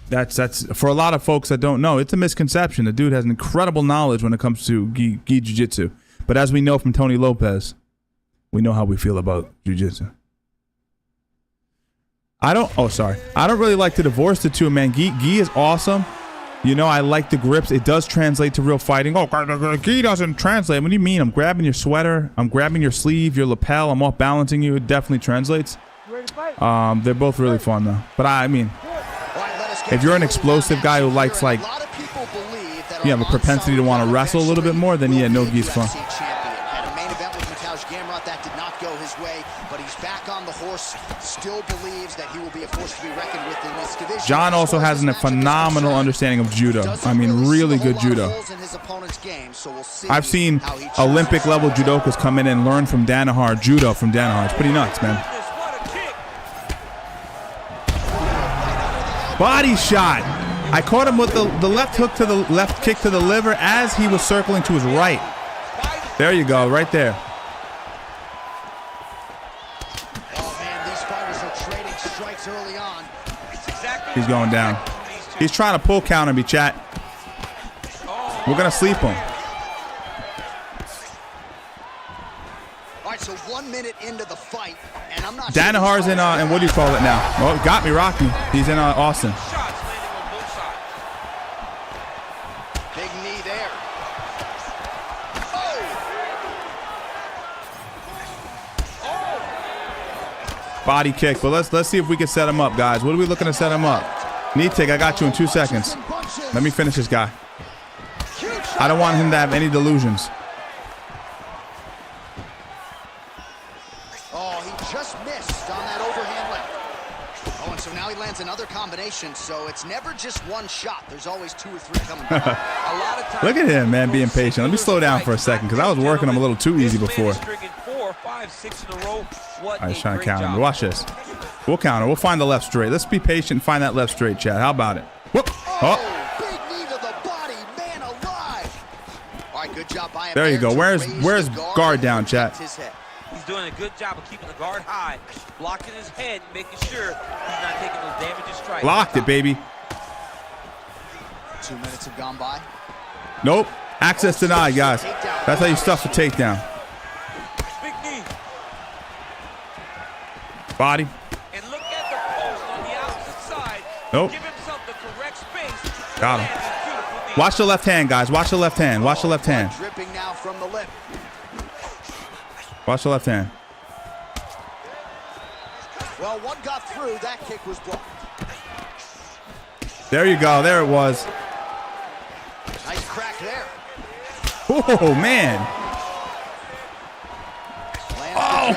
that's for a lot of folks that don't know, it's a misconception. The dude has an incredible knowledge when it comes to gi jiu-jitsu. But as we know from Tony Lopez, we know how we feel about jiu-jitsu. I don't really like to divorce the two, man. Gi is awesome. You know, I like the grips. It does translate to real fighting. Oh, gi doesn't translate. What do you mean? I'm grabbing your sweater. I'm grabbing your sleeve, your lapel. I'm off balancing you. It definitely translates. They're both really fun though. But I mean, if you're an explosive guy who likes you have a propensity to want to wrestle a little bit more, then yeah, no gi's fun. John also has a phenomenal understanding of judo. I mean, really good judo. I've seen Olympic level judokas come in and learn from Danaher judo from Danaher. It's pretty nuts, man. Body shot. I caught him with the left hook to the left kick to the liver as he was circling to his right. There you go, right there. Oh man, these fighters are trading strikes early on. He's going down. He's trying to pull counter me, chat. We're gonna sleep him. All right, so 1 minute into the fight, and I'm not. Danaher's in and what do you call it now? Oh, got me, Rocky. He's in Austin. Big knee there. Body kick, but let's see if we can set him up, guys. What are we looking to set him up? Knee kick, I got you in 2 seconds. Let me finish this guy. I don't want him to have any delusions. Oh, he just missed on that overhand left. Oh, and so now he lands another combination, so it's never just one shot. There's always 2 or 3 coming back. Look at him, man, being patient. Let me slow down for a second, because I was working him a little too easy before. 4, 5, 6 in a row. I was trying to counter him. Watch this. We'll counter. We'll find the left straight. Let's be patient and find that left straight, Chad. How about it? Whoop. Oh. Big knee to the body, man alive. All right, good job by him. There you go. Where's guard down, chat? He's doing a good job of keeping the guard high, blocking his head, making sure he's not taking those damaging strikes. Locked it, baby. 2 minutes have gone by. Nope. Access denied, guys. That's how you stuff a takedown. Big knee. Body. And look at the post on the opposite side. Nope. Give himself the correct space. Got him. Watch the left hand, guys. Watch the left hand. Watch the left hand. Dripping now from the lip. Watch the left hand. Well, one got through. That kick was blocked. There you go. There it was. Nice crack there. Oh, man. Oh.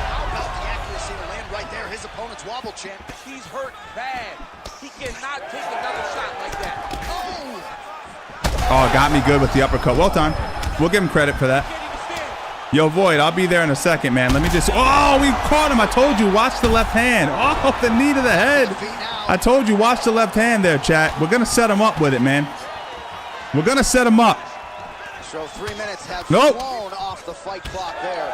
How about the accuracy to land right there? His opponent's wobble champ. He's hurt bad. He cannot take another shot like that. Oh, got me good with the uppercut. Well done. We'll give him credit for that. Yo, Void, I'll be there in a second, man. Let me just... Oh, we caught him. I told you, watch the left hand. Oh, the knee to the head. I told you, watch the left hand there, chat. We're going to set him up with it, man. We're going to set him up. So 3 minutes have Nope. flown off the fight clock there.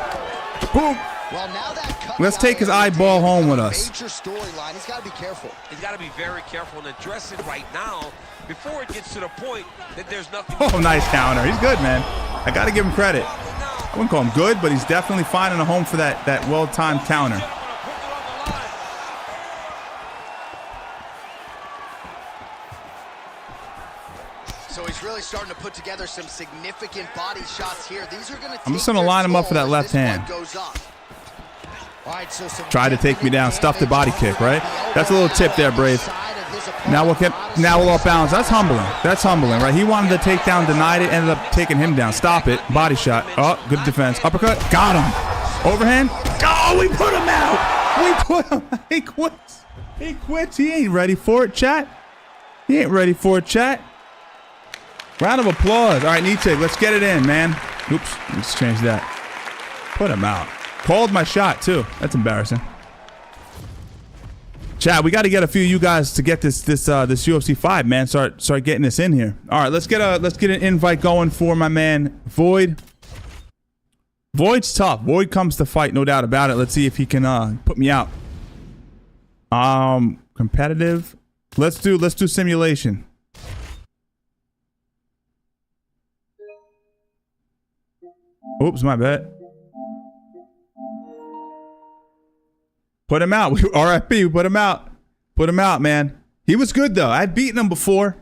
Boom. Well, now that Let's take his eyeball home with us. Major storyline. He's got to be careful. He's got to be very careful and address it right now before it gets to the point that there's nothing. Oh, nice counter. He's good, man. I got to give him credit. I wouldn't call him good, but he's definitely finding a home for that well-timed counter. So he's really starting to put together some significant body shots here. These are going to I'm just going to line him up for that left hand. Right, so Try to take me down. Stuff the body kick, right? That's a little tip there, Brave. Now we'll off balance. That's humbling. That's humbling, right? He wanted the takedown, denied it, ended up taking him down. Stop it. Body shot. Oh, good defense. Uppercut. Got him. Overhand. Oh, we put him out. We put him out. He quits. He quits. He ain't ready for it, chat. He ain't ready for it, chat. Round of applause. All right, Nietzsche, let's get it in, man. Oops, let's change that. Put him out. Called my shot, too. That's embarrassing. Chat, we got to get a few of you guys to get this UFC 5, man. Start getting this in here. All right, let's get an invite going for my man Void. Void's tough. Void comes to fight, no doubt about it. Let's see if he can put me out. Competitive. Let's do simulation. Oops, my bad. Put him out. RFP, we put him out. Put him out, man. He was good, though. I'd beaten him before.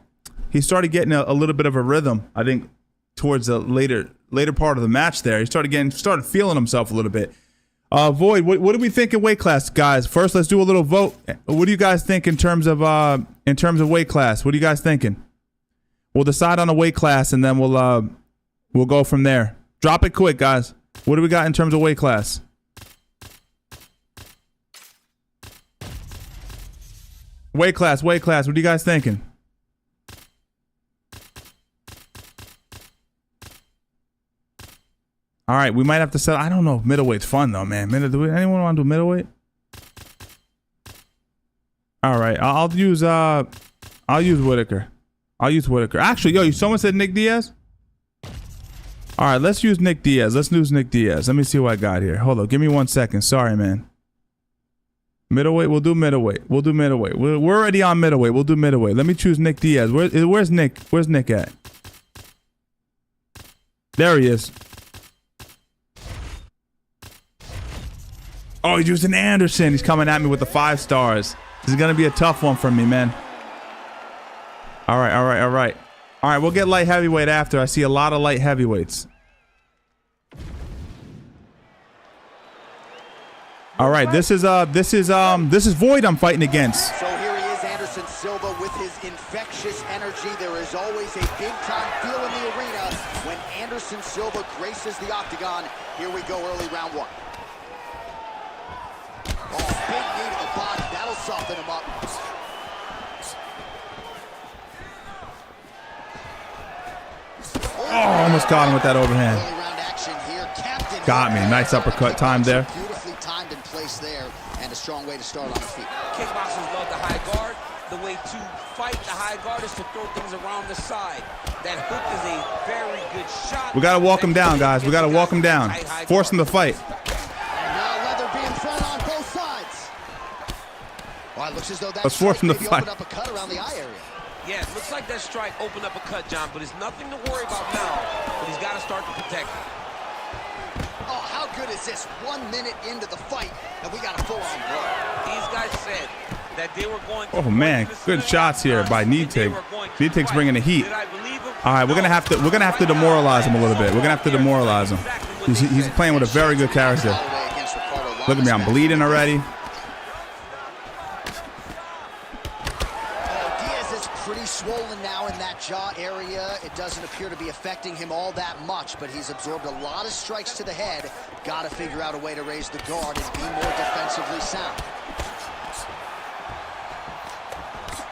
He started getting a little bit of a rhythm, I think, towards the later part of the match there. He started feeling himself a little bit. Void, what do we think in weight class, guys? First, let's do a little vote. What do you guys think in terms of weight class? What are you guys thinking? We'll decide on a weight class, and then we'll go from there. Drop it quick, guys. What do we got in terms of weight class? Weight class. What are you guys thinking? All right, we might have to set. I don't know if middleweight's fun though, man. Anyone want to do middleweight? All right, I'll use Whitaker. I'll use Whitaker. Actually, yo, someone said Nick Diaz. All right, let's use Nick Diaz. Let's use Nick Diaz. Let me see what I got here. Hold on, give me 1 second. Sorry, man. Middleweight, we'll do middleweight. We're already on middleweight. We'll do middleweight. Let me choose Nick Diaz. Where's Nick? Where's Nick at? There he is. Oh, he's using Anderson. He's coming at me with the 5 stars. This is gonna be a tough one for me, man. All right. We'll get light heavyweight after. I see a lot of light heavyweights. All right, this is Void I'm fighting against. So here he is, Anderson Silva, with his infectious energy. There is always a big-time feel in the arena when Anderson Silva graces the octagon. Here we go, early round 1. Oh, big knee to the body. That'll soften him up. Oh, almost got him with that overhand. Got me. Nice uppercut time there. Beautifully timed and placed there, and a strong way to start on the feet. Kickboxers love the high guard. The way to fight the high guard is to throw things around the side. That hook is a very good shot. We got to walk him down, guys. We got to walk him down. Force him to fight. And now Leather being thrown on both sides. Well, it looks as though that Let's force him to fight. opened up a cut around the eye area. Yeah, it looks like that strike opened up a cut, John, but it's nothing to worry about now. But he's got to start to protect it. Oh, how good is this? 1 minute into the fight, and we got a full-on blow. These guys said that they were going to... Oh man, good shots here by Nitek. Nitek's bringing the heat. All right, we're gonna have to demoralize him a little bit. We're gonna have to demoralize him. He's playing with a very good character. Look at me, I'm bleeding already. Diaz is pretty swollen now in that jaw area. It doesn't appear to be affecting him all that much, but he's absorbed a lot of strikes to the head. Got to figure out a way to raise the guard and be more defensively sound.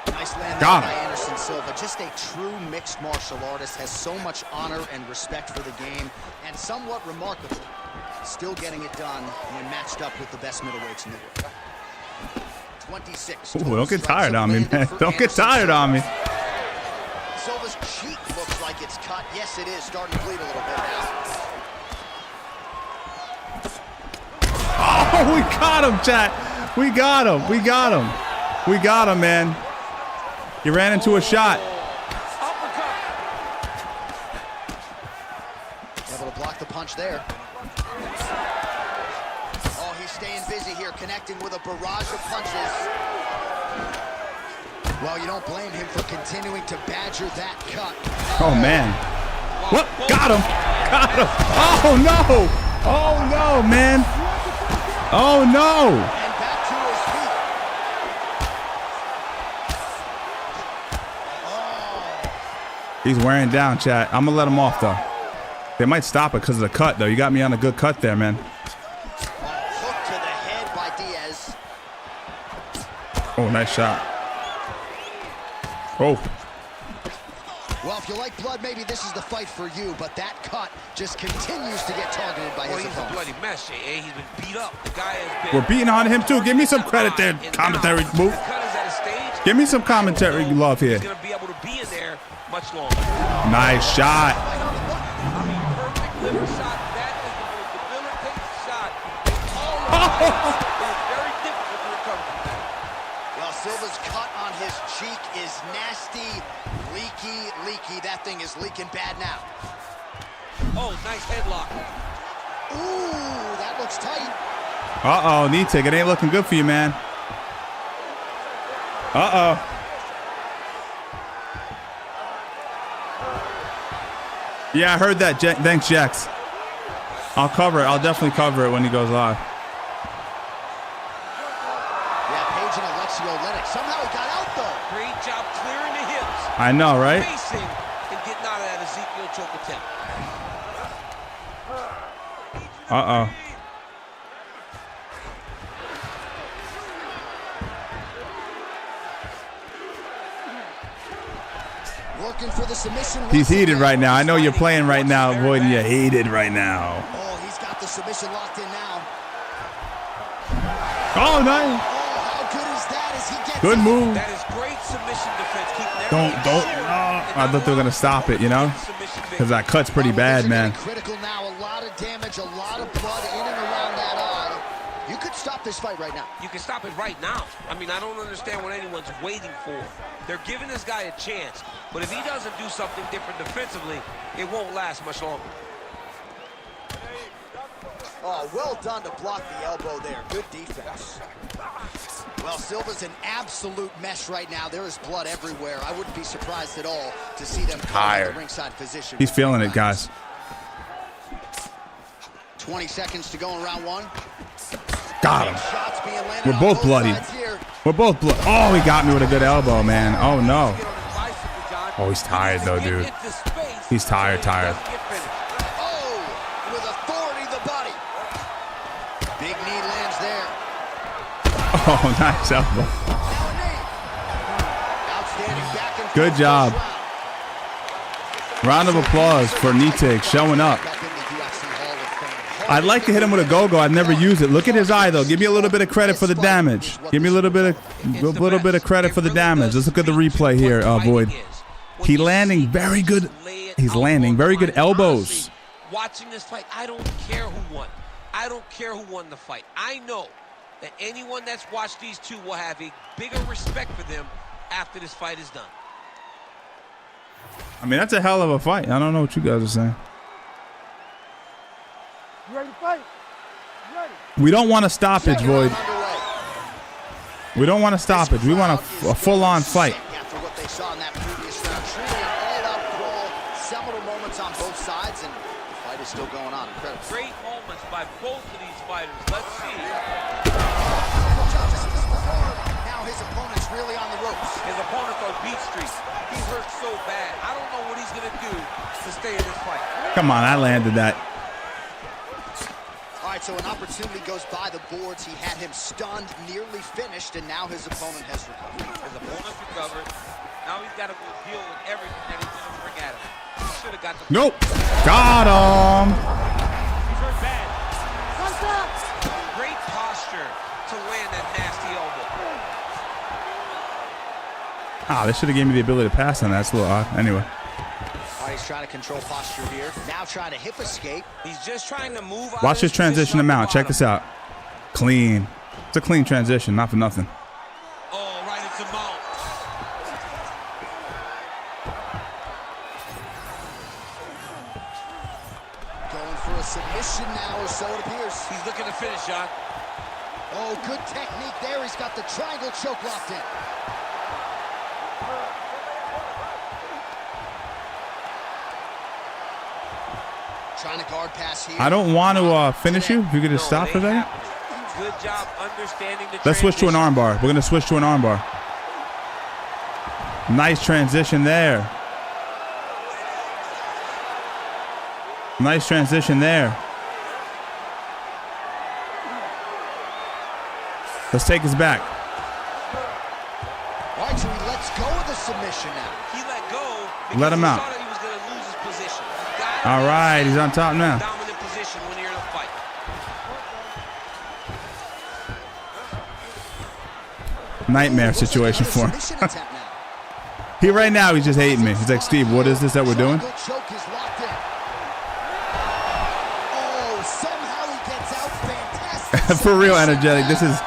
Nice land by Anderson Silva. Just a true mixed martial artist, has so much honor and respect for the game, and somewhat remarkable, still getting it done when matched up with the best middleweights in the world. 26. Ooh, don't get tired on me, man. Don't get tired on me. Silva's cheek looks like it's cut. Yes, it is. Starting to bleed a little bit now. Oh, we got him, chat. We got him. We got him. We got him, man. He ran into a shot. Able to block the punch there. Oh, he's staying busy here, connecting with a barrage of punches. Well, you don't blame him for continuing to badger that cut. Oh, man. What? Got him. Got him. Oh, no. Oh, no, man. Oh, no. And back to his feet. He's wearing down, chat. I'm going to let him off, though. They might stop it because of the cut, though. You got me on a good cut there, man. Hook to the head by Diaz. Oh, nice shot. Oh. Well, if you like blood, maybe this is the fight for you, but that cut just continues to get targeted by his opponent. He's a bloody mess, eh? He's been beat up. The guy has been... We're beating on him, too. Give me some credit there, commentary booth. Give me some commentary love here. He's going to be able to be in there much longer. Nice shot. I mean, perfect liver shot. That is the most debilitating shot in all of the fights. It's very difficult to recover from that. Well, Silva's cut on his cheek is nasty, leaky. That thing is leaking bad now. Oh, nice headlock. Ooh, that looks tight. Uh-oh, Nitek, it ain't looking good for you, man. Uh-oh. Yeah, I heard that. Thanks, Jax. I'll cover it. I'll definitely cover it when he goes live. Yeah, Page and Alexio Lennox. Somehow he got out, though. Great job clearing the hips. I know, right? Facing and getting out of that Ezekiel choke attempt. Uh-oh. Working for the submission. He's heated right now. I know you're playing right now, Void, and you're hated right now. Oh, he's got the submission locked in now. Oh, nice. Oh, how good is that as he gets Good out? move. That is great submission defense. Keeping Don't. I thought they were going to stop it, you know? Because that cut's pretty bad, man. Critical now. A lot of damage, a lot of blood in and around that eye. You could stop this fight right now. You can stop it right now. I mean, I don't understand what anyone's waiting for. They're giving this guy a chance, but if he doesn't do something different defensively, it won't last much longer. Oh, well done to block the elbow there. Good defense. Well, Silva's an absolute mess right now. There is blood everywhere. I wouldn't be surprised at all to see them come in the ringside position. He's feeling it, guys. 20 seconds to go in round one. Got him. We're both bloody. We're both bloody. Oh, he got me with a good elbow, man. Oh, no. Oh, he's tired, though, dude. He's tired. Oh, with authority, the body. Big knee lands there. Oh, nice elbow. Good job. Round of applause for Nitek showing up. I'd like to hit him with a go-go. I've never used it. Look at his eye, though. Give me a little bit of credit for the damage. Give me a little bit of credit for the damage. Let's look at the replay here, Void. He's landing very good. He's landing very good elbows. Watching this fight, I don't care who won. I don't care who won the fight. I know that anyone that's watched these two will have a bigger respect for them after this fight is done. I mean, that's a hell of a fight. I don't know what you guys are saying. You ready to fight? You ready? We don't want a stoppage, Void. We don't want a stoppage. We want a full-on fight. After what they saw in that previous round, truly an all-out brawl, seminal moments on both sides, and the fight is still going on. Incredible. Great moments by both of these fighters. Let's see. Now his opponent's really on the ropes. His opponent's on beat streak. He's hurt so bad. I don't know what he's going to do to stay in this fight. Come on, I landed that. All right, so an opportunity goes by the boards. He had him stunned, nearly finished, and now his opponent has recovered. His opponent's recovered. Now he's got to go deal with everything that he's going to bring at him. He should have got the... Nope. Got him. He's hurt bad. Great posture to land that nasty elbow. Ah, they should have gave me the ability to pass on that. That's a little odd. Anyway. He's trying to control posture here. Now trying to hip escape. He's just trying to move. Watch this transition to mount. Check this out. Clean. It's a clean transition, not for nothing. Oh, right into mount. Going for a submission now, or so it appears. He's looking to finish, John. Oh, good technique there. He's got the triangle choke locked in. Trying to guard pass here. I don't want to finish you. If you could just stop for a second. Good job understanding the Let's switch to an armbar. We're going to switch to an armbar. Nice transition there. Nice transition there. Let's take us back. All right, so he lets go of the submission now. He let go because Let him out. he thought he was going to lose his position. All right, he's on top now. Dominant position when you're in a fight. Nightmare situation for him. He right now, he's just hating me. He's like, Steve, what is this that we're doing? For real, energetic. This is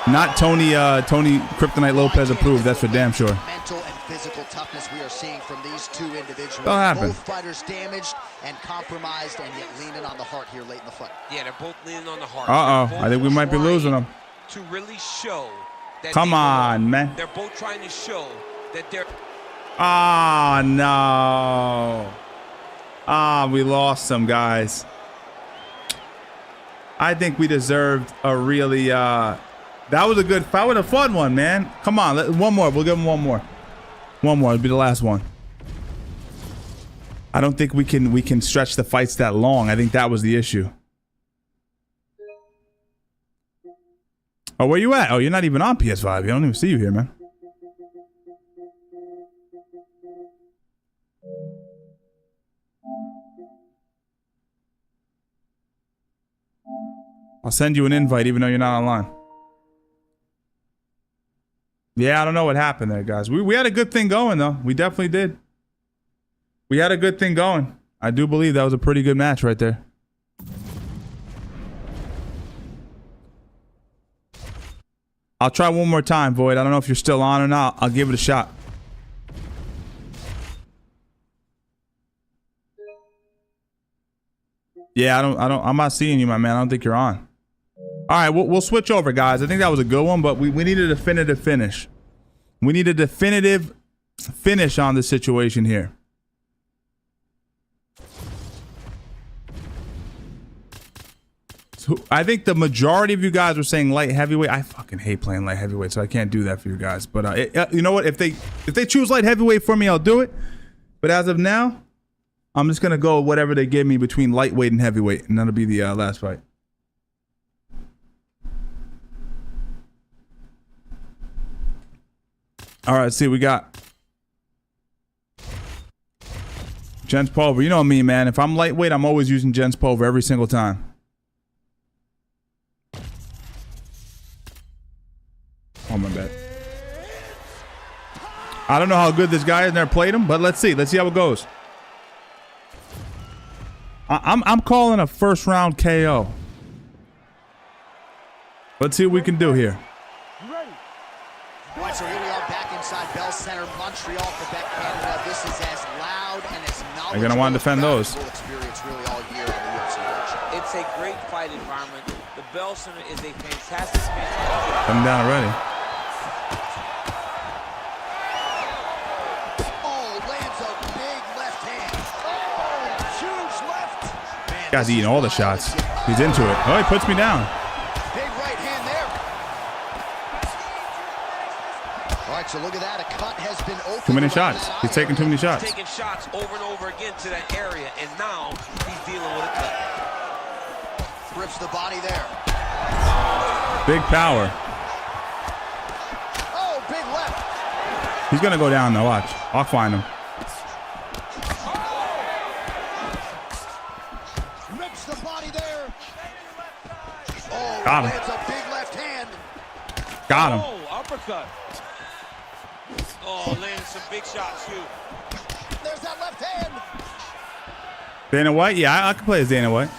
not Tony Kryptonite Lopez approved. That's for damn sure. Mental and physical toughness we are seeing from these two individuals. That'll happen. Both fighters damaged and compromised, and yet leaning on the heart here late in the fight. Yeah, they're both leaning on the heart. I think we might be losing them. To really show that Come on, man. They're both trying to show that they're... Oh, no. We lost some guys. I think we deserved a really, that was a good fight. With a fun one, man. Come on, one more. We'll give him one more. One more. It'll be the last one. I don't think we can stretch the fights that long. I think that was the issue. Oh, where you at? Oh, you're not even on PS5. I don't even see you here, man. I'll send you an invite even though you're not online. Yeah, I don't know what happened there, guys. We had a good thing going, though. We definitely did. We had a good thing going. I do believe that was a pretty good match right there. I'll try one more time, Void. I don't know if you're still on or not. I'll give it a shot. Yeah, I'm not seeing you, my man. I don't think you're on. All right, we'll switch over, guys. I think that was a good one, but we need a definitive finish. We need a definitive finish on this situation here. So I think the majority of you guys were saying light heavyweight. I fucking hate playing light heavyweight, so I can't do that for you guys. But you know what? If they choose light heavyweight for me, I'll do it. But as of now, I'm just gonna go whatever they give me between lightweight and heavyweight, and that'll be the last fight. All right, let's see what we got. Jens Pulver, you know me, man. If I'm lightweight, I'm always using Jens Pulver every single time. Oh, my bad. I don't know how good this guy is. Never played him, but let's see. Let's see how it goes. I'm calling a first round KO. Let's see what we can do here. All right, so here we are back in outside Bell Center, Montreal, Quebec, Canada. This is as loud and as knowledgeable. They're gonna want to defend those. Experience really all year on the UFC watch. It's a great fight environment. The Bell Center is a fantastic space. Come down already. Oh, lands a big left hand. Oh, huge left. Man, Guy's eating all the shots. He's into it. Oh, he puts me down. big right hand there. All right, so look at that. A cut has been opened. Too many shots. He's taking too many He's shots. taking shots over and over again to that area, and now he's dealing with a cut. Rips the body there. Big power. Oh, big left. He's gonna go down though. Watch. I'll find him. Rips the body there. Oh, Got him. lands a big left hand. Got him. Oh, uppercut. Oh, landing some big shots, too. There's that left hand. Dana White? Yeah, I can play as Dana White.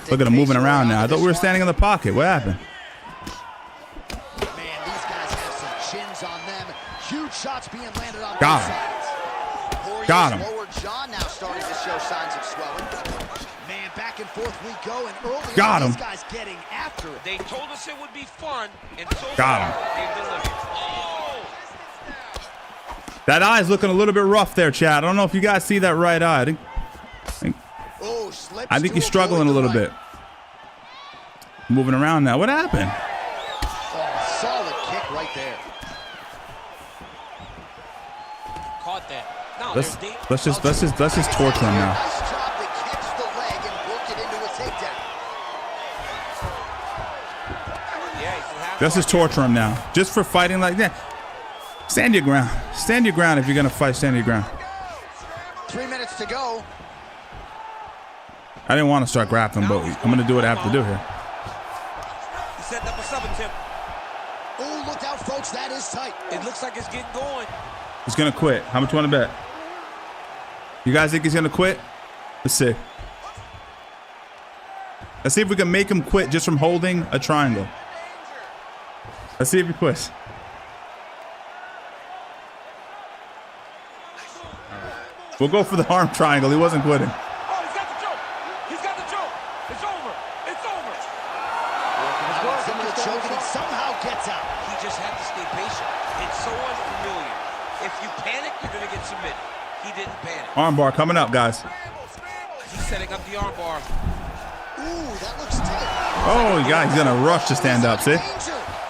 Look at him moving around now. I thought we were standing in the pocket. What happened? Man, these guys have some chins on them. Huge shots being landed on Got both him. sides. Poirier's Got him. lower jaw now starting to show signs of swelling. Man, back and forth we go, and early Got on, him. these guys getting after it. They told us it would be fun, and so Got him. far, they've delivered. Oh! That eye's looking a little bit rough there, Chad. I don't know if you guys see that right eye. Oh, slips I think to he's struggling a avoid the little right. bit. Moving around now. What happened? Oh, solid kick right there. Caught that. Now, Let's there's deep. just torture him now. Nice job to catch the leg and work it into a takedown. Yeah, he's in half Let's just torture him now. Just for fighting like that. Stand your ground. Stand your ground if you're gonna fight. Stand your ground. 3 minutes to go. I didn't want to start grappling, but I'm gonna do what I have to do here. He set up a sub attempt. Oh, look out, folks. That is tight. It looks like it's getting going. He's gonna quit. How much you want to bet? You guys think he's gonna quit? Let's see. Let's see if we can make him quit just from holding a triangle. Let's see if he quits. We'll go for the arm triangle. He wasn't quitting. Oh, he's got the choke. He's got the choke. It's over. It's over. Into the choke, and he somehow gets out. He just had to stay patient. It's so unfamiliar. If you panic, you're going to get submitted. He didn't panic. Arm bar coming up, guys. He's setting up the arm bar. Ooh, that looks tight. Oh, God, he's gonna rush to stand up. See?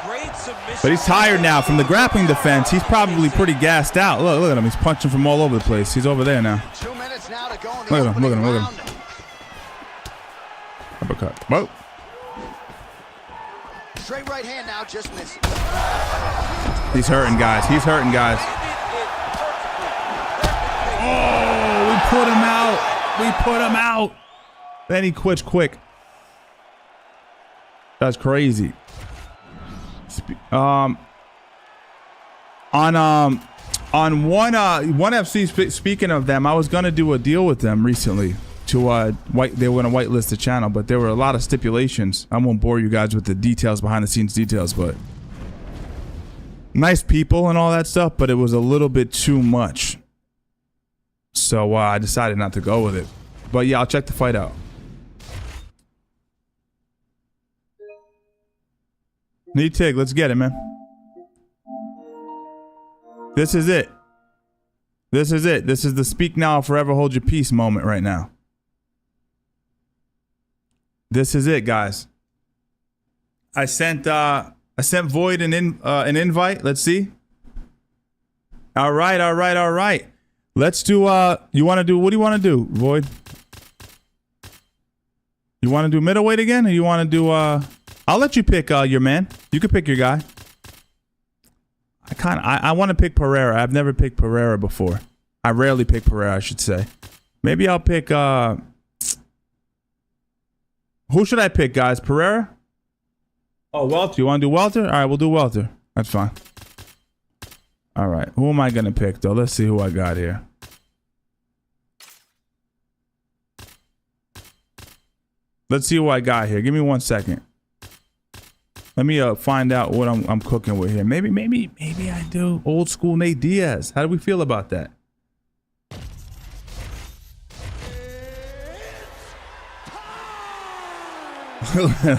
Great submission. But he's tired now from the grappling defense. He's probably pretty gassed out. Look at him. He's punching from all over the place. He's over there now. 2 minutes now to go in the Look at him. Look at him. opening Look at him. round. Uppercut. Whoa. Straight right hand now, just missed. He's hurting, guys. He's hurting, guys. Oh, we put him out. We put him out. Then he quits quick. That's crazy. On one FC. Speaking of them, I was gonna do a deal with them recently to they were gonna whitelist the channel, but there were a lot of stipulations. I won't bore you guys with the details, behind the scenes details, but nice people and all that stuff, but it was a little bit too much. So I decided not to go with it. But yeah, I'll check the fight out. Need Tig, let's get it, man. This is it. This is it. This is the speak now, forever hold your peace moment right now. This is it, guys. I sent Void an invite. Let's see. All right. Let's do you want to do, what do you want to do, Void? You want to do middleweight again, or you want to do I'll let you pick your man. You can pick your guy. I want to pick Pereira. I've never picked Pereira before. I rarely pick Pereira, I should say. Maybe I'll pick who should I pick, guys? Pereira? Oh, Welter. You want to do Welter? All right, we'll do Welter. That's fine. All right. Who am I going to pick, though? Let's see who I got here. Let's see who I got here. Give me 1 second. Let me find out what I'm cooking with here. Maybe I do old school Nate Diaz. How do we feel about that?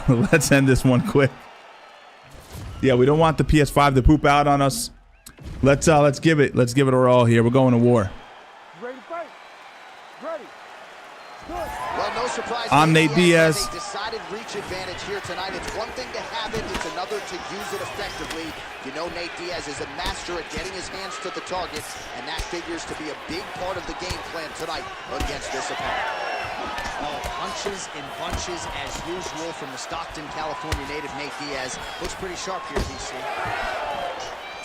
Let's end this one quick. Yeah, we don't want the PS5 to poop out on us. Let's give it our all here. We're going to war. Ready to fight? Ready. Good. Well, no surprise. I'm Nate Diaz. A decided reach advantage here tonight. It's one thing to have it, it's another to use it effectively. You know Nate Diaz is a master at getting his hands to the target, and that figures to be a big part of the game plan tonight against this opponent. Oh, punches in bunches as usual from the Stockton, California native Nate Diaz. Looks pretty sharp here, DC.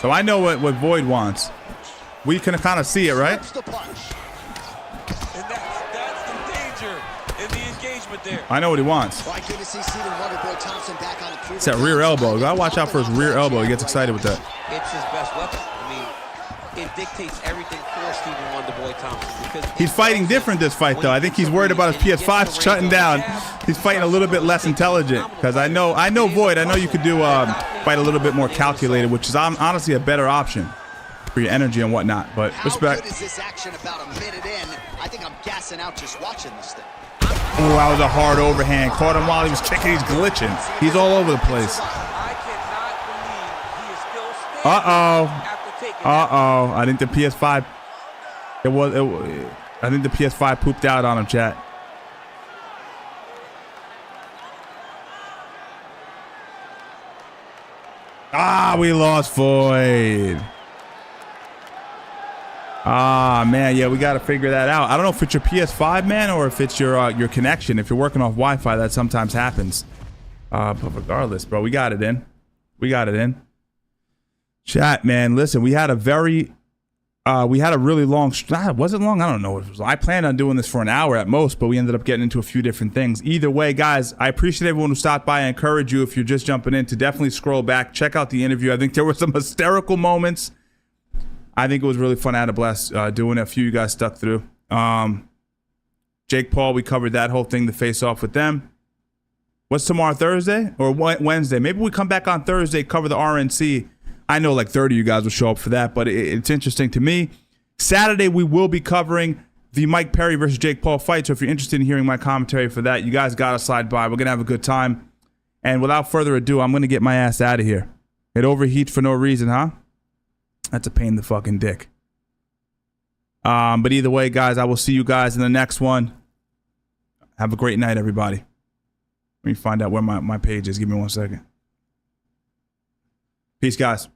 So I know what Void wants. We can kind of see it, right? The punch. And that's the danger in the engagement there. I know what he wants. Well, I came to see Stephen Wonderboy Thompson back on the proven It's that rear elbow. You gotta watch out for his rear elbow. He gets excited with that. It's his best weapon. I mean, it dictates everything for Stephen Wonderboy Thompson. Because He's fighting different this fight, though. I think he's worried about his PS5 shutting down. He's fighting a little bit less intelligent. Because I know Void. I know you could do fight a little bit more calculated, which is honestly a better option for your energy and whatnot. But respect. How good is this action about a minute in? I think I'm gassing out just watching this thing. Oh, that was a hard overhand. Caught him while he was kicking. He's glitching. He's all over the place. I cannot believe he is still standing after taking Uh-oh. I think the PS5... I think the PS5 pooped out on him, chat. We lost Void. Man, yeah, we got to figure that out. I don't know if it's your PS5, man, or if it's your connection. If you're working off Wi-Fi, that sometimes happens. But regardless, bro, we got it in. We got it in. Chat, man, listen, we had a really long, it wasn't long, I don't know what it was. I planned on doing this for an hour at most, but we ended up getting into a few different things. Either way, guys, I appreciate everyone who stopped by. I encourage you, if you're just jumping in, to definitely scroll back, check out the interview. I think there were some hysterical moments. I think it was really fun. I had a blast doing it. A few of you guys stuck through. Jake Paul, we covered that whole thing, the face off with them. What's tomorrow, Thursday or Wednesday? Maybe we come back on Thursday, cover the RNC. I know like 30 of you guys will show up for that, but it's interesting to me. Saturday, we will be covering the Mike Perry versus Jake Paul fight. So if you're interested in hearing my commentary for that, you guys got to slide by. We're going to have a good time. And without further ado, I'm going to get my ass out of here. It overheats for no reason, huh? That's a pain in the fucking dick. But either way, guys, I will see you guys in the next one. Have a great night, everybody. Let me find out where my page is. Give me 1 second. Peace, guys.